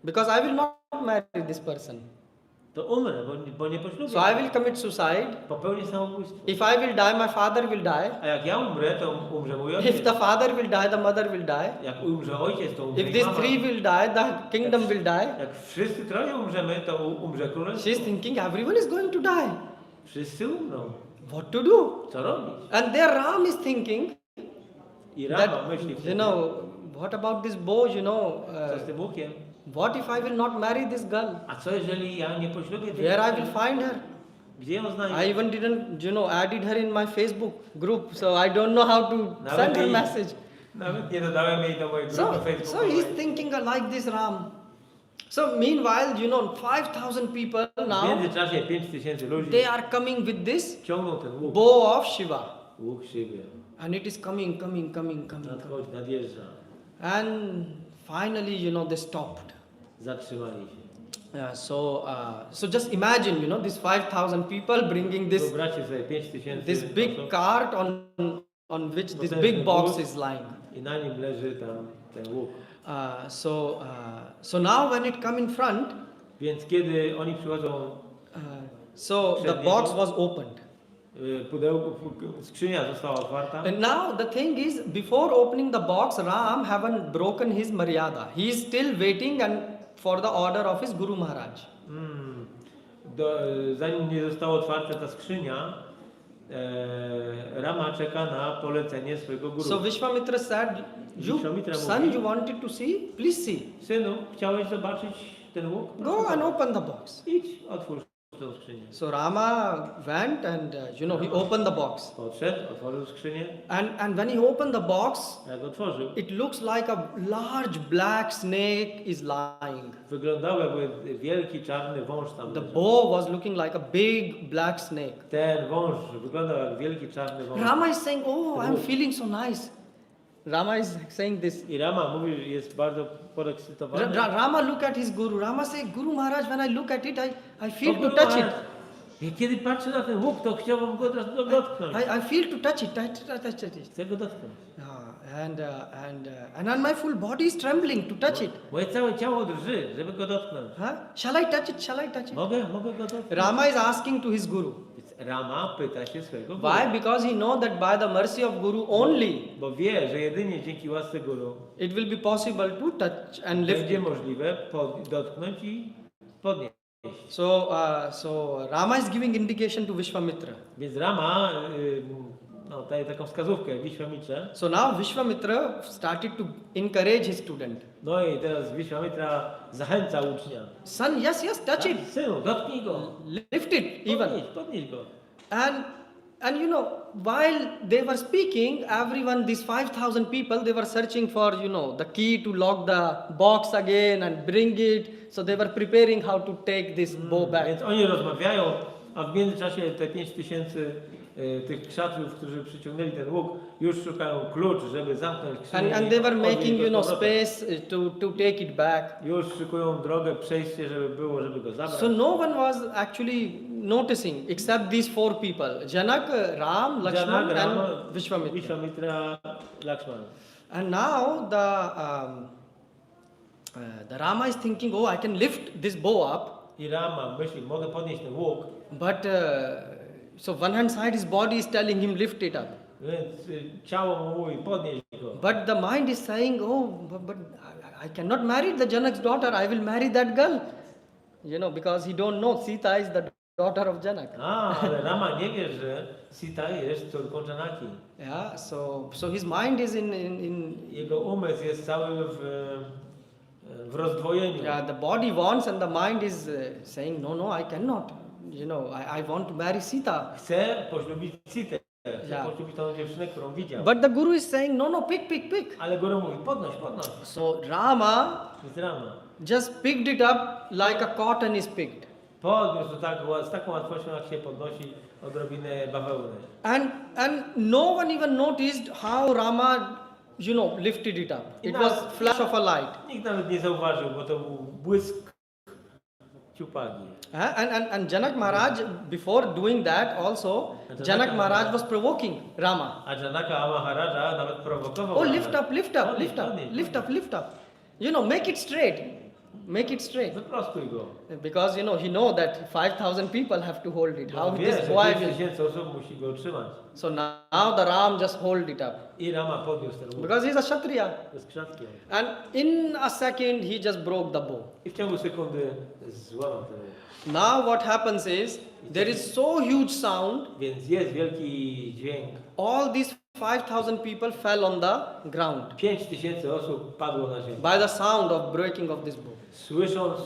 Because I will not marry this person. to umrę, bo nie poślubię. So I will commit suicide. Popełnię samobójstwo. If I will die, my father will die. A jak ja umrę, to umrze mój If ojciec. the father will die, the mother will die. Jak umrze ojciec, to umrze If i these mama. three will die, the kingdom will die. Jak wszyscy troje umrzemy, to umrze królestwo. She's thinking everyone is going to die. Wszyscy umrą. What to do? Co robić? And there Ram is thinking I Rama that, myśli wtedy, what about this bow, co z tym łukiem? what if I will not marry this girl? A co jeżeli ja nie poślubię tej Where I will dziewczyny? find her? Gdzie ją I znajdę? even didn't, added her in my Facebook group, so I don't know how to send her jej- message. Nawet nie dodałem jej do mojej So, grupy so he's facebookowej. thinking like this Ram. So meanwhile, 5,000 people W now, międzyczasie 5000 ludzi they are coming with this ciągną ten łuk. bow of Shiva. Łuk siebie. And it is coming. Nadchodzi, nadjeżdża. And finally, they stopped. Zatrzymali się. So just imagine, these 5,000 people bringing this Wyobraźcie sobie 5000 this big osób cart on which this Potężny big box wóz. is lying. i na nim leży tam ten łuk. So now when it come in front, Więc kiedy oni przychodzą, so the Przed box niego. was opened. skrzynia została otwarta. And now the thing is, before opening the box, Ram haven't broken his maryada. He is still waiting and for the order of his Guru Maharaj. Zanim nie została otwarta ta skrzynia, Rama czeka na polecenie swojego guru. So Vishwamitra said, Vishwamitra son, mówi, you wanted to see? Please see. synu, chciałeś zobaczyć ten łuk? Go and open the box. Idź, otwórz tę skrzynię. So Rama went and he opened the box. Podszedł, otworzył skrzynię. And when he opened the box, Jak otworzył, it looks like a large black snake is lying. wyglądał jakby wielki czarny wąż tam The leżał. bow was looking like a big black snake. Ten wąż wyglądał jak wielki czarny wąż. Rama is saying, oh, I'm feeling so nice. Rama is saying this. I Rama mówi, że jest bardzo podekscytowany. Rama look at his guru. Rama say, Guru Maharaj, when I look at it, I feel O, to Guru touch Maharaj, it. i kiedy patrzę na ten łuk, to chciałbym go dotknąć. I feel to touch it. Touch it. Chcę go dotknąć. And my full body is trembling to touch it. Moje całe ciało drży, żeby go dotknąć. Huh? Shall I touch it? Shall I touch it? Mogę go dotknąć? Rama is asking to his guru. Więc Rama pyta się swojego guru. Why? Because he know that by the mercy of guru only Bo wie, że jedynie dzięki łasce guru it will be possible to touch and lift będzie it. możliwe dotknąć i podnieść. So Rama is giving indication to Vishwamitra. Więc Rama daje taką wskazówkę Wiśwamitrze. So now Vishwamitra started to encourage his student. No i teraz Wiśwamitra zachęca ucznia. Son, yes, touch it. Synu, dotknij go. Lift it even. Podnieś go. And while they were speaking, everyone, these 5,000 people, they were searching for, the key to lock the box again and bring it. So they were preparing how to take this bow back. Więc oni rozmawiają, a w międzyczasie te 5000 tych krzaczów, którzy przyciągnęli ten łuk, już szukają klucz, żeby zamknąć skrzynię. And i they were odnieść making, go z powrotem. space to take it back. Już szykują drogę, przejście, żeby go zabrać. So no one was actually noticing except these 4 people: Janak, Ram, Lakshman, Janak, Rama, and Vishwamitra. Wiśwamitra, Lakshman. And now the Rama is thinking, oh, I can lift this bow up, I Rama myśli, mogę podnieść ten łuk, but so one hand side his body is telling him lift it up, więc ciało mu mówi, podnieś go. but the mind is saying, oh, but I cannot marry the Janak's daughter. I will marry that girl, because he don't know Sita is the daughter of Janak. Ale Rama nie wie, że Sita jest córką Janaki. Yeah, so his mind is in Jego umysł jest cały w rozdwojeniu. yeah, the body wants and the mind is saying, no, I cannot. I want to marry Sita. Chce poślubić Sitę, Chce poślubić tą dziewczynę, którą widział. But the Guru is saying, no, no, pick. Ale Guru mówi, podnoś. So Rama Więc Rama just picked it up like a cotton is picked. podniósł to tak, z taką łatwością, jak się podnosi odrobinę bawełny. And no one even noticed how Rama, lifted it up. It was flash of a light. Nikt nawet nie zauważył, bo to był błysk ciupagi. And Janak Maharaj, before doing that also, Janak Maharaj was provoking Rama. A Janaka Maharaja nawet prowokował. Oh, Ramę. lift up. Make it straight. Make it straight. Wyprostuj go. Because, he know that 5,000 people have to hold it. How Wie, this że boy 5 will... 000 osób musi go utrzymać. So now the Ram just hold it up. I Rama podniósł ten łuk. Because he's a Kshatriya. Z krzatkiem. And in a second, he just broke the bow. I w ciągu sekundy złamał ten łuk. Now what happens is, there is so huge sound, Więc jest wielki dźwięk. all these 5,000 people fell on the ground 5000 osób padło na ziemię. by the sound of breaking of this bow. Słysząc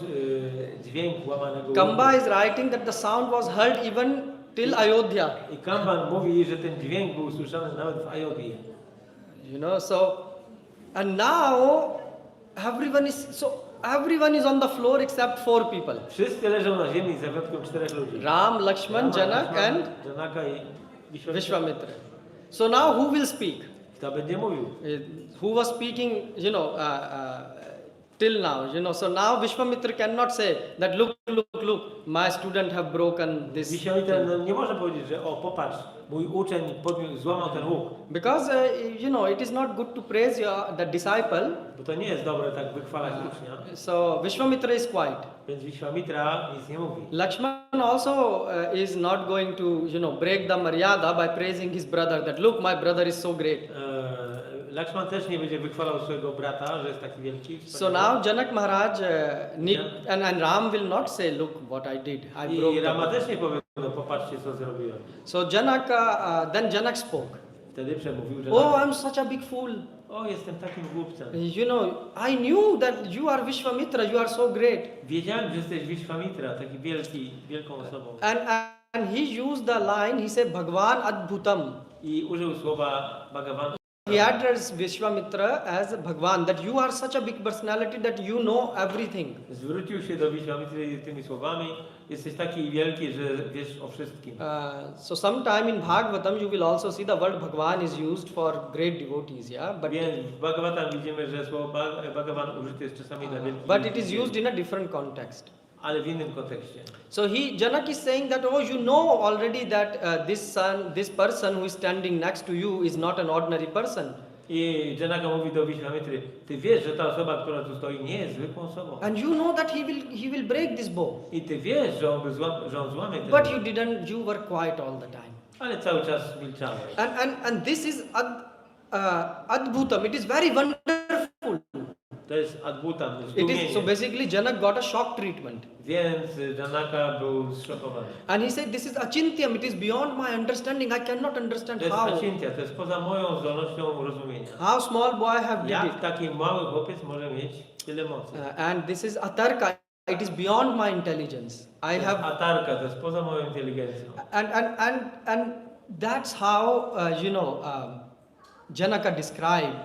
dźwięk łamanego łuku. Kamba is writing that the sound was heard even till Ayodhya. I Kamban mówi, że ten dźwięk był słyszany nawet w Ajodhi. And now everyone is on the floor except 4 people. Wszyscy leżą na ziemi za wyjątkiem 4 ludzi. Ram, Lakshman, Janak and Janaka i Vishwamitra. So now who will speak? Kto będzie mówił? Who was speaking, till now, so now Vishwamitra cannot say that look, my student have broken this. Wiśniowita nie może powiedzieć, że o popatrz, mój uczeń złamał ten łuk. Because, it is not good to praise the disciple. Bo to nie jest dobre tak wychwalać ucznia. So Vishwamitra is quiet. Więc Wiśwamitra nic nie mówi. Lakshman also is not going to, break the maryada by praising his brother that look, my brother is so great. Lakshman też nie będzie wychwalał swojego brata, że jest taki wielki. So now Janak Maharaj and Ram will not say, look what I did. I broke I the Rama bow. też nie powie, no popatrzcie co zrobiłem. So then Janak spoke. Wtedy przemówił, że Oh, I'm such a big fool. o, jestem takim głupcem. I knew that you are Vishwamitra, you are so great. Wiedziałem, że jesteś Wiśwamitra, taki wielką osobą. And he used the line, he said, Bhagwan Adbhutam. I użył słowa Bhagavan. He addressed Vishwamitra as Bhagwan, that you are such a big personality that you know everything. Zwrócił się do Wiśwamitry tymi słowami. Jesteś taki wielki, że wiesz o wszystkim. So sometime in Bhagavatam you will also see the word Bhagwan is used for great devotees, yeah? Więc w Bhagavatam widzimy, że słowo Bhagavan użyte jest czasami dla wielkich. But it is used in a different context. Ale w innym kontekście. So Janak is saying that, oh, you know already that this person who is standing next to you is not an ordinary person. I Janaka mówi do Wiśwamitry, ty wiesz, że ta osoba, która tu stoi, nie jest zwykłą osobą. And you know that he will break this bow. I ty wiesz, że on złamie ten. But you were quiet all the time. Ale cały czas milczałeś. And this is Adbhutam. It is very wonderful. To jest adbutam, So basically Janak got a shock treatment. Więc Janaka był zszokowany. And he said, this is Achintyam, it is beyond my understanding. I cannot understand To jest how. Achintia, to jest poza moją zdolnością rozumienia. How small boy have did Jak it. taki mały chłopiec może mieć tyle mocy? And this is Atarka. It is beyond my intelligence. I have Atarka, to jest poza moją inteligencją. and that's how Janaka described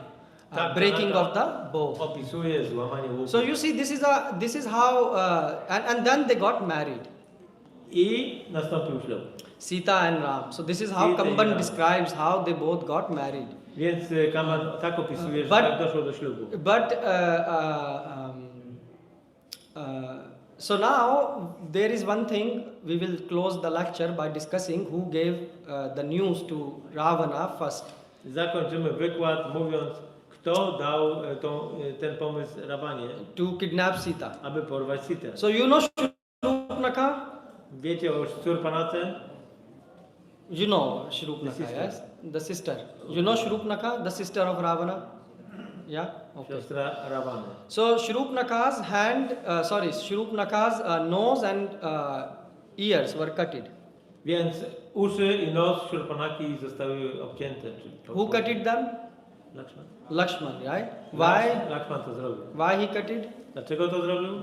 breaking of the bow. Opisuje złamanie łuku. So you see, this is how and then they got married. I nastąpił ślub. Sita and Ram. So this is how Sita i Kamban Ram. describes how they both got married. Więc Kaman tak opisuje, że But- tak doszło do ślubu. But so now there is one thing we will close the lecture by discussing who gave the news to Ravana first. Zakończymy wykład mówiąc, kto dał ten pomysł Rawanie, To kidnap Sita. aby porwać Sitę. So you know Shrupnaka? Wiecie o Surpanace? You know Shrupnaka, The sister. yes? The sister. You know Shrupnaka, the sister of Ravana? Yeah? Okay. Siostra Ravany. So Shrupnaka's nose and ears were cutted. Więc uszy i nos Surpanaki zostały obcięte. Who cut it them? Lakshman. Lakshman, right? Why? Lakshman to zrobił. Why he cut it? Dlaczego to zrobił?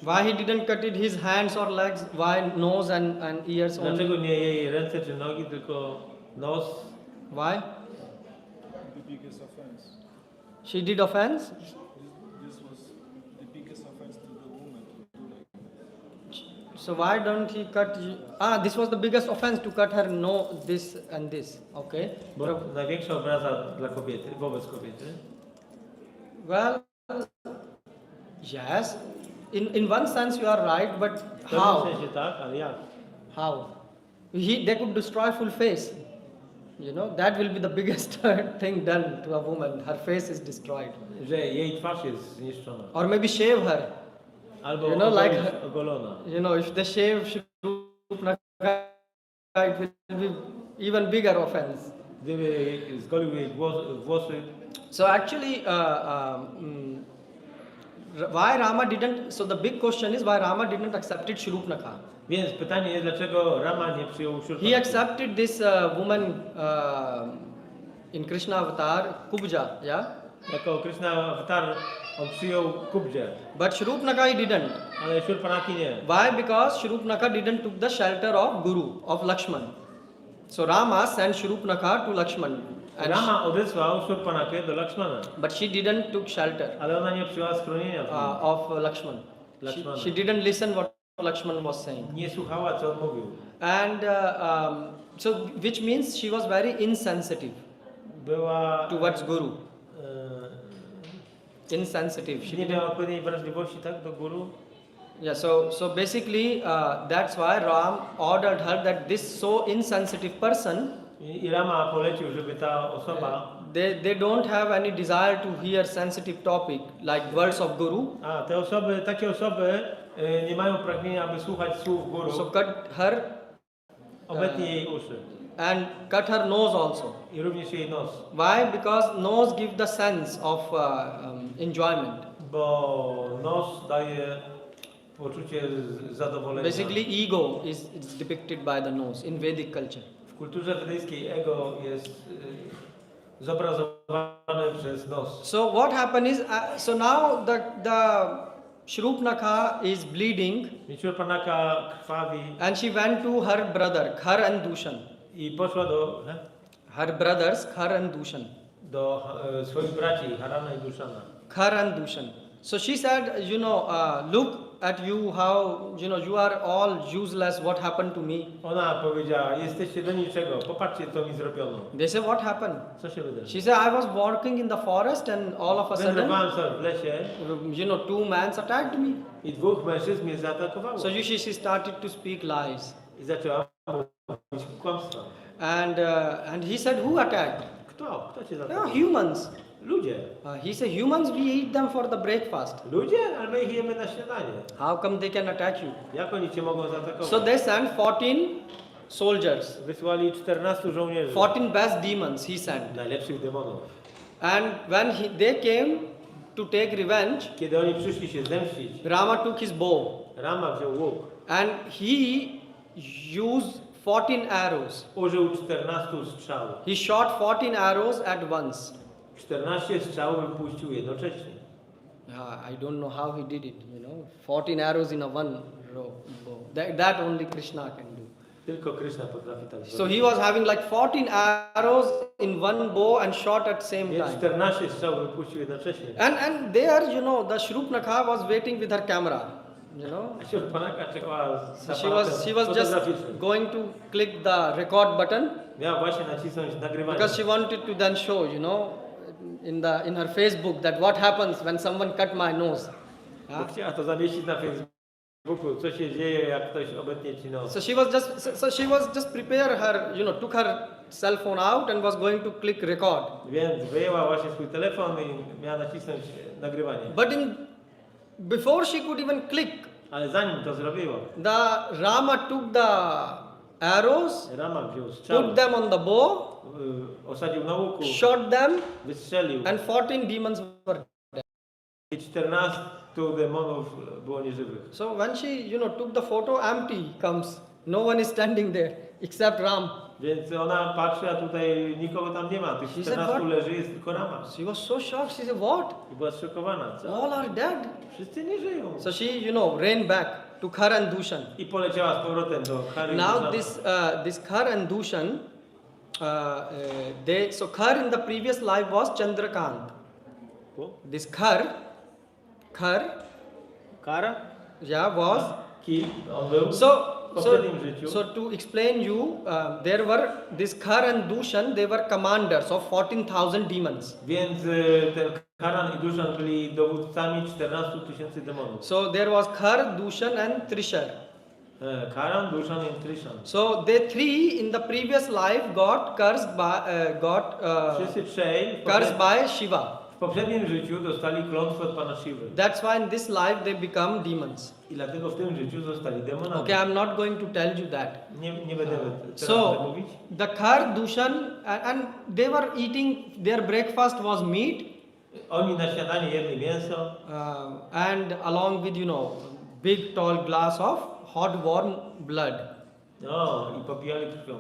Why he didn't cut it his hands or legs? Why nose and ears only? Dlaczego nie jej ręce czy nogi, tylko nos. Why? The biggest offense. She did offense. This was the biggest offense to the woman to do like. So why don't he cut? This was the biggest offense to cut her this and this. Okay. Bo największa obraza dla kobiety, wobec kobiety. Well, yes. In one sense you are right, but W pewnym how? sensie tak, ale jak? How? They could destroy full face. That will be the biggest thing done to a woman. Her face is destroyed. Że jej twarz jest zniszczona. Or maybe shave her. Albo ogolona. If they shave Shurupnakha, it will be even bigger offense. Gdyby zgolił jej włosy. So actually, why Rama didn't? So the big question is why Rama didn't accept Shurupnakha. Więc pytanie jest, dlaczego Rama nie przyjął Shurupnakha? He accepted this woman in Krishna avatar, Kubja, yeah. Jako Krishna Avatar on przyjął Kubję, But Shurupnakha he didn't. ale Shurpanaki nie. Why? Because Shurupnakha didn't took the shelter of Guru, of Lakshman. So Rama sent Shurupnakha to Lakshman. And Rama odesłał Shurpanakę do Lakshmana, but she didn't took shelter ale ona nie przyjęła schronienia. of Lakshman. Lakshmana. She didn't listen what Lakshman was saying. Nie słuchała, co on mówił. And so which means she was very insensitive Była towards Guru. Insensitive. She nie didn't. miała odpowiedniej wrażliwości, tak, do guru. Yeah, so basically that's why Ram ordered her that this so insensitive person, I Rama polecił, żeby ta osoba, they don't have any desire to hear sensitive topic like words of Guru. takie osoby nie mają pragnienia, aby słuchać słów guru. So cut her Obetnij jej uszy and cut her nose also. i również jej nos, Why? Because nose give the sense of enjoyment. bo nos daje poczucie zadowolenia. Basically, ego is depicted by the nose in Vedic culture. W kulturze wedyjskiej ego jest zobrazowane przez nos. So what happened is, so now the Shurupnakha is bleeding, Więc Shurpanaka krwawi and she went to her brother Khar and Dushan. i poszła Her brothers Khar and Dushan. do swoich braci Harana i Dushana. Khar and Dushan. So she said, look at you, how you are all useless. What happened to me? Ona powiedziała, jesteście do niczego, popatrzcie, co mi zrobiono. They say, what happened? Co się wydarzyło? She said, I was walking in the forest, and all of a sudden, Wędrowałem sobie w lesie two men attacked me. i dwóch mężczyzn mnie zaatakowało. So she started to speak lies. I zaczęła mówić kłamstwa. And he said, who attacked? Kto? Kto cię Yeah, zaatakował? humans. Ludzie. He said, humans, we eat them for the breakfast. Ludzie? Ale my ich jemy na śniadanie. How come they can attack you? Jak oni cię mogą zaatakować? So they sent 14 soldiers, Wysłali 14 żołnierzy. 14 best demons he sent. Najlepszych demonów. And when they came to take revenge, Kiedy oni przyszli się zemścić, Rama took his bow Rama wziął łuk. and he used 14 arrows. Użył 14 strzał. He shot 14 arrows at once. 14 strzał wypuścił jednocześnie. I don't know how he did it, 14 arrows in a one row bow. That only Krishna can do. Tylko Krishna potrafi tak So zrobić. he was having like 14 arrows in one bow and shot at same Więc time. 14 strzał wypuścił jednocześnie. And there, the Shurupnakha was waiting with her camera, A Shurpanaka czekała z So aparatem she was just fotograficznym. going to click the record button Miała właśnie nacisnąć nagrywanie. because she wanted to then show, in her Facebook that what happens when someone cut my nose. Bo chciała to zamieścić na Facebooku, co się dzieje, jak ktoś obetnie ci nos. So she was just prepare her, took her cell phone out and was going to click record. Więc wyjęła właśnie swój telefon i miała nacisnąć nagrywanie. But before she could even click, Ale zanim to zrobiło, Rama took the arrows, Rama wziął strzał, put them on the bow, osadził na łuku, shot them, wystrzelił and 14 demons were dead. i 14 demonów było nieżywych. So when she, took the photo, empty comes. No one is standing there except Ram. Więc ona patrzy, a tutaj nikogo tam nie ma. Tych She said, 14 "What?" leży, jest tylko Rama. She was so shocked. She said, "What? I była zszokowana. Co? All are dead." Wszyscy nie żyją. So she, ran back to Khar and Dushan. I poleciała z powrotem do Kary. Now this Khar and Dushan, so Khar in the previous life was Chandrakant. This Khar, Kara? yeah, was. Kim on był? W poprzednim życiu. So to explain you, there were this Khar and Dushan, they were commanders of 14,000 demons. Więc ten Karan i Dushan byli dowódcami 14 000 demonów. So there was Khar, Dushan and Trishar. Karan, Dushan i Trishan. So they three in the previous life got cursed by Wszyscy trzej cursed by Shiva. w poprzednim życiu dostali klątwę od Pana Siwy. That's why in this life they become demons. I dlatego w tym życiu zostali demonami. Okay, I'm not going to tell you that. Nie będę teraz So mówić. the Khar, Dushan, and they were eating. Their breakfast was meat, Oni na śniadanie jedli mięso and along with big tall glass of hot warm blood. no, i popijali krwią.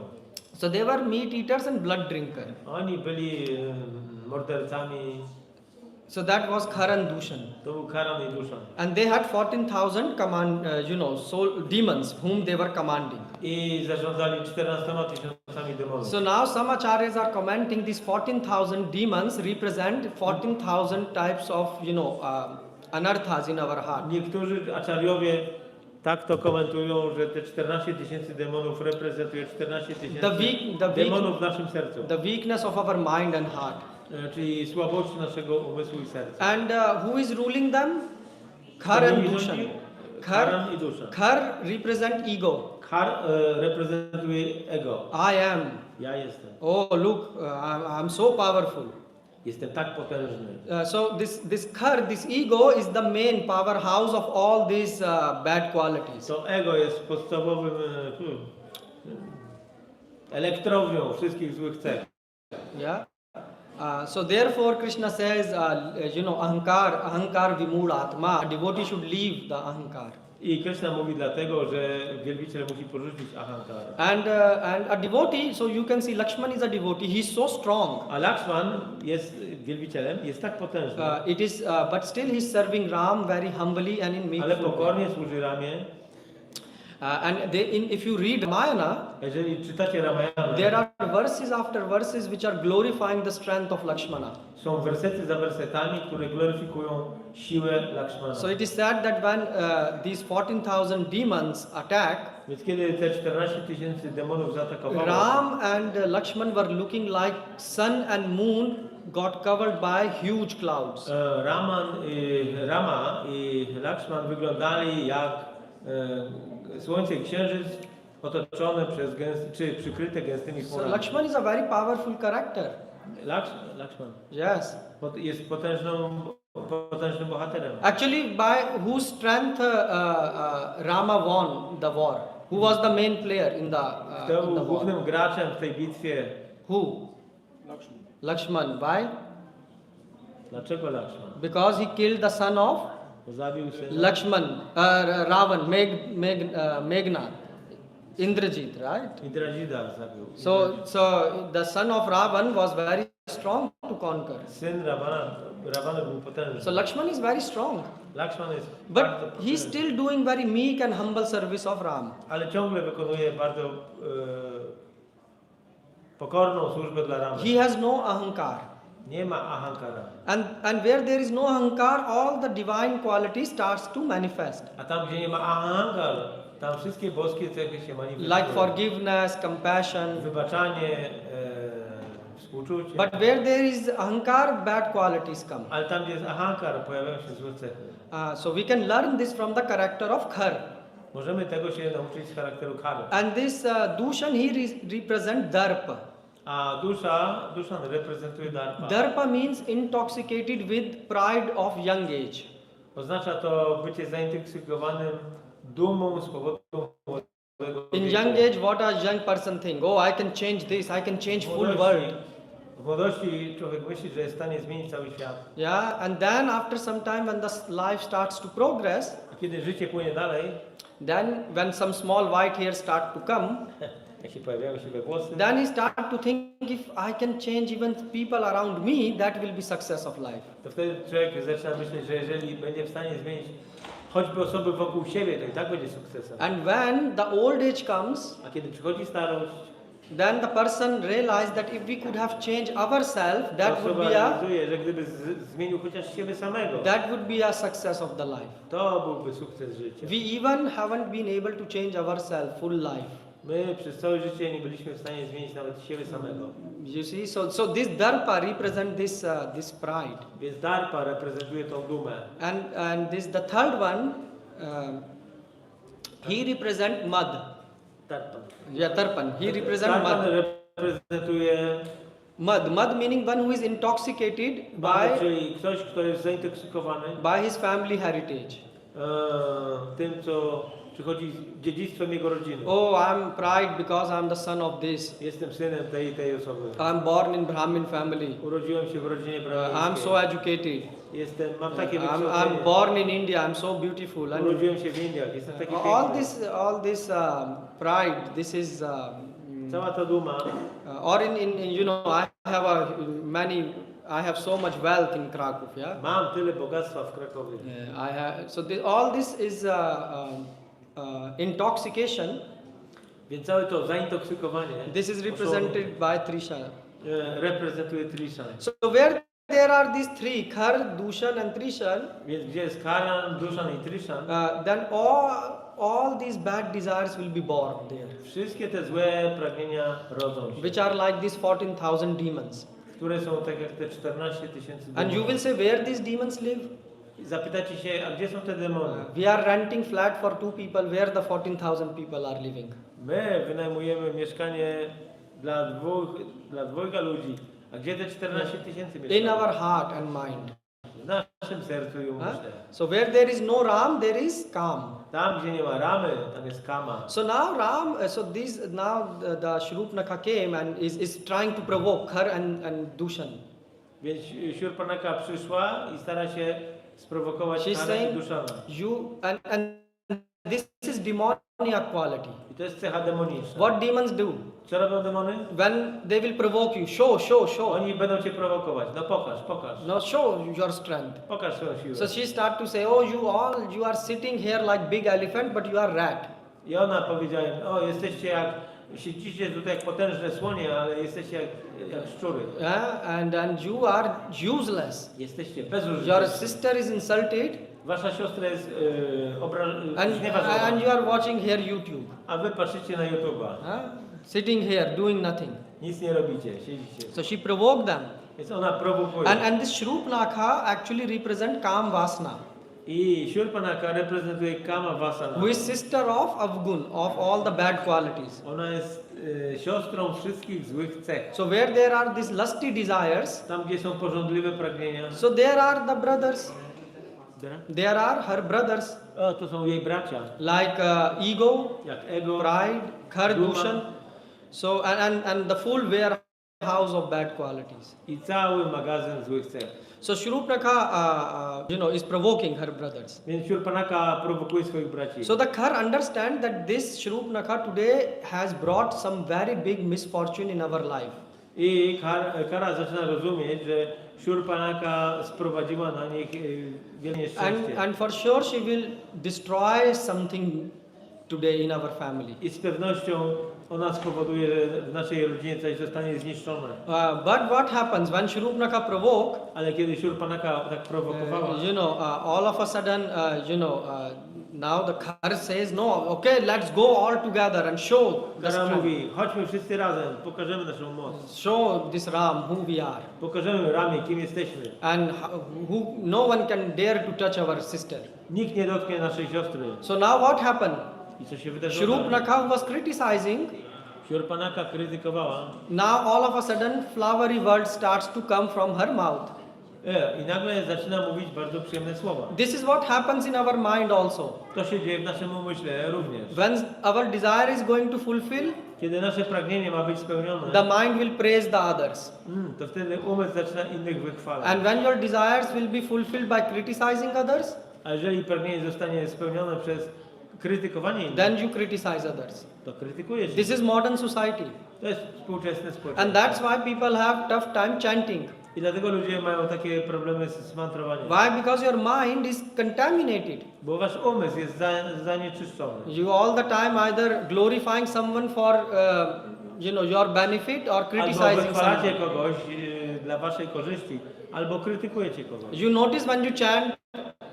So they were meat eaters and blood drinker. Oni byli mordercami. So that was Khar and Dushan. To był Karan i Dushan. And they had 14,000 demons whom they were commanding. I zarządzali 14 000 demonów. So now some acharyas are commenting these 14,000 demons represent 14,000 types of anarthas in our heart. Niektórzy aczariowie tak to komentują, że te 14 000 demonów reprezentuje 14 000 demonów w naszym sercu. The weakness of our mind and heart. Czyli słabość naszego umysłu i serca. And who is ruling them? Khar and Dushan. Karan i Dushan. Khar represent ego. Kar reprezentuje ego. I am. Ja jestem. Oh look, I'm so powerful. Jestem tak potężny. So this Khar, this ego is the main powerhouse of all these bad qualities. To ego jest podstawowym elektrownią wszystkich złych cech. Yeah. So therefore Krishna says, ahankar vimul atma. A devotee should leave the ahankar. I Krishna mówi dlatego, że wielbiciel musi porzucić ahankar. And a devotee, so you can see Lakshman is a devotee. He's so strong. A Lakshman jest wielbicielem, jest tak potężny. But still he's serving Ram very humbly and in meekness. Ale pokornie służy Ramie. If you read Ramayana, Jeżeli czytacie Ramayana, there are verses after verses which are glorifying the strength of Lakshmana. są wersety za wersetami, które gloryfikują siłę Lakshmana. So it is said that when these 14,000 demons attack, Więc kiedy te 14 000 demonów zaatakowało, Ram and Lakshman were looking like sun and moon got covered by huge clouds. Rama i Lakshman wyglądali jak słońce i księżyc otoczone przez czy przykryte gęstymi So chmurami. Lakshman is a very powerful character. Lakshman Yes. jest potężnym bohaterem. Actually, by whose strength Rama won the war? Who was the main player in the Kto in był the war? głównym graczem w tej bitwie? Who? Lakshman. Lakshman. Why? Dlaczego Lakshman? Because he killed the son of Bo zabił syna Lakshman, Ravan, Meghna, Indrajit, right? Indrajita zabił. So the son of Ravan was very strong to conquer. Syn Ravana był potężny. So Lakshman is very strong. Lakshman jest But bardzo he's potężny, still doing very meek and humble service of Ram. ale ciągle wykonuje bardzo pokorną służbę dla Ramy. He has no ahankar. Nie ma ahankara. And where there is no ahankar, all the divine quality starts to manifest. A tam, gdzie nie ma ahankar, tam wszystkie boskie cechy się manifestują. Like forgiveness, compassion. Wybaczanie, współczucie. But where there is ahankar, bad qualities come. Ale tam, gdzie jest ahankar, pojawiają się złe cechy. So we can learn this from the character of Khar. Możemy tego się nauczyć z charakteru kary. And this Dushan, he represents Darpa. A Dushan reprezentuje Darpa. Darpa means intoxicated with pride of young age. Oznacza to bycie zaintoksykowanym dumą z powodu młodego In wieku. young age, what a young person think? Oh, I can change this, I can change full world. W młodości człowiek myśli, że jest w stanie zmienić cały świat. Yeah, and then after some time when the life starts to progress, A kiedy życie płynie dalej, then when some small white hairs start to come, jak się pojawiają siwe włosy, then he start to think if I can change even people around me, that will be success of life. to wtedy człowiek zaczyna myśleć, że jeżeli będzie w stanie zmienić choćby osoby wokół siebie, to i tak będzie sukcesem. And when the old age comes, A kiedy przychodzi starość, then the person realized that if we could have changed ourselves, that would Osoba be realizuje, że gdyby zmienił chociaż siebie samego, a success of the life. to byłby sukces życia. We even haven't been able to change ourselves full life. My przez całe życie nie byliśmy w stanie zmienić nawet siebie samego. You see, so this darpa represent this pride, Więc darpa reprezentuje tą dumę. and this the third one, he represent mud. Tarpan. Yeah, tarpan. He represent Tarpan mud. reprezentuje Mud meaning one who is intoxicated bandę, by czyli ktoś, kto jest zaintoksykowany his family heritage. tym, co przychodzi dziedzictwem jego rodziny. Oh, I'm pride because I'm the son of this. Jestem synem tej osoby. I'm born in Brahmin family. Urodziłem się w rodzinie I'm brahmińskiej. so educated. Mam takie I'm wykształcenie. born in India. I'm so beautiful. And Urodziłem się w Indiach. Jestem taki all piękny. this pride. This is Cała ta duma. or in you know I have so much wealth in Krakow. Yeah. Mam tyle bogactwa w Krakowie. I have so all this is intoxication. Więc całe to zaintoksykowanie This is represented by Trisha. reprezentuje Trishan. So where there are these three, Khar, Dushan and Trishan, Więc gdzie jest Karan, Dushan i Trishan, then all these bad desires will be born there, wszystkie te złe pragnienia rodzą się, which are like these 14,000 demons. które są tak jak te 14 tysięcy And you will say, where these demons live? Zapytacie się, a gdzie są te demony? We are renting flat for 2 people, where the 14,000 people are living. My wynajmujemy mieszkanie dla dwojga ludzi. A gdzie te 14 tysięcy In mieszkań? our heart and mind. W naszym sercu i umyśle. So where there is no Ram, there is Kam. Tam, gdzie nie ma ramy, tam jest kama. So now the Shrupnaka came and is trying to provoke her and Dushan. Więc Shurpanaka przyszła i stara się sprowokować She's Kara i saying, Dushana. and this is demoniac quality. I to jest cecha demoniczna. What demons do? Co robią demony? When they will provoke you, show. Oni będą cię prowokować. No pokaż. No, show your strength. Pokaż swoją siłę. So she start to say, oh, you are sitting here like big elephant, but you are rat. I ona powiedziała im, o jesteście jak, siedzicie tutaj jak potężne słonie, ale jesteście jak szczury. And you are useless. Jesteście bezużyteczni. Your sister is insulted, Wasza siostra jest and znieważona. you are watching here YouTube. A wy patrzycie na YouTube'a. Sitting here doing nothing. Nic nie robicie, siedzicie. So she provoked them. Więc ona prowokuje. And this Shrupnaka actually represent Kam Vasana, I Shurpanaka reprezentuje Kama Vasana. who is sister of Avgun, of all the bad qualities. Ona jest siostrą wszystkich złych cech. So where there are these lusty desires, Tam, gdzie są pożądliwe pragnienia. so there are the brothers. There are her brothers, O, to są jej bracia. like ego, Jak ego, pride, Khar, Duma. Dushan. So and the full warehouse of bad qualities. i cały magazyn złych cech. So Shrupnaka, is provoking her brothers. Więc Shurpanaka prowokuje swoich braci. So the Khar understand that this Shrupnaka today has brought some very big misfortune in our life. I Kara zaczyna rozumieć, że Shurpanaka sprowadziła na nich wiele nieszczęście. And for sure she will destroy something today in our family. I z pewnością ona spowoduje, że w naszej rodzinie coś zostanie zniszczone. But what happens when Shrupnaka provoke? Ale kiedy Shurpanaka tak prowokowała, All of a sudden, now the Khar says, no, okay, let's go all together and show the Kara strength. mówi, chodźmy wszyscy razem, pokażemy naszą moc. Show this Ram who we are. Pokażemy Ramie, kim jesteśmy. And no one can dare to touch our sister. Nikt nie dotknie naszej siostry. So now what happened? I co się wydarzyło? Shrupnaka was criticizing. Shurpanaka krytykowała. Now all of a sudden flowery words starts to come from her mouth. I nagle zaczyna mówić bardzo przyjemne słowa. This is what happens in our mind also. To się dzieje w naszym umyśle również. When our desire is going to fulfill, Kiedy nasze pragnienie ma być spełnione, the mind will praise the others. to wtedy umysł zaczyna innych wychwalać. And when your desires will be fulfilled by criticizing others, A jeżeli pragnienie zostanie spełnione przez krytykowanie innych, then you criticize others. to krytykujesz. This is modern society. To jest współczesne And społeczeństwo. that's why people have tough time chanting. I dlatego ludzie mają takie problemy z mantrowaniem. Why? Because your mind is contaminated. Bo wasz umysł jest zanieczyszczony. You all the time either glorifying someone for your benefit or Albo criticizing wychwalacie someone. kogoś dla waszej korzyści, albo krytykujecie kogoś. You notice when you chant,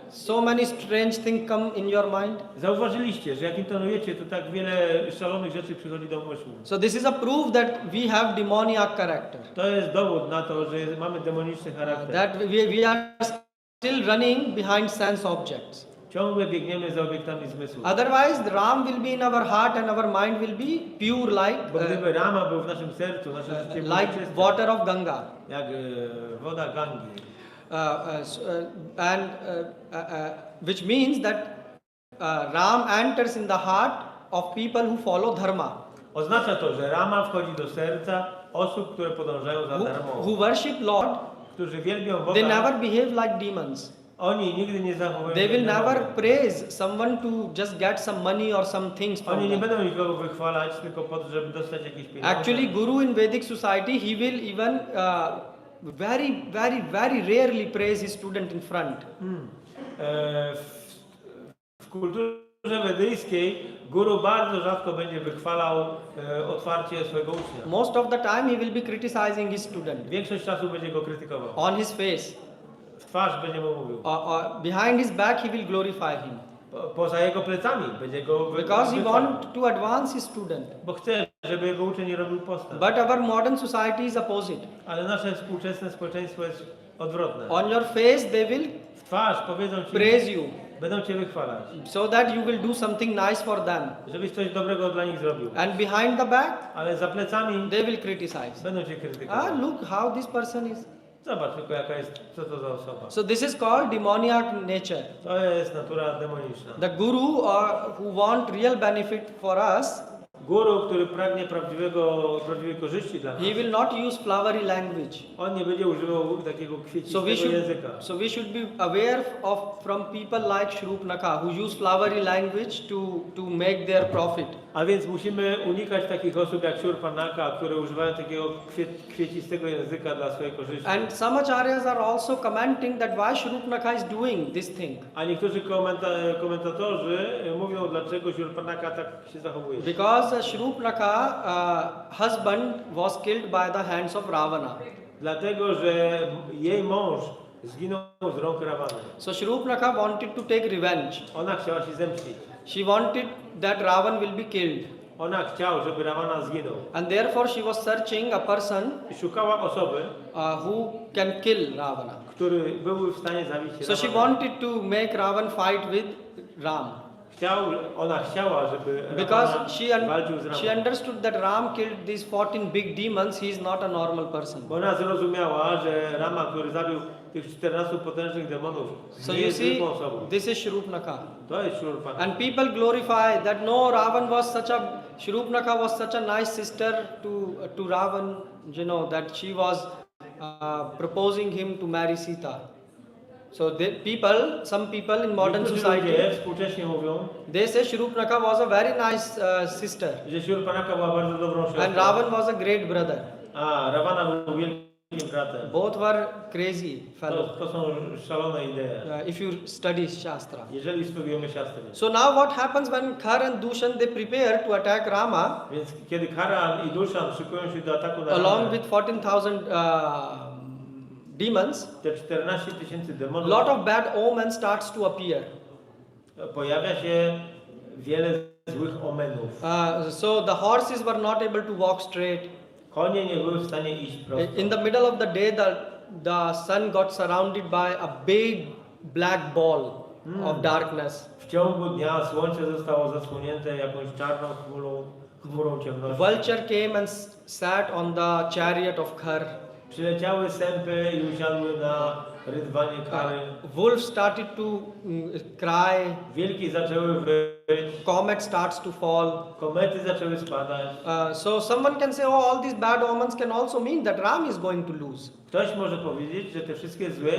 so many strange things come in your mind. Zauważyliście, że jak intonujecie, to tak wiele szalonych rzeczy przychodzi do umysłu. So this is a proof that we have demoniac character. To jest dowód na to, że mamy demoniczny charakter. That we are still running behind sense objects. Ciągle biegniemy za obiektami zmysłu. Otherwise, the Ram will be in our heart and our mind will be pure Bo gdyby Rama był w naszym sercu, nasze życie było like czyste, water of Ganga. jak woda Gangi. Which means that Ram enters in the heart of people who follow dharma, Oznacza to, że Rama wchodzi do serca osób, które podążają za who darmą, worship Lord. którzy wielbią They Boga. never behave like demons. Oni nigdy nie zachowują They się will jak never demonie. praise someone to just get some money or some things from Oni nie them. będą nikogo wychwalać tylko po to, żeby dostać jakieś pieniądze. Actually, Guru in Vedic society, he will even very rarely praise his student in front. W kulturze wedyjskiej guru bardzo rzadko będzie wychwalał otwarcie swojego ucznia. Most of the time, he will be criticizing his student Większość czasu będzie go krytykował. on his face. W twarz będzie mu mówił. Behind his back, he will glorify him Poza jego plecami będzie go because he wychwalał. want to advance his student. Bo chce, żeby jego uczeń robił postęp. But our modern society is opposite. Ale nasze współczesne społeczeństwo jest odwrotne. On your face, they will W twarz powiedzą ci, praise you będą cię wychwalać, so that you will do something nice for them. żebyś coś dobrego dla nich zrobił. And behind the back, Ale za plecami they will criticize. będą cię krytykować. Look how this person is. Zobacz tylko jaka jest, co to za osoba. So this is called demoniac nature. To jest natura demoniczna. The guru who want real benefit for us, Guru, który pragnie prawdziwej korzyści dla nas, he will not use flowery language. on nie będzie używał takiego kwiecistego języka. So we should be aware from people like Shrupnaka who use flowery language to make their profit. A więc musimy unikać takich osób jak Shurpanaka, które używają takiego kwiecistego języka dla swojej korzyści. And some acharyas are also commenting that why Shrupnaka is doing this thing. A niektórzy komentatorzy mówią, dlaczego Shurpanaka tak się zachowuje. Because Shrupnaka husband was killed by the hands of Ravana. Dlatego, że jej mąż zginął z rąk Rawany. So Shrupnaka wanted to take revenge. Ona chciała się zemścić. She wanted that Ravan will be killed. Ona chciała, żeby Rawana zginął. And therefore she was searching a person I szukała osoby, who can kill Ravana. który byłby w stanie zabić So she Rawana. wanted to make Ravan fight with Ram. Ona chciała, żeby Because Rawana walczył z she Ramanem. understood that Ram killed these 14 big demons, he is not a normal person. Bo ona zrozumiała, że Rama, który zabił tych 14 potężnych demonów, So nie you jest see, zwykłą osobą. this is Shrupnaka. To jest Shurpanaka. And people glorify that no, Ravan was Shrupnaka was such a nice sister to Ravan, that she was proposing him to marry Sita. So some people in modern Niektórzy society, ludzie współcześnie mówią, they say Shrupnaka was a very nice sister że Shurpanaka była bardzo dobrą siostrą, and Ravan was a great brother. a Ravana był wielkim bratem. Both were crazy fellows. To są szalone idee, If you study Shastra. jeżeli studujemy siastrę. So now what happens when Khar and Dushan they prepare to attack Rama Więc kiedy Karan i Duszan szykują się do ataku na along Ramę, with 14,000 demons, te 14 000 demonów, lot of bad omens starts to appear. pojawia się wiele złych omenów. So the horses were not able to walk straight. Konie nie były w stanie iść prosto. In the middle of the day, the sun got surrounded by a big black ball of darkness. W ciągu dnia słońce zostało zasłonięte jakąś czarną chmurą ciemności. Vulture came and sat on the chariot of Khar. Przyleciały sępy i usiadły na rydwanie Kary. Wolves started to cry. Wilki zaczęły wyć. Comet starts to fall. Komety zaczęły spadać. So someone can say, oh, all these bad omens can also mean that Ram is going to lose. Ktoś może powiedzieć, że te wszystkie złe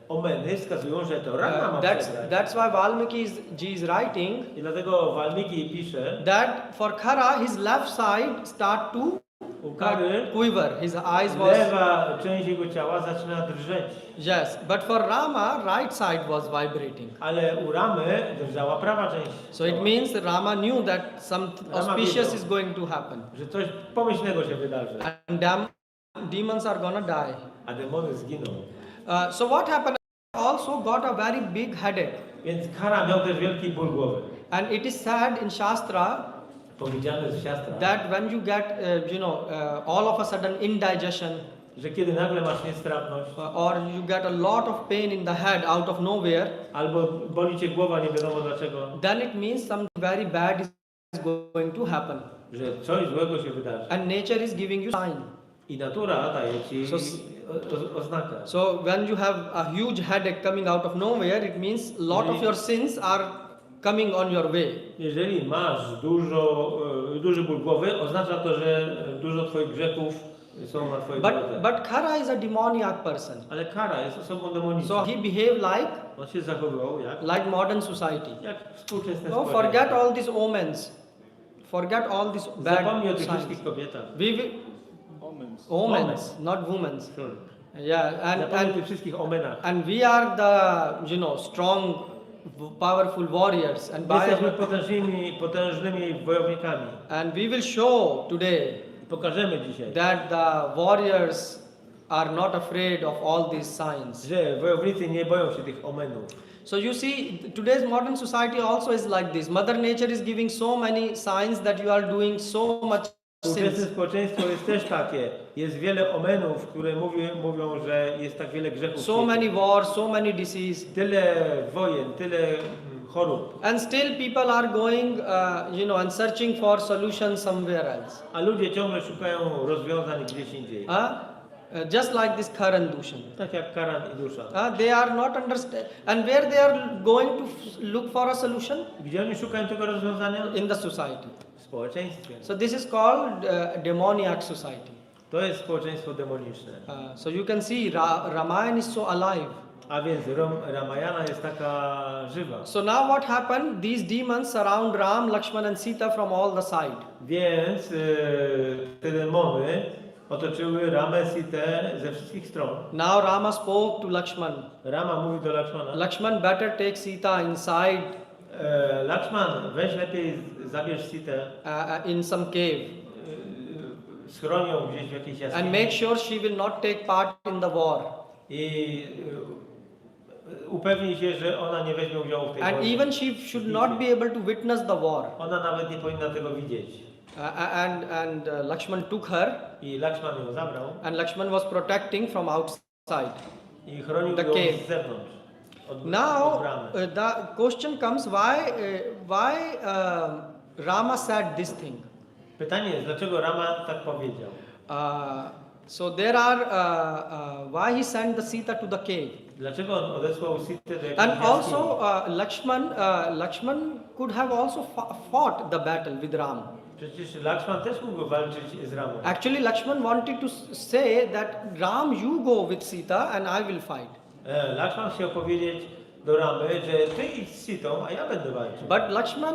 omeny wskazują, że to Rama ma przegrać. That's why Valmiki is writing I dlatego Walmiki pisze, that for Khara his left side start to U Kary quiver. His eyes was, lewa część jego ciała zaczyna drżeć, yes. But for Rama, right side was vibrating. ale u Ramy drżała prawa część. So it means Rama knew that some auspicious is going to happen. Że coś pomyślnego się wydarzy, And demons are gonna die. a demony zginą. So what happened? Also got a very big headache. Więc Kara miał też wielki ból głowy. And it is said in Shastra Powiedziane z siastra, that when you get, all of a sudden indigestion, że kiedy nagle masz niestrawność, or you get a lot of pain in the head out of nowhere, albo boli cię głowa, nie wiadomo dlaczego, then it means something very bad is going to happen. że coś złego się wydarzy. And nature is giving you sign. I natura daje ci oznakę. So when you have a huge headache coming out of nowhere, it means a lot of your sins are coming on your way. Jeżeli masz duży ból głowy, oznacza to, że dużo twoich grzechów są na twojej drodze. But Kara is a demoniac person. Ale Kara jest osobą demoniczną. So he behaved On się zachowywał like modern society. jak współczesne No, społeczeństwo. forget all these omens. Forget all these bad Zapomnij o tych signs. wszystkich kobietach. Omens. Omens, not women's. Sorry. Yeah, Zapomnij o tych wszystkich omenach. and we are the strong, powerful warriors, and Jesteśmy potężnymi wojownikami. and we will show today Pokażemy dzisiaj, that the warriors are not afraid of all these signs. że wojownicy nie boją się tych omenów. So you see, today's modern society also is like this. Mother Nature is giving so many signs that you are doing so much Współczesne sins. społeczeństwo jest też takie. Jest wiele omenów, które mówią, że jest tak wiele grzechów. w So świecie. many wars, so many disease. Tyle wojen, tyle chorób. And still people are going, and searching for solutions somewhere else. A ludzie ciągle szukają rozwiązań gdzieś indziej. Just like this Karan Dushan. Tak jak Karan i Dusza. They are not understand. And where they are going to look for a solution? Gdzie oni szukają tego rozwiązania? In the society. W społeczeństwie. So this is called demoniac society. To jest społeczeństwo demoniczne. So you can see Ramayana is so alive. A więc Ramayana jest taka żywa. So now what happened? These demons surround Ram, Lakshman and Sita from all the side. Więc te demony otoczyły Ramę, Sitę ze wszystkich stron. Now Rama spoke to Lakshman. Rama mówi do Lakshmana. Lakshman, better take Sita inside Lakshman, weź lepiej zabierz Sitę, in some cave schronią gdzieś w jakiejś and jaskini make sure she will not take part in the war. i upewnij się, że ona nie weźmie udziału w tej And wojnie. even she should not be able to witness the war. Ona nawet nie powinna tego widzieć. And Lakshman took her, I Lakshman ją zabrał and Lakshman was protecting from outside. i chronił The ją cave. z zewnątrz. Od Now bramy. the question comes: why Rama said this thing? Pytanie jest, dlaczego Rama tak powiedział? So there are why he sent the Sita to the cave, Dlaczego on odesłał Sitę do jakiejś and jaskini? also Lakshman could have also fought the battle with Ram. Przecież Lakshman też mógł walczyć z Ramą. Actually, Lakshman wanted to say that Ram, you go with Sita, and I will fight. Lakshman chciał powiedzieć do Ramy, że ty idź z Sitą, a ja będę walczył. But Lakshman,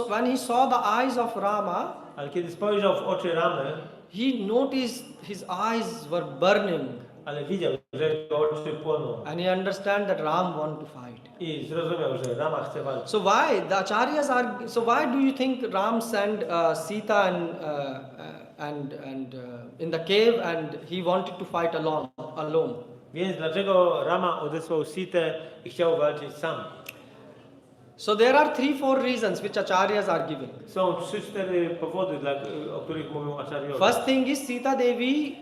when he saw the eyes of Rama, Ale kiedy spojrzał w oczy Ramy, he noticed his eyes were burning, ale widział, że jego oczy płoną and he understand that Ram want to fight. i zrozumiał, że Rama chce walczyć. So why the acharyas are? So why do you think Ram sent Sita and in the cave, and he wanted to fight alone? Więc dlaczego Rama odesłał Sitę i chciał walczyć sam? So there are 3-4 reasons which acharyas are giving. Są 3-4 powody, o których mówią acharyowie. First thing is Sita Devi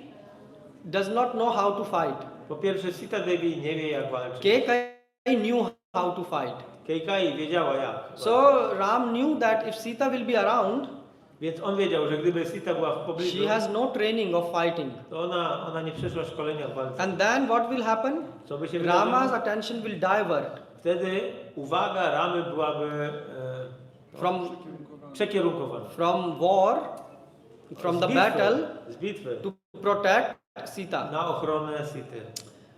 does not know how to fight. Po pierwsze, Sita Devi nie wie jak walczyć. Kekai knew how to fight. Kejkai wiedziała jak. So Ram knew that if Sita will be around, Więc on wiedział, że gdyby Sita była w pobliżu, she has no training of fighting. to ona nie przeszła szkolenia w walce. And then what will happen? Co by się Rama's wydarzyło? attention will divert Wtedy uwaga Ramy byłaby przekierunkowana. from war, from the battle Z bitwy to protect Sita. na ochronę Sity.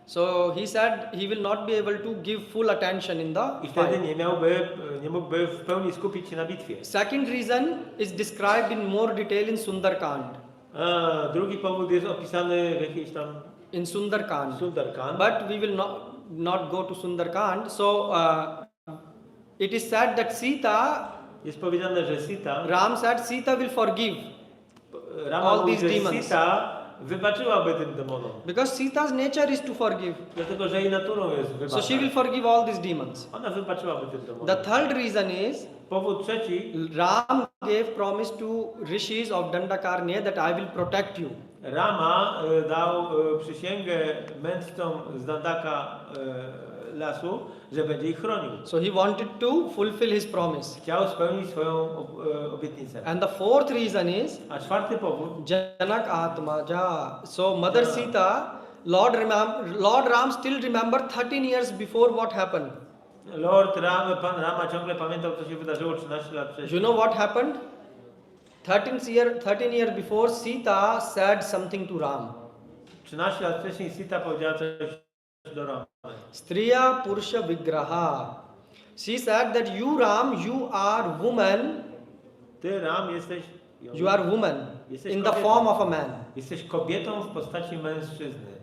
So he said he will not be able to give full attention in the I wtedy fight. nie mógłby w pełni skupić się na bitwie. Second reason is described in more detail in Sundarkand. A drugi powód jest opisany w jakiejś tam in Sundarkand. Sundarkand. But we will not go to Sundarkand. So it is said that Sita, Jest powiedziane, że Sita, Ram said Sita will forgive Rama all mówi, these że demons. Sita wybaczyłaby tym demonom. Because Sita's nature is to forgive. Dlatego, że jej naturą jest So wybaczać. she will forgive all these demons. Ona wybaczyłaby tym demonom. The third reason is Powód trzeci, Ram gave promise to rishis of Dandakarnya that I will protect you. Rama dał przysięgę mędrcom z Dandaka lasu, że będzie ich chronił. So he wanted to fulfill his promise. Chciał spełnić swoją obietnicę. And the fourth reason is A czwarty powód, Janak Atmaja. So Mother Sita, Lord Ram still remember 13 years before what happened. Pan Rama ciągle pamiętał, co się wydarzyło 13 lat You wcześniej. know what happened? 13 years before Sita said something to Ram. 13 lat wcześniej Sita powiedziała coś do Ramy. Striya Purusha Vigraha. She said that you Ram, you are woman, Ty, Ram, jesteś you are woman Jesteś in the kobietą. form of a man. Jesteś kobietą w postaci mężczyzny.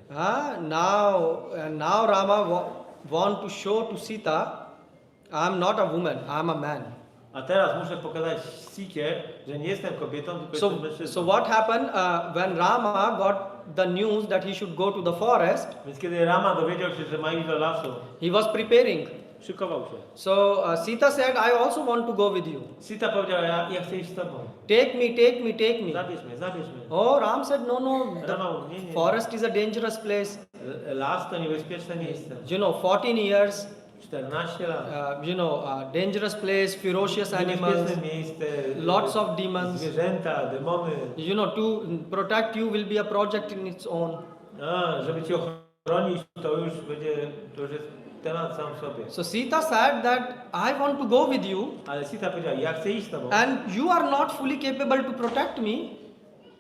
Now Rama want to show to Sita, I am not a woman, I am a man. A teraz muszę pokazać Sicie, że nie jestem kobietą, tylko So, jestem mężczyzną. so what happened when Rama got the news that he should go to the forest? Więc kiedy Rama dowiedział się, że ma iść do lasu, He was preparing. szykował się. So Sita said, I also want to go with you. Sita powiedziała, ja chcę iść z tobą. Take me, take me, take me. Zabierz mnie, zabierz mnie. Oh, Ram said, no, no, Rama mówi, nie, the nie. forest is a dangerous place. Las to niebezpieczne miejsce. You know, 14 years, 14 lat. dangerous place, ferocious animals, Niebezpieczne miejsce. lots of demons. Zwierzęta, demony. To protect you will be a project in its own. Żeby cię ochronić, to już jest temat sam w sobie. So Sita said that I want to go with you, Ale Sita powiedziała, ja chcę iść z tobą, and you are not fully capable to protect me.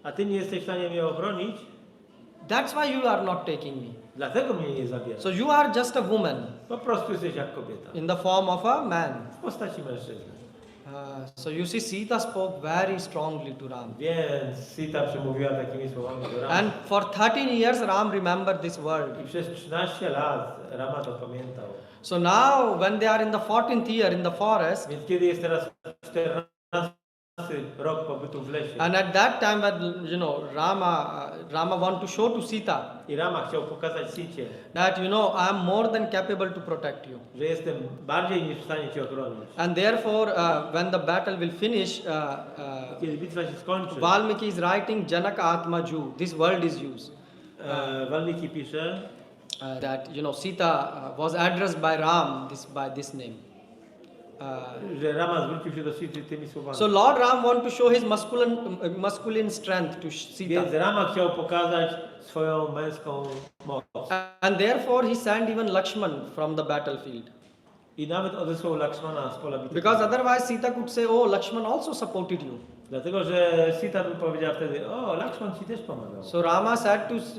a ty nie jesteś w stanie mnie ochronić, That's why you are not taking me. dlatego mnie nie zabierasz. So you are just a woman Po prostu jesteś jak kobieta. in the form of a man. W postaci mężczyzny. So you see, Sita spoke very strongly to Ram. Więc Sita przemówiła takimi słowami do Rama. And for 13 years, Ram remembered this word. I przez 13 lat Rama to pamiętał. So now, when they are in the 14th year in the forest, Więc kiedy jest teraz 14 rok pobytu w lesie and at that time, when Rama want to show to Sita i Rama chciał pokazać Sicie, that I am more than capable to protect you. że jestem bardziej niż w stanie cię ochronić. And therefore, when the battle will finish, Kiedy bitwa się skończy, Valmiki is writing Janaka Atmaju. This word is used. Walmiki pisze, That Sita was addressed by Ram by this name. że Rama zwrócił się do Sity tymi słowami. So Lord Ram want to show his masculine strength to Sita, Więc Rama chciał pokazać swoją męską moc. and therefore he sent even Lakshman from the battlefield. I nawet odesłał Lakshmana z pola bitwy. Because otherwise Sita could say, "Oh, Lakshman also supported you." Dlatego, że Sita by powiedziała wtedy, o, Lakshman ci też pomagał. So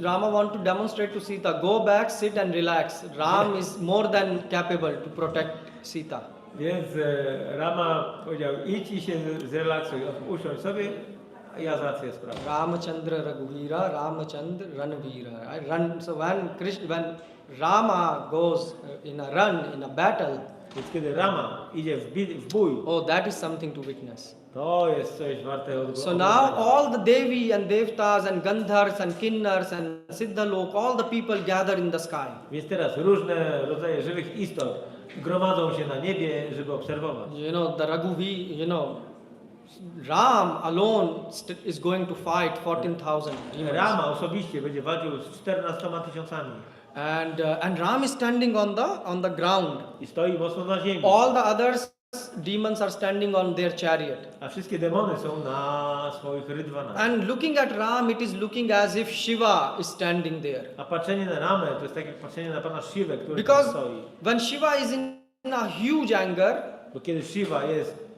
Rama want to demonstrate to Sita, go back, sit and relax. Ram is more than capable to protect Sita. Więc Rama powiedział, idź i się zrelaksuj, usiądź sobie, a ja załatwię sprawę. Ramachandra Raghuvira, Ramachandra Ranvira. So when Rama goes in a run, in a battle, Więc kiedy Rama idzie w bój, oh, that is something to witness. to jest coś warte So now all the Devi and Devtas and Gandhars and Kinnars and Siddhalok, all the people gather in the sky. Więc teraz różne rodzaje żywych istot gromadzą się na niebie, żeby obserwować. The Raghuvi, Ram alone is going to fight 14,000 demons. Rama osobiście będzie walczył z 14 000. And Ram is standing on the ground. I stoi mocno na ziemi. All the others demons are standing on their chariot. A wszystkie demony są na swoich rydwanach. And looking at Ram, it is looking as if Shiva is standing there. A patrzenie na Ramę to jest tak jak patrzenie na Pana Shivę, który tam Because stoi. when Shiva is in a huge anger, Bo kiedy Shiva jest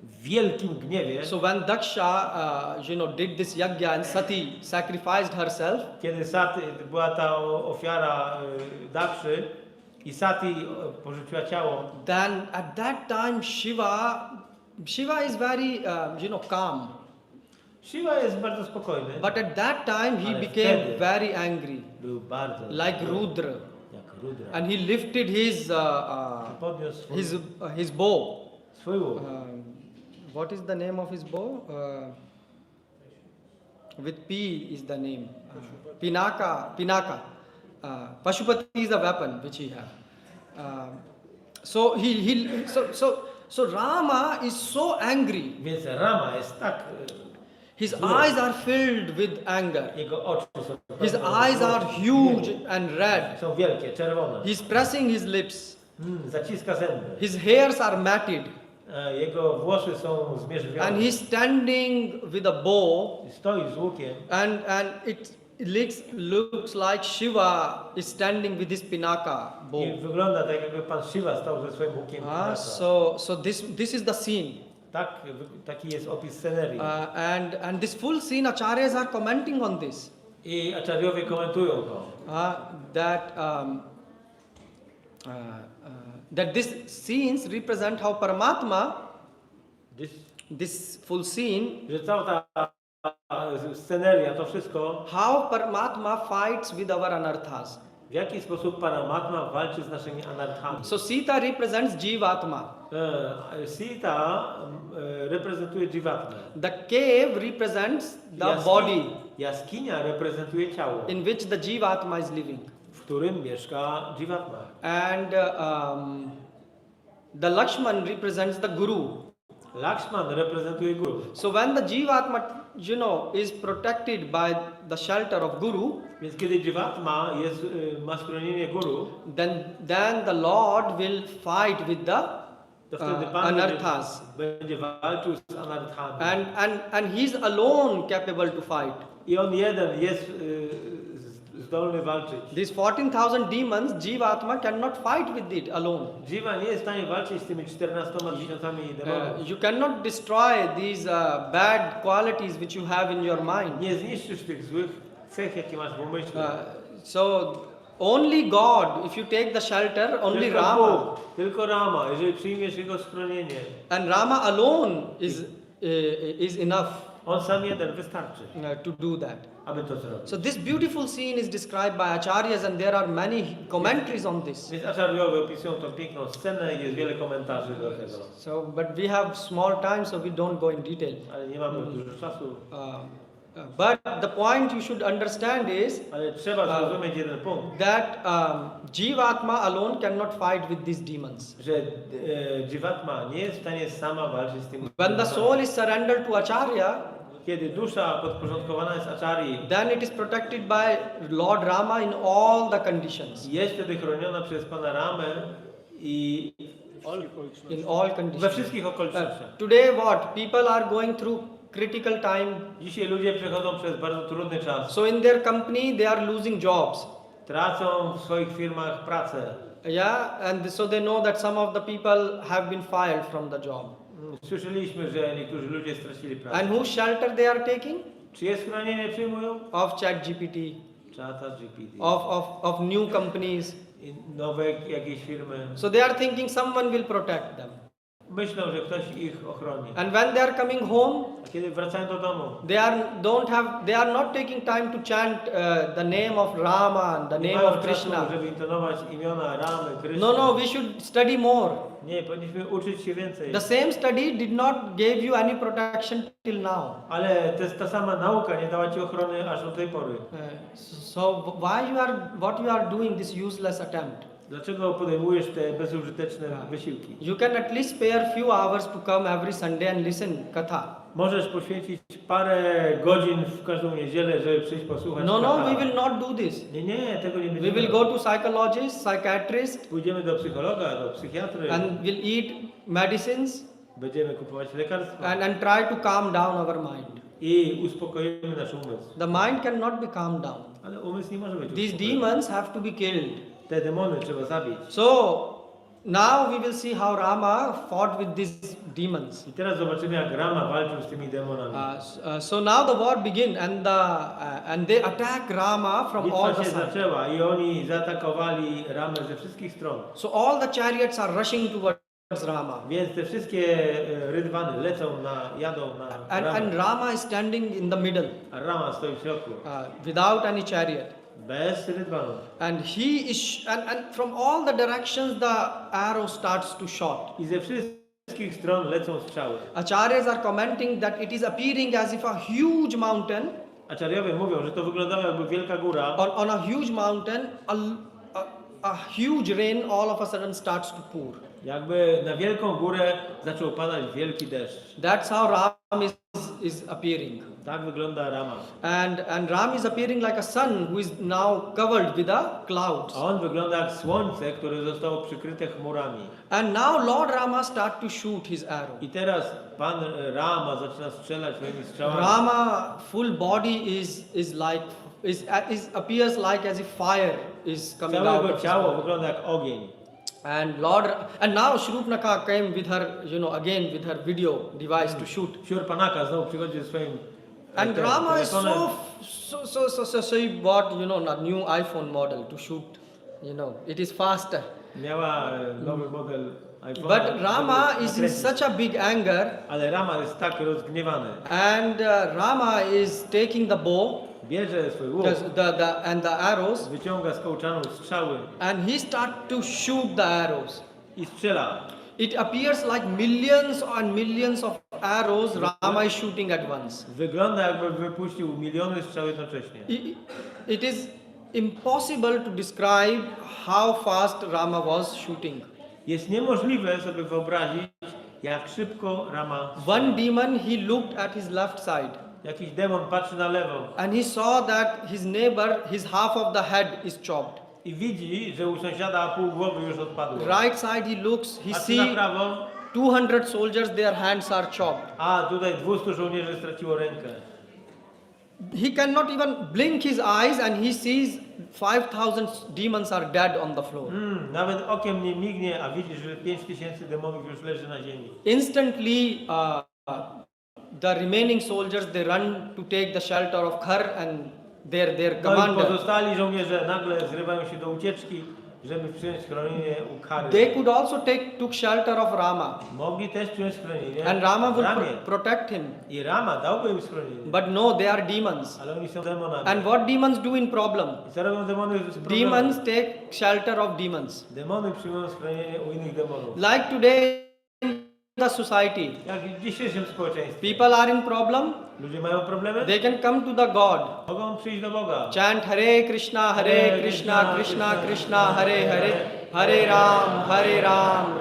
w wielkim gniewie, so when Daksha, did this yajna and Sati sacrificed herself, kiedy Sati, była ta ofiara Dakszy i Sati porzuciła ciało, then at that time Shiva is very, calm. Siła jest bardzo spokojny. But at that time he Ale became wtedy very angry, był bardzo like Rudra, jak Rudra. and he lifted Podniósł his bow. swój łuk. What is the name of his bow? With P is the name. Pinaka. Pashupati is the weapon which he had. So Rama is so angry. Więc Rama jest tak, His eyes are filled with anger. jego oczy są His eyes are huge and red. są wielkie, czerwone. He's pressing his lips. Zaciska zęby. His hairs are matted. Jego włosy są And zmierzwione. he's standing with a bow. Stoi z łukiem. And it looks like Shiva is standing with his Pinaka I bow. wygląda tak, jakby pan Shiva stał ze swoim łukiem. So this is the scene. Taki jest opis scenerii. And this full scene, acharyas are commenting on this. I aczariowie komentują to. That these scenes represent how Paramatma, this full scene, Że cała ta sceneria, to wszystko, how Paramatma fights with our anarthas. w jaki sposób Paramatma walczy z naszymi anarchami. So Sita represents Jivatma. Sita reprezentuje Jivatmę. The cave represents the body Jaskinia reprezentuje ciało, in which the Jivatma is living. w którym mieszka Jivatma. And the Lakshman represents the Guru. Lakshman reprezentuje Guru. So when the Jivatma, is protected by the shelter of Guru, Więc kiedy Jivatma ma schronienie Guru, then the Lord will fight with the to wtedy Pan anarthas. będzie walczył z anarchami. And he's alone capable to fight. I on jeden jest zdolny walczyć. These 14,000 demons, Jivatma cannot fight with it alone. Jiva nie jest w stanie walczyć z tymi 14 tysiącami demonów. You cannot destroy these bad qualities which you have in your mind. Nie zniszczysz tych złych cech, jakie masz w umyśle. So only God, if you take the shelter, only Tylko Rama. Bóg, tylko Rama, jeżeli przyjmiesz jego schronienie, And Rama alone is enough on sam jeden wystarczy, to do that. aby to zrobić. So this beautiful scene is described by acharyas, and there are many commentaries on this. Więc acharyowie opisują tą piękną scenę i jest wiele komentarzy do tego. So, but we have small time, so we don't go in detail. Ale nie mamy dużo czasu. But the point you should understand is Ale trzeba zrozumieć jeden punkt, that Jivatma alone cannot fight with these demons. że Jivatma nie jest w stanie sama walczyć z tym. When the soul is surrendered to Acharya, Kiedy dusza podporządkowana jest Acharyi, then it is protected by Lord Rama in all the conditions. jest wtedy chroniona przez Pana Ramę i In all we conditions. wszystkich okolicznościach. Today what? People are going through critical time. Dzisiaj ludzie przechodzą przez bardzo trudny czas. So in their company they are losing jobs. Tracą w swoich firmach pracę. Yeah, and so they know that some of the people have been fired from the job. Słyszeliśmy, że niektórzy ludzie stracili pracę. And whose shelter they are taking? Czyje schronienie przyjmują? Of ChatGPT, Czata GPT. of new companies. I nowe jakieś firmy. So they are thinking someone will protect them. Myślą, że ktoś ich ochroni. And when they are coming home, A kiedy wracają do domu, they are not taking time to chant the name of Rama and the nie name mają of Krishna. czasu, żeby intonować imiona Ramy, Kryszny. No, we should study more. Nie, powinniśmy uczyć się więcej. The same study did not give you any protection till now. Ale ta sama nauka nie dała ci ochrony aż do tej pory. So what you are doing this useless attempt? Dlaczego podejmujesz te bezużyteczne wysiłki? You can at least spare few hours to come every Sunday and listen katha. Możesz poświęcić parę godzin w każdą niedzielę, żeby przyjść posłuchać. No, katha. we will not do this. Nie, tego nie We będziemy. will go to psychologist, psychiatrist, Pójdziemy do psychologa, do psychiatry. and we'll eat medicines Będziemy kupować lekarstwa. and try to calm down our mind. I uspokoimy nasz umysł. The mind cannot be calmed down. Ale umysł nie może być These uspokojony. demons have to be killed. Te demony trzeba zabić. So now we will see how Rama fought with these demons. I teraz zobaczymy, jak Rama walczył z tymi demonami. So now the war begin, and they attack Rama from all Bitwa the się sides. zaczęła i oni zaatakowali Ramę ze wszystkich stron. So all the chariots are rushing towards Rama. Więc te wszystkie rydwany jadą na And Ramę. Rama is standing in the middle A Rama stoi w środku. without any chariot. Bez rydwanu. And he is, and from all the directions the arrow starts to shot. I ze wszystkich stron lecą strzały. Acharyas are commenting that it is appearing as if a huge mountain, Aczariowie mówią, że to wyglądało jakby wielka góra. on a huge mountain, a huge rain all of a sudden starts to pour. Jakby na wielką górę zaczął padać wielki deszcz. That's how Ram is appearing. Tak wygląda Rama. And Ram is appearing like a sun who is now covered with the clouds. A on wygląda jak słońce, które zostało przykryte chmurami. And now Lord Rama start to shoot his arrow. I teraz pan Rama zaczyna strzelać swoimi strzałami. Rama full body appears like as if fire is coming Całe out jego of his ciało body. wygląda jak ogień. And now Shurupnaka came with her, again with her video device to shoot. Siurpanaka znowu przychodzi ze swoim And Rama is telefonem. so he bought, a new iPhone model to shoot. It is faster. Miała nowy model iPhone'a. But Rama is in such a big anger, Ale Rama jest tak rozgniewany. and Rama is taking the bow, Bierze swój łuk, and the arrows, wyciąga z kołczanu strzały and he start to shoot the arrows. i strzela. It appears like millions and millions of arrows Rama is shooting at once. Wygląda jakby wypuścił miliony strzał jednocześnie. It is impossible to describe how fast Rama was shooting. Jest niemożliwe sobie wyobrazić, jak szybko Rama strzela. One demon, he looked at his left side, Jakiś demon patrzy na lewo and he saw that his neighbor, his half of the head is chopped. i widzi, że u sąsiada pół głowy już odpadło. Right side he looks, he Patrzy na see prawo, 200 soldiers, their hands are chopped. a tutaj 200 żołnierzy straciło rękę. He cannot even blink his eyes, and he sees 5,000 demons are dead on the floor. Nawet okiem nie mignie, a widzi, że 5000 demonów już leży na ziemi. Instantly, the remaining soldiers, they run to take the shelter of Khar and their No i commander. pozostali żołnierze nagle zrywają się do ucieczki, żeby przyjąć schronienie u Kary. They could also took shelter of Rama, Mogli też przyjąć schronienie and Rama w would Ramie. protect him. I Rama dałby im schronienie. But no, they are demons. Ale oni są demonami. And what demons do in problem? I co robią demony z problemem? Demons take shelter of demons. Demony przyjmują schronienie u innych demonów. Like today in the society, Jak w dzisiejszym społeczeństwie. people are in problem, Ludzie mają problemy? they can come to the God. Mogą przyjść do Boga. Chant Hare Krishna, Krishna Krishna, Hare Hare, Hare Ram,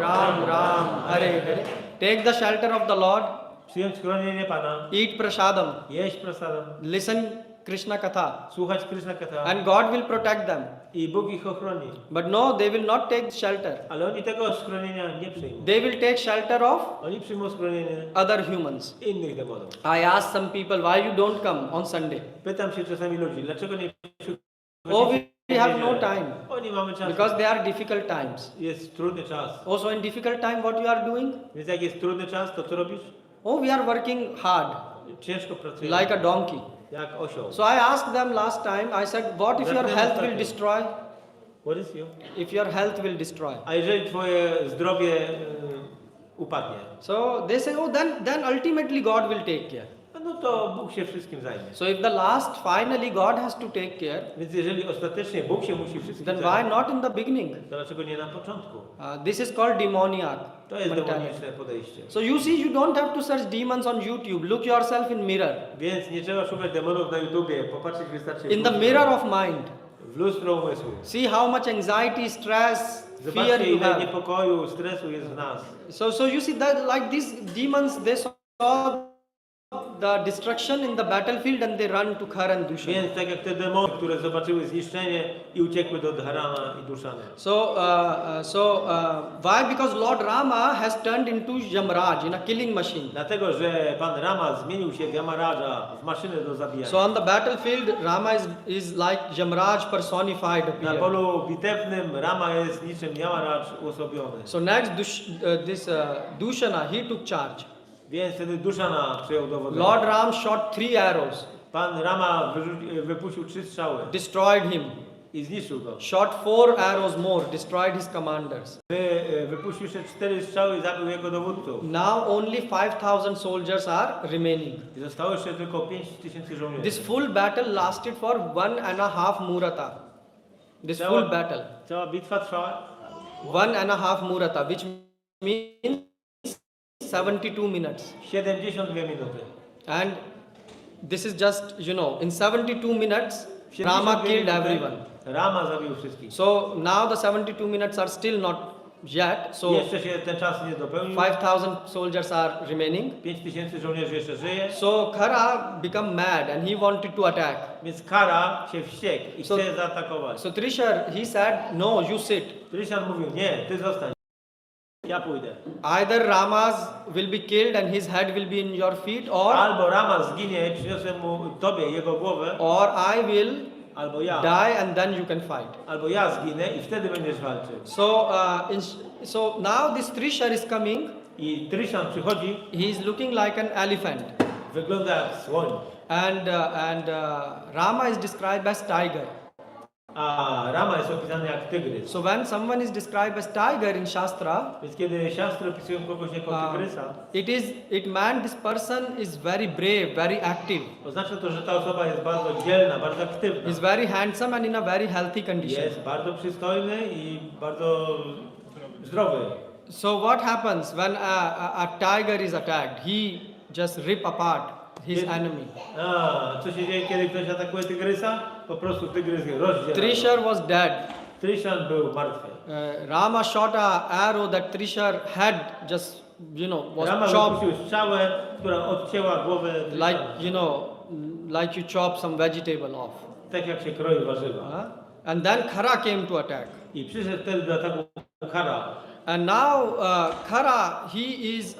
Ram Ram, Hare Hare. Take the shelter of the Lord, Przyjąć schronienie Pana. eat prasadam, Jeść prasadam. listen Krishna Katha, Słuchać Krishna Katha. and God will protect them. I Bóg ich ochroni. But no, they will not take shelter. Ale oni tego schronienia nie przyjmą. They will take shelter of Oni przyjmą schronienie other humans. innych demonów. I ask some people, why you don't come on Sunday? Pytam się czasami ludzi, dlaczego nie przychodzicie? Oh, we have no time. O, nie mamy czasu. Because they are difficult times. Jest trudny czas. Also in difficult time, what you are doing? Więc jak jest trudny czas, to co robisz? Oh, we are working hard, Ciężko pracujesz. like a donkey. Jak osioł. So I asked them last time, I said, what if your health will destroy? What is you? If your health will destroy. A jeżeli twoje zdrowie upadnie, So they say, oh, then ultimately God will take care. no to Bóg się wszystkim zajmie. So if the last, finally God has to take care, Więc jeżeli ostatecznie Bóg się musi wszystkim then why zająć, not in the beginning? to dlaczego nie na początku? This is called demoniac To jest mentality. demoniczne podejście. So you see, you don't have to search demons on YouTube. Look yourself in mirror. Więc nie trzeba szukać demonów na YouTubie, popatrzeć wystarczy In the mirror of mind. w lustro umysłu. See how much anxiety, stress, fear Zobaczcie, you ile have. niepokoju, stresu jest w nas. So you see that like these demons, they saw the destruction in the battlefield and they run to Khar and Dushan. Więc tak jak te demony, które zobaczyły zniszczenie i uciekły do Dharana i Dushana. Why? Because Lord Rama has turned into Yamraj in a killing machine. Dlatego, że Pan Rama zmienił się w Yamaraja, w maszynę do zabijania. So on the battlefield, Rama is like Yamraj personified Na appeared. polu bitewnym Rama jest niczym Yamaraj uosobiony. So next, Dushana, he took charge. Więc wtedy Dushana przyjął dowodzenie. Lord Ram shot 3 arrows, Pan Rama wypuścił 3 strzały destroyed him. i zniszczył go. Shot 4 arrows more, destroyed his commanders. Wypuścił jeszcze 4 strzały i zabił jego dowódców. Now only 5,000 soldiers are remaining. I zostało jeszcze tylko 5000 żołnierzy. This full battle lasted for 1.5 murata. This Cała- full battle. Cała bitwa trwała 1.5 murata, which means 72 minutes. 72 minuty. And this is just, in 72 minutes, W 72 Rama killed minuty everyone. Rama zabił wszystkich. So now the 72 minutes are still not yet. So Jeszcze się ten czas nie dopełnił. 5,000 soldiers are remaining. 5000 żołnierzy jeszcze żyje. So Khara become mad and he wanted to attack. Więc Kara się wściekł i So- chce zaatakować. So Trishar, he said, no, you sit. Trysian mówił, nie, ty zostań. Ja pójdę. Either Rama's will be killed and his head will be in your feet, Albo Rama zginie, przyniosę mu tobie jego głowę, or I will albo ja. die and then you can fight. Albo ja zginę i wtedy będziesz walczył. So now this Trishar is coming. I Trysian przychodzi, He is looking like an elephant. wygląda jak słoń. And Rama is described as tiger. A Rama jest opisany jak tygrys. So when someone is described as tiger in Shastra, Więc kiedy siastry opisują kogoś jako tygrysa, this person is very brave, very active. oznacza to, że ta osoba jest bardzo dzielna, bardzo aktywna. Is very handsome and in a very healthy condition. Jest bardzo przystojny i bardzo zdrowy. So what happens when a tiger is attacked? He just rip apart his enemy. Co się dzieje, kiedy ktoś atakuje tygrysa? Po prostu tygrys go rozdziela. Trishar was dead. Trysian był martwy. Rama shot a arrow that Trishar head just was Rama chopped wypuścił strzałę, która odcięła głowę Trysana. like you chop some vegetable off. Tak jak się kroi warzywa. And then Khara came to attack. I przyszedł wtedy do ataku Kara. And now Khara, he is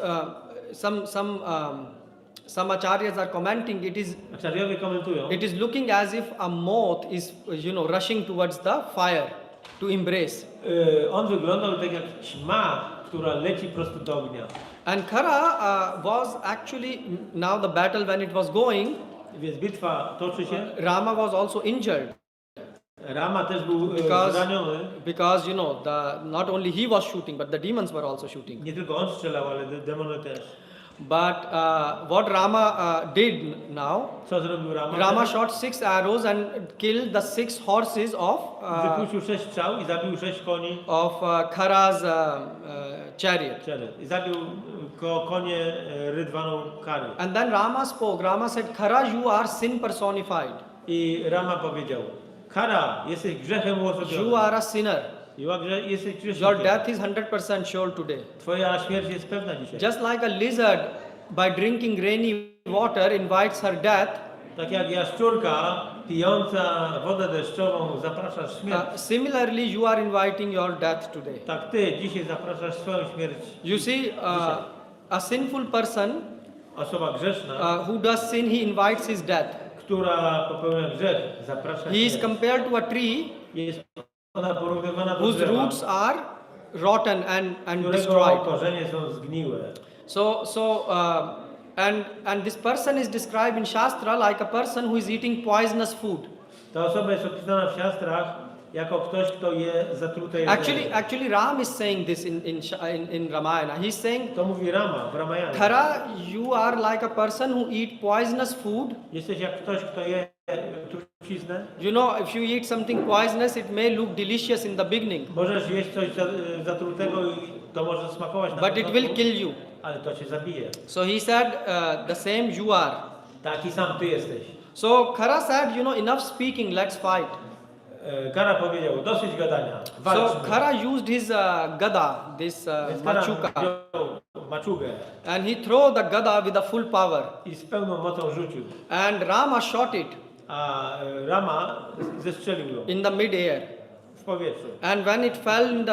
some acharyas are commenting. Acharyowie komentują, It is looking as if a moth is rushing towards the fire to embrace. on wyglądał tak jak ćma, która leci prosto do ognia. And Khara was actually, now the battle when it was going, Więc bitwa toczy się. Rama was also injured. Rama też był zraniony. Because not only he was shooting, but the demons were also shooting. Nie tylko on strzelał, ale demony też. But what Rama did now, Co zrobił Rama? Rama shot 6 arrows and killed the 6 horses Wypuścił 6 strzał i zabił 6 koni. of Khara's chariot. I zabił konie rydwaną Kary. And then Rama spoke. Rama said, Khara, you are sin personified. I Rama powiedział, Kara, jesteś grzechem You uosobiony. are a sinner. Jesteś Your grzesznikiem. death is 100% sure today. Twoja śmierć jest pewna dzisiaj. Just like a lizard, by drinking rainy water, invites her death. Tak jak jaszczurka pijąca wodę deszczową zapraszasz śmierć. Similarly, you are inviting your death today. Tak ty dzisiaj zapraszasz swoją śmierć. You see, a sinful person Osoba grzeszna, who does sin, he invites his death. która popełnia grzech, zaprasza He is śmierć. compared to a tree Jest ona porównywana do whose drzewa, roots are rotten and którego destroyed. korzenie są zgniłe. And this person is described in Shastra like a person who is eating poisonous food. Ta osoba jest opisana w siastrach jako ktoś, kto je zatrute jedzenie. Actually, Ram is saying this in Ramayana. He's saying, To mówi Rama w Ramayanie. Khara, you are like a person who eat poisonous food. Jesteś jak ktoś, kto je truciznę. If you eat something poisonous, it may look delicious in the beginning, Możesz jeść coś zatrutego i to może smakować na but it will początku, kill you. ale to cię zabije. So he said, the same you are. Taki sam ty jesteś. So Khara said, enough speaking, let's fight. Kara powiedział, dosyć gadania, So walczmy. Khara used his gada, this Więc Kara machuka, wziął maczugę and he threw the gada with a full power. i z pełną mocą rzucił. And Rama shot it A Rama zestrzelił ją in the mid-air. w powietrzu. And when it fell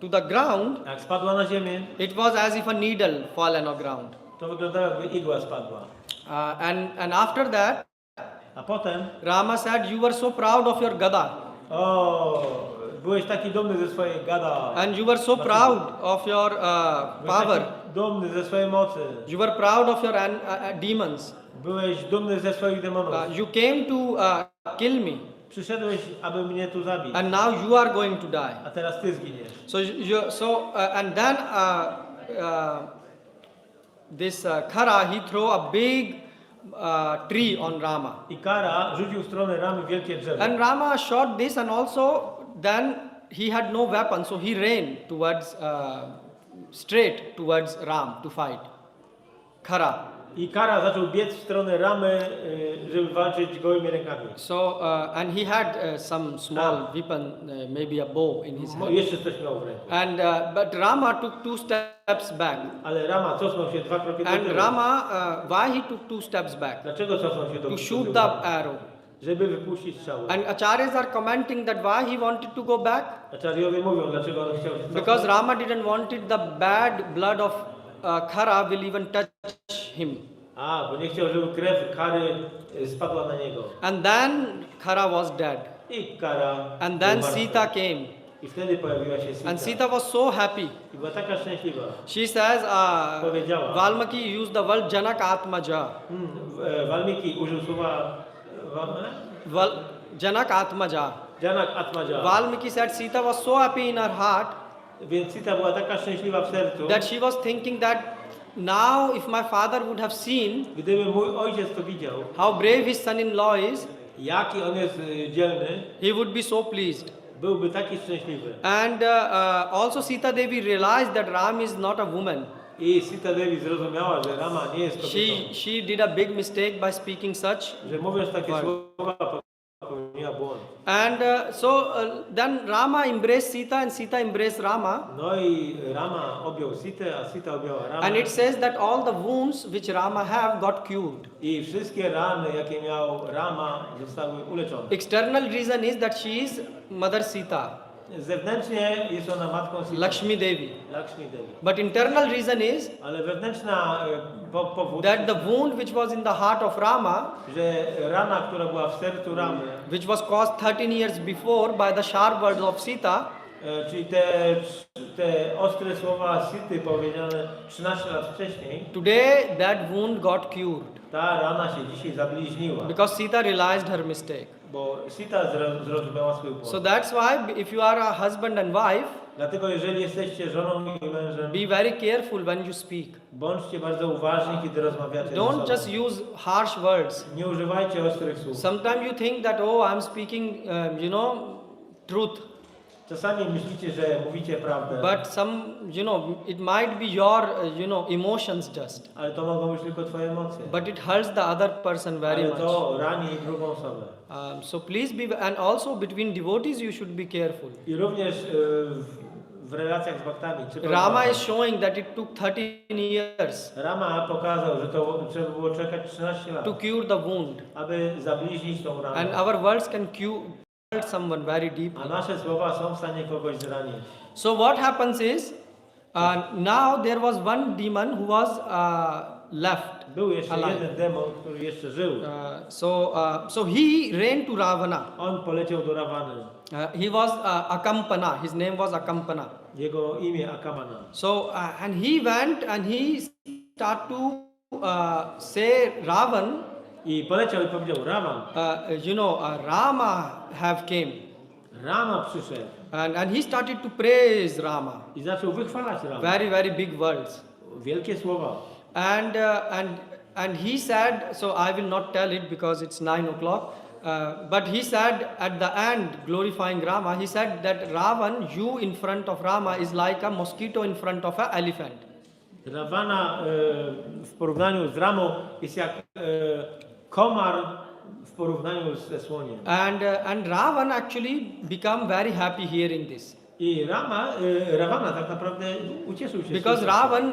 to the ground, Jak spadła na ziemię, it was as if a needle fallen on ground. to wyglądało jakby igła spadła. And after that, A potem, Rama said, you were so proud of your gada. byłeś taki dumny ze swojej gada. And you were so proud of your Byłeś power. taki dumny ze swojej mocy. You were proud of your demons. Byłeś dumny ze swoich demonów. You came to kill me. Przyszedłeś, aby mnie tu zabić, and now you are going to die. a teraz ty zginiesz. And then this Khara, he throw a big tree on Rama. I Kara rzucił w stronę Ramy wielkie drzewo. And Rama shot this, and also then he had no weapon, so he ran towards straight towards Ram to fight. Khara. I Kara zaczął biec w stronę Ramy, żeby walczyć gołymi rękami. So and he had some small weapon, maybe a bow in his hand. Jeszcze coś miał w ręku. And but Rama took 2 steps back. Ale Rama cofnął się 2 kroki do And tyłu. Rama, why he took 2 steps back? Dlaczego cofnął się do To tyłu? shoot the arrow. Żeby wypuścić strzały. And acharyas are commenting that why he wanted to go back, Acharyowie mówią, dlaczego on chciał się cofnąć. because Rama didn't want it, the bad blood of Khara will even touch him. Bo nie chciał, żeby krew Kary spadła na niego. And then Khara was dead. I Kara And then umarła. Sita came. I wtedy pojawiła się Sita. And Sita was so happy. I była taka szczęśliwa. She says, Powiedziała. Valmiki used the word Janak Atmaja. Walmiki użył słowa Janak Atmaja. Janak Atmaja. Valmiki said Sita was so happy in her heart Więc Sita była taka szczęśliwa w sercu, that she was thinking that now if my father would have seen gdyby mój ojciec to widział, how brave his son-in-law is, jaki on jest dzielny, he would be so pleased. byłby taki szczęśliwy. And also Sita Devi realized that Ram is not a woman. I Sita Devi zrozumiała, że Rama nie jest kobietą, She did a big mistake by speaking such. że mówiąc takie słowa popełniła błąd. And then Rama embraced Sita and Sita embraced Rama. No i Rama objął Sitę, a Sita objęła Ramę. And it says that all the wounds which Rama have got cured. I wszystkie rany, jakie miał Rama, zostały uleczone. External reason is that she is Mother Sita, Zewnętrznie jest ona matką Sita, Lakshmi Devi. Lakshmi Devi. But internal reason is Ale wewnętrzna powód, that the wound which was in the heart of Rama, że rana, która była w sercu Ramy, which was caused 13 years before by the sharp words of Sita, czyli te ostre słowa Sity powiedziane 13 lat wcześniej, today that wound got cured ta rana się dzisiaj zabliźniła, because Sita realized her mistake. bo Sita zrozumiała swój błąd. So that's why if you are a husband and wife, Dlatego jeżeli jesteście żoną i mężem, be very careful when you speak. bądźcie bardzo uważni, kiedy rozmawiacie ze sobą. Don't just use harsh words. Nie używajcie ostrych słów. Sometimes you think that, oh, I'm speaking, truth. Czasami myślicie, że mówicie prawdę, But it might be your, emotions just. ale to mogą być tylko twoje emocje. But it hurts the other person very Ale much. to rani drugą osobę. So please be, and also between devotees you should be careful. I również w relacjach z baktami. Rama is showing that it took 13 years Rama pokazał, że to trzeba było czekać 13 lat, to cure the wound. aby zabliźnić tą ranę. And our words can hurt someone very deeply. A nasze słowa są w stanie kogoś zranić. So what happens is, now there was one demon who was left Był jeszcze alive. jeden demon, który jeszcze żył. So he ran to Ravana. On poleciał do Rawany. He was Akampana. His name was Akampana. Jego imię Akamana. So and he went and he started to say Ravan, I poleciał i powiedział: Ravan, Rama have came. Rama przyszedł. And he started to praise Rama. I zaczął wychwalać Ramę. Very, very big words. Wielkie słowa. And he said, so I will not tell it because it's 9 o'clock. But he said at the end, glorifying Rama, he said that Ravan, you in front of Rama is like a mosquito in front of an elephant. Rawana w porównaniu z Ramą jest jak komar w porównaniu ze słoniem. And Ravan actually become very happy hearing this. I Rawana tak naprawdę ucieszył się. Because z tym, Ravan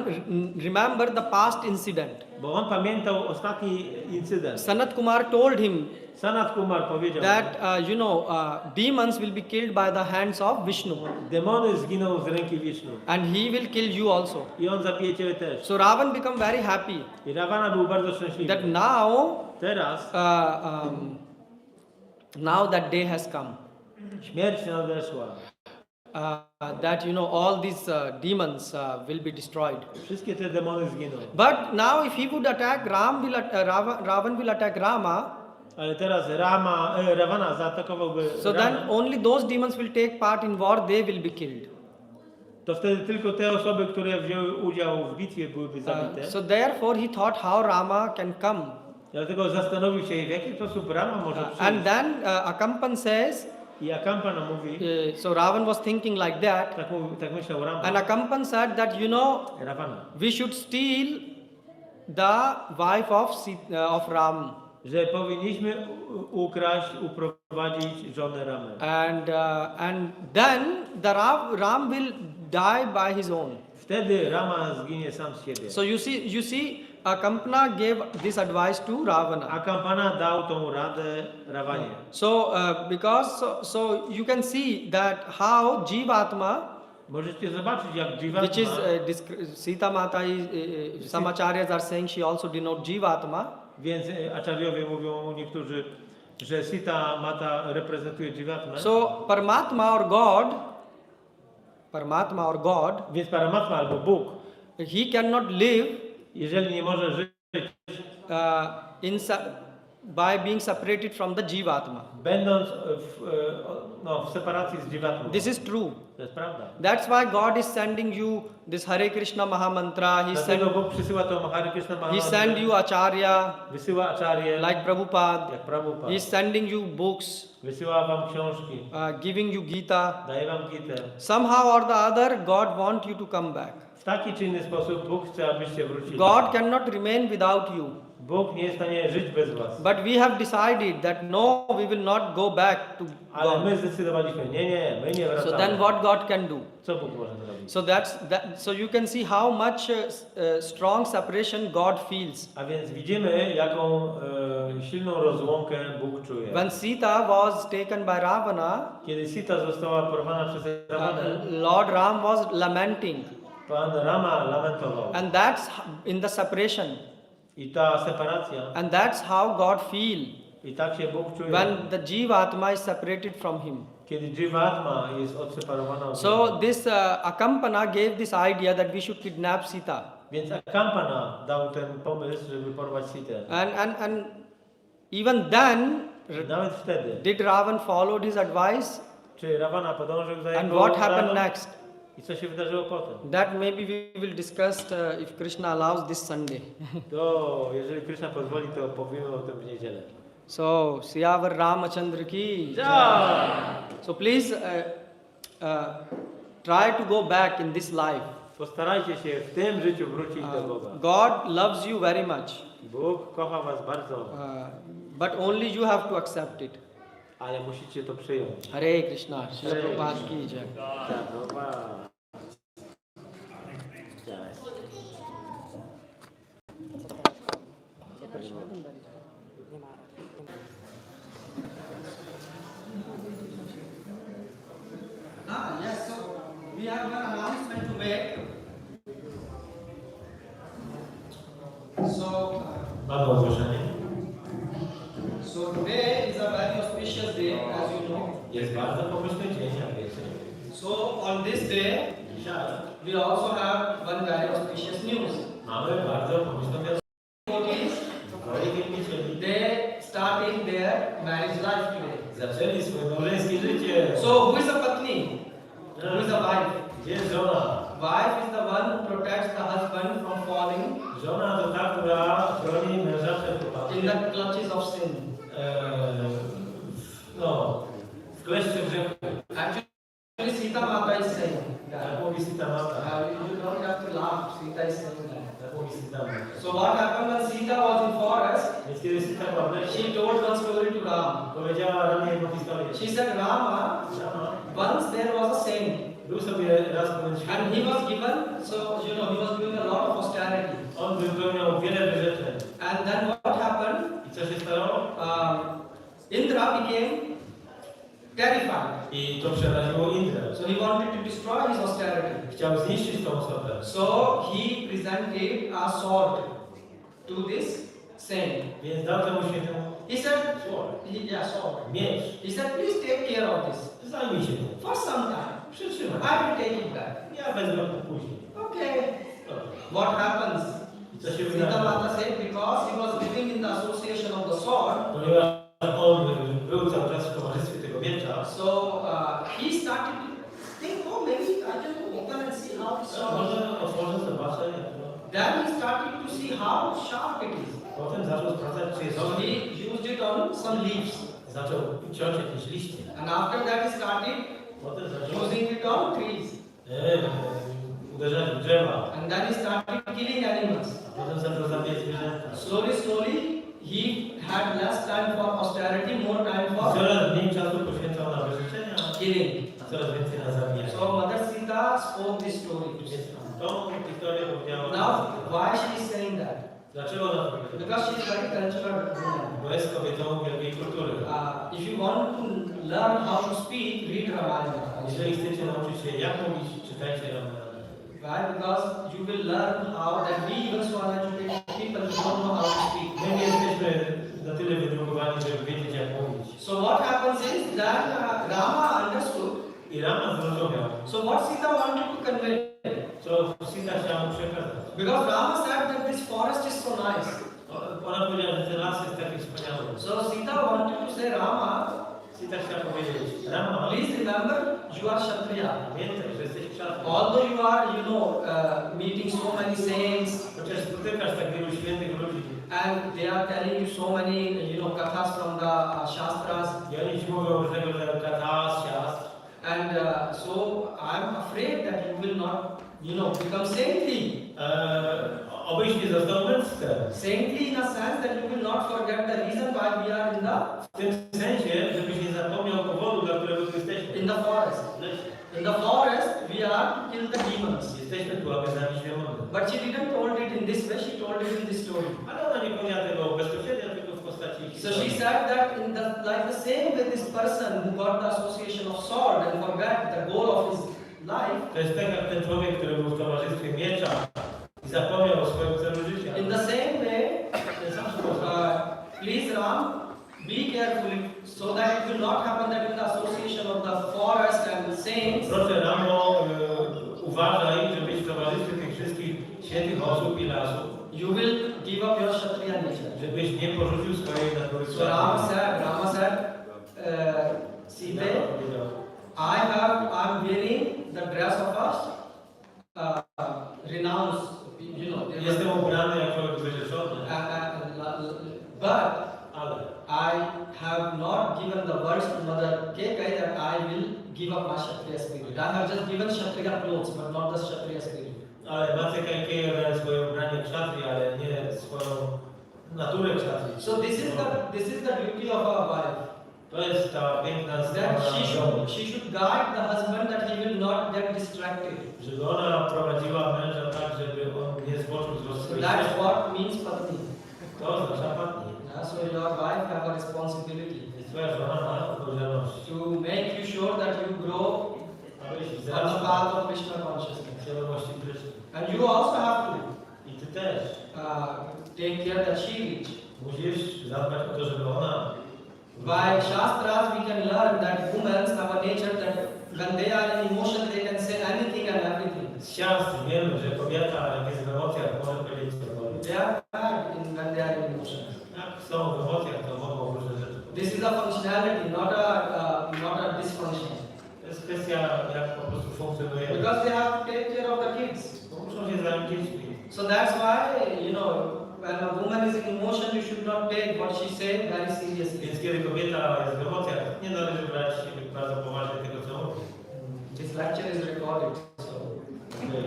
remembered the past incident. bo on pamiętał ostatni incydent. Sanat Kumar told him Sanat Kumar powiedział, that demons will be killed by the hands of Vishnu, demony zginą z ręki Wisznu. and he will kill you also. I on zabije ciebie też. So Ravan become very happy I Rawana był bardzo szczęśliwy. that now Teraz now that day has come. śmierć nadeszła. That all these demons will be destroyed. Wszystkie te demony zginą. But now if he would attack Ravan will attack Rama, Ale teraz Ravana zaatakowałby So then Ramę, only those demons will take part in war, they will be killed. to wtedy tylko te osoby, które wzięły udział w bitwie, byłyby zabite. So therefore he thought how Rama can come. Dlatego zastanowił się, w jaki sposób Rama może And przyjść. then Akampan says, I Akampana mówi, so Ravan was thinking like that. tak myślał Rama, And Akampan said that, you know, Ravana, we should steal the wife of Ram. że powinniśmy ukraść, uprowadzić żonę Ramy. And then the Ram will die by his own. Wtedy Rama zginie sam z siebie. So you see, Akampana gave this advice to Ravana. Akampana dał tą radę Rawanie. So so you can see that how Jivatma, Możecie zobaczyć, jak which is Jivatma, Sita Mata, some acharyas are saying she also denote Jivatma. więc aczariowie mówią niektórzy, że Sita Mata reprezentuje Jivatmę. So Paramatma or God, Więc Paramatma albo Bóg, he cannot live jeżeli nie może żyć by being separated from the Jivatma. będąc w separacji z Jivatmą. This is true. To jest prawda. That's why God is sending you this Hare Krishna Mahamantra. Dlatego Bóg przysyła to Hare Krishna He Mahamantra, send you Acharya wysyła aczarje, like Prabhupada. jak Prabhupada, He is sending you books, wysyła wam książki, giving you Gita. daje wam Gitę. Somehow or the other, God want you to come back. W taki czy inny sposób Bóg chce, abyście wrócili. God cannot remain without you. Bóg nie jest w stanie żyć bez was. But we have decided that no, we will not go back to Ale my God. zdecydowaliśmy, nie, my nie So wracamy. then what God can do? Co Bóg może zrobić? So you can see how much strong separation God feels. A więc widzimy, jaką silną rozłąkę Bóg czuje. When Sita was taken by Ravana, Kiedy Sita została porwana przez Ravanę, Lord Ram was lamenting. Pan Rama lamentował. And that's in the separation. I ta separacja, And that's how God feel i tak się Bóg czuje, when the Jivatma is separated from him. kiedy Jivatma jest odseparowana od So Niego. this Akampana gave this idea that we should kidnap Sita. Więc Akampana dał ten pomysł, żeby porwać Sitę. And even then, Nawet wtedy. did Ravan follow his advice? Czy Ravana podążył za And jego what happened radą? next? I co się wydarzyło potem? That maybe we will discuss if Krishna allows this Sunday. To, jeżeli Krishna pozwoli, to powiemy o tym w niedzielę. So, Siyavar Ramachandra ki. Jai! So please try to go back in this life. Postarajcie się w tym życiu wrócić do Boga. God loves you very much, Bóg kocha was bardzo, but only you have to accept it. ale musicie to przyjąć. Hare Krishna, Srila Prabhupada ki jai. Prabhupada. Jai. Yes, so we have an announcement to make. Mamy ogłoszenie. So today is a very auspicious day, as you know. Jest bardzo pomyślny dzień, jak wiecie. So on this day, Dzisiaj we also have one very auspicious news. mamy bardzo pomyślną wiadomość. Devotees, they starting their marriage life today. Zaczęli swoje małżeńskie życie. So who is a patni? Who is a wife? Gdzie jest żona? Wife is the one who protects the husband from falling Żona to ta, która chroni męża przed upadkiem. in the clutches of sin. W kleszcze grzechu. Actually, Sita Mata is saying Tak that. mówi Sita Mata. You don't have to laugh. Sita is saying that. Tak mówi Sita Mata. So what happened when Sita was in forest? Więc kiedy Sita była w lesie, She told one story to Ram. powiedziała Ramie jedną historię. She said, Rama, Rama once there was a saint, był sobie raz pewien and świat. he was given, so he was doing a lot of austerity. On wypełniał wiele wyrzeczeń. And then what happened? I co się stało? Indra became terrified. I to przeraziło Indrę. So he wanted to destroy his austerity. Chciał zniszczyć tą osobę. So he presented a sword to this saint. Więc dał temu świętemu He said, sword, miecz. He said, please take care of this Zajmij się tym. for some time. Przytrzymaj. I will take it back. Ja wezmę to później. Okay. Dobrze. What happens? I co się Sita wydarzy? Mata said, because he was living in the association of the sword, Ponieważ Sita. So he started to think, oh, maybe I can open and see how it's sharp. Może otworzę, zobaczę. jak to. Then he started to see how sharp it is. Potem zaczął sprawdzać, czy jest So ostry. he used it on some leaves. Zaczął ciąć jakieś liście. And after that he started Potem zaczął using it on trees. uderzać w drzewa. And then he started killing animals. A potem zaczął zabijać zwierzęta. Slowly, he had less time for austerity, more time for Coraz mniej czasu poświęcał na wyrzeczenia, killing. a coraz więcej na zabijanie. So Mother Sita spoke this story to Więc Sita. tą historię powiedziała. Now, why she is saying that? Dlaczego ona to powiedziała? Because she is very cultural woman. Bo jest kobietą wielkiej kultury. If you want to learn how to speak, read Ramayana. Jeżeli chcecie nauczyć się jak mówić, czytajcie Ramanavami. Why? Because you will learn how that we even so uneducated people don't know how to speak. My nie jesteśmy na tyle wydrukowani, żeby wiedzieć jak mówić. So what happens is that Rama understood. I Rama zrozumiał, So what Sita wanted to convey? co Sita chciała mu przekazać. Because Rama said that this forest is so nice. Ona powiedziała, że ten las jest taki wspaniały. So Sita wanted to say, Rama, Sita chciała powiedzieć, Rama, please remember you are Kshatriya. pamiętaj, że jesteś kshatriya. Although you are, meeting so many saints, Chociaż spotykasz tak wielu świętych ludzi and they are telling you so many, kathas from the Shastras, i oni ci mówią różnego rodzaju katas, siastr. and so I'm afraid that you will not, become saintly. Obyś nie został męstem. Saintly in a sense that you will not forget the reason why we are W tym sensie, żebyś nie zapomniał powodu, dla którego tu jesteśmy. in the forest. W lesie. In the forest, we are to kill the demons. Jesteśmy tu, aby zabić demony. But she didn't told it in this way, she told it in this story. Ale ona nie powiedziała tego bezpośrednio, tylko w postaci So she historii. said that like the same way this person who got the association of sword and forgot the goal of his life, To jest tak jak ten człowiek, który był w towarzystwie miecza i zapomniał o swoim celu życia. in the same way, Ten sam sposób. please Ram, be careful so that it will not happen that in the association of the forest and the saints, Proszę Ramo, uważaj, żebyś w towarzystwie tych wszystkich świętych osób i lasów, you will give up your Kshatriya nature. żebyś nie porzucił swojej natury So Rama said, Sita, I'm wearing the dress of us, renounced, Jestem ubrany jak człowiek wyrzeczony, but ale I have not given the words to Mother Kekai that I will give up my Kshatriya spirit. I have just given Kshatriya clothes, but not the Kshatriya spirit. ale Matce Kajkeyi dałem swoje ubranie kshatri, ale nie swoją naturę kshatri. So this is the duty of our wife. To jest ta piękna That strona, she should guide the husband that he will not get distracted. żeby ona prowadziła męża tak, żeby on nie zboczył z So rozwoju. that's what means patni. To oznacza patni. So your wife have a responsibility Jest twoja żona ma odpowiedzialność, to make you sure that you grow abyś on the wzrastał path of Krishna consciousness. w świadomości Kryszny. And you also have to I ty też take care that she reach. musisz zadbać o to, żeby ona By Shastras we can learn that women have a nature that when they are in emotion they can say anything and everything. z siastr wiemy, że kobieta jak jest w emocjach może powiedzieć co woli. They are bad when they are in emotion. Jak są w emocjach, to mogą różne rzeczy. This is a functionality, not a dysfunction. To jest kwestia jak po prostu funkcjonujemy. Because they have to take care of the kids. Bo muszą się zająć dziećmi. So that's why, when a woman is in emotion, you should not take what she said very seriously. Więc kiedy kobieta jest w emocjach, nie należy brać bardzo poważnie tego, co mówi. This lecture is recorded. So.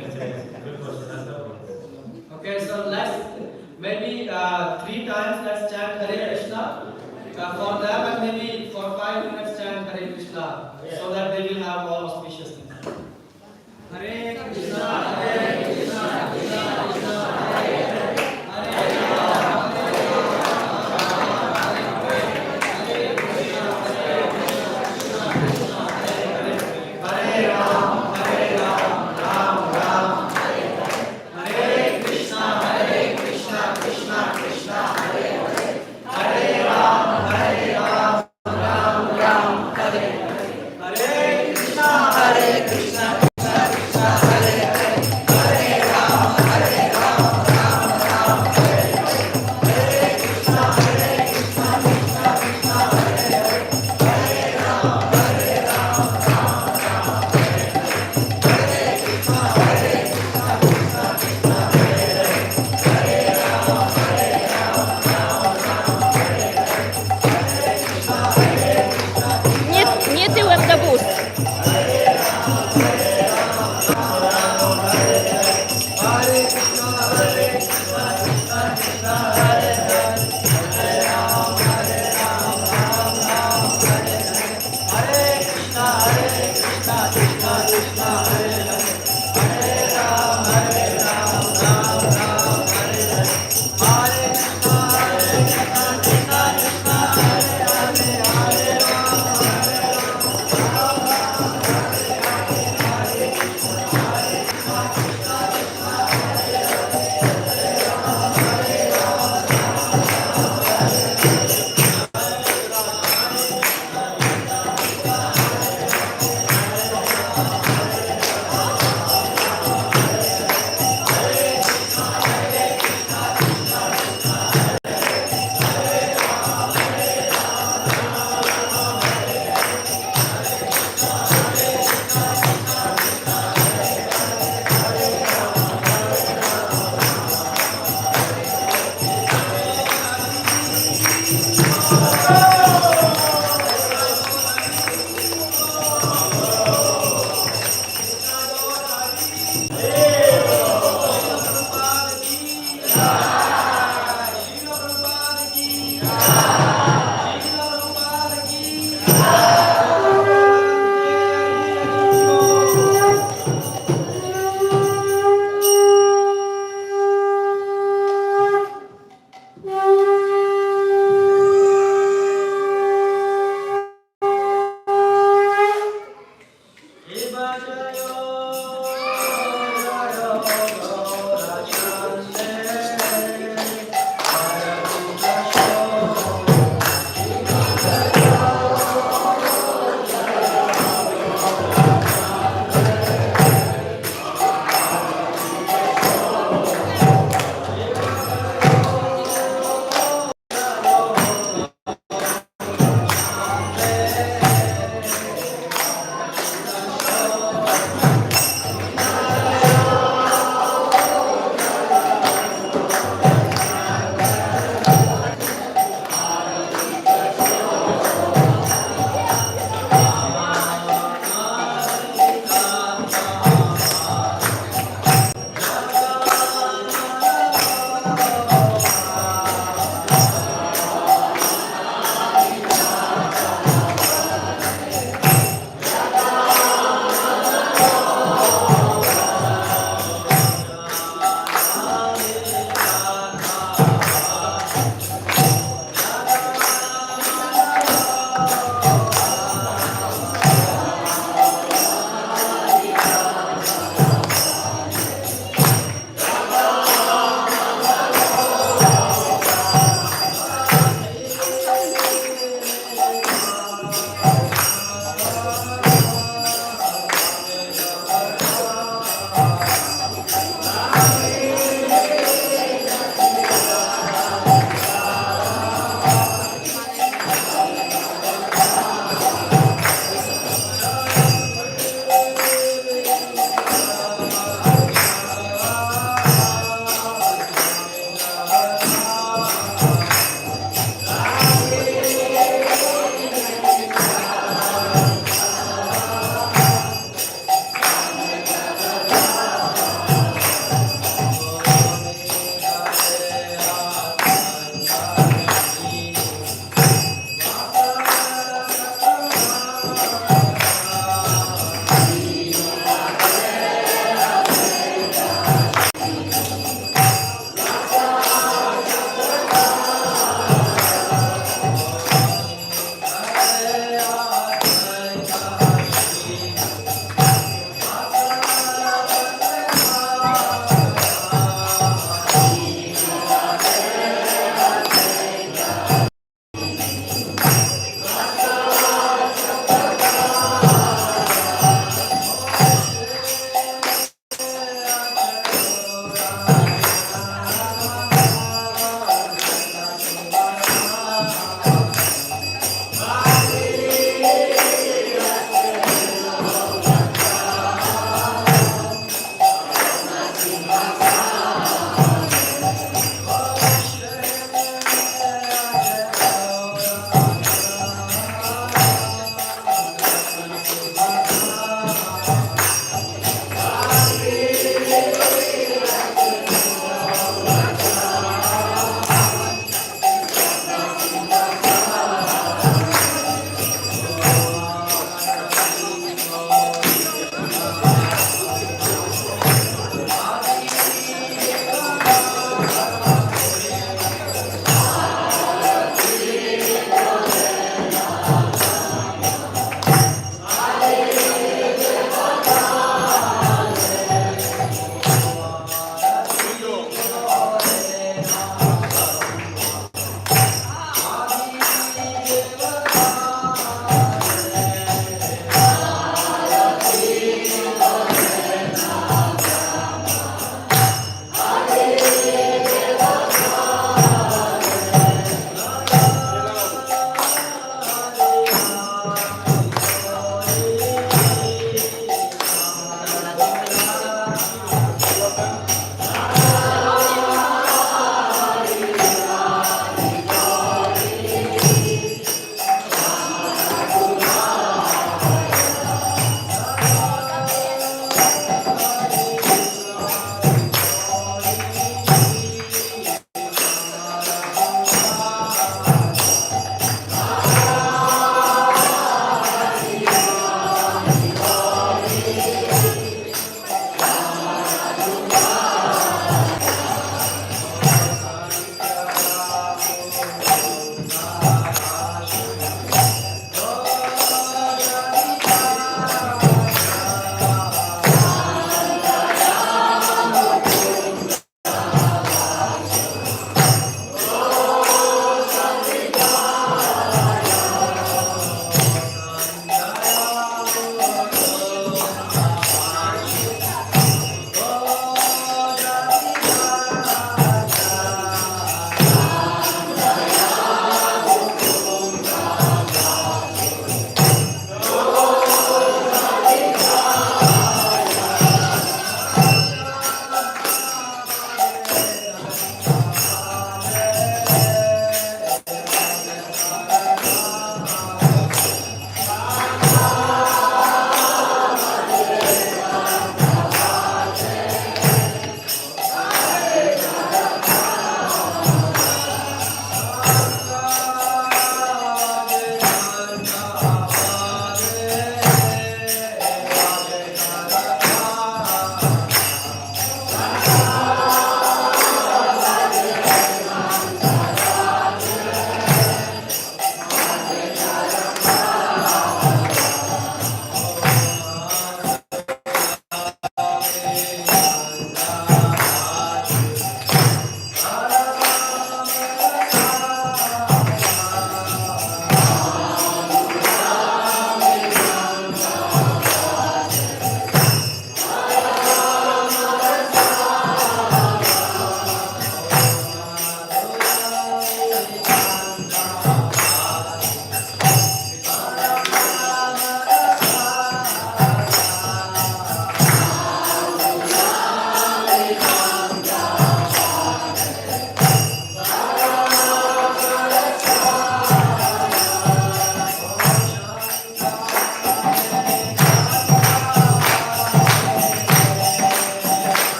Lekcja jest wypoczęta na zdrowie. Okay, so let's maybe 3 times let's chant Hare Krishna for them, and maybe for 5 minutes chant Hare Krishna, so that they will have all auspicious things. Hare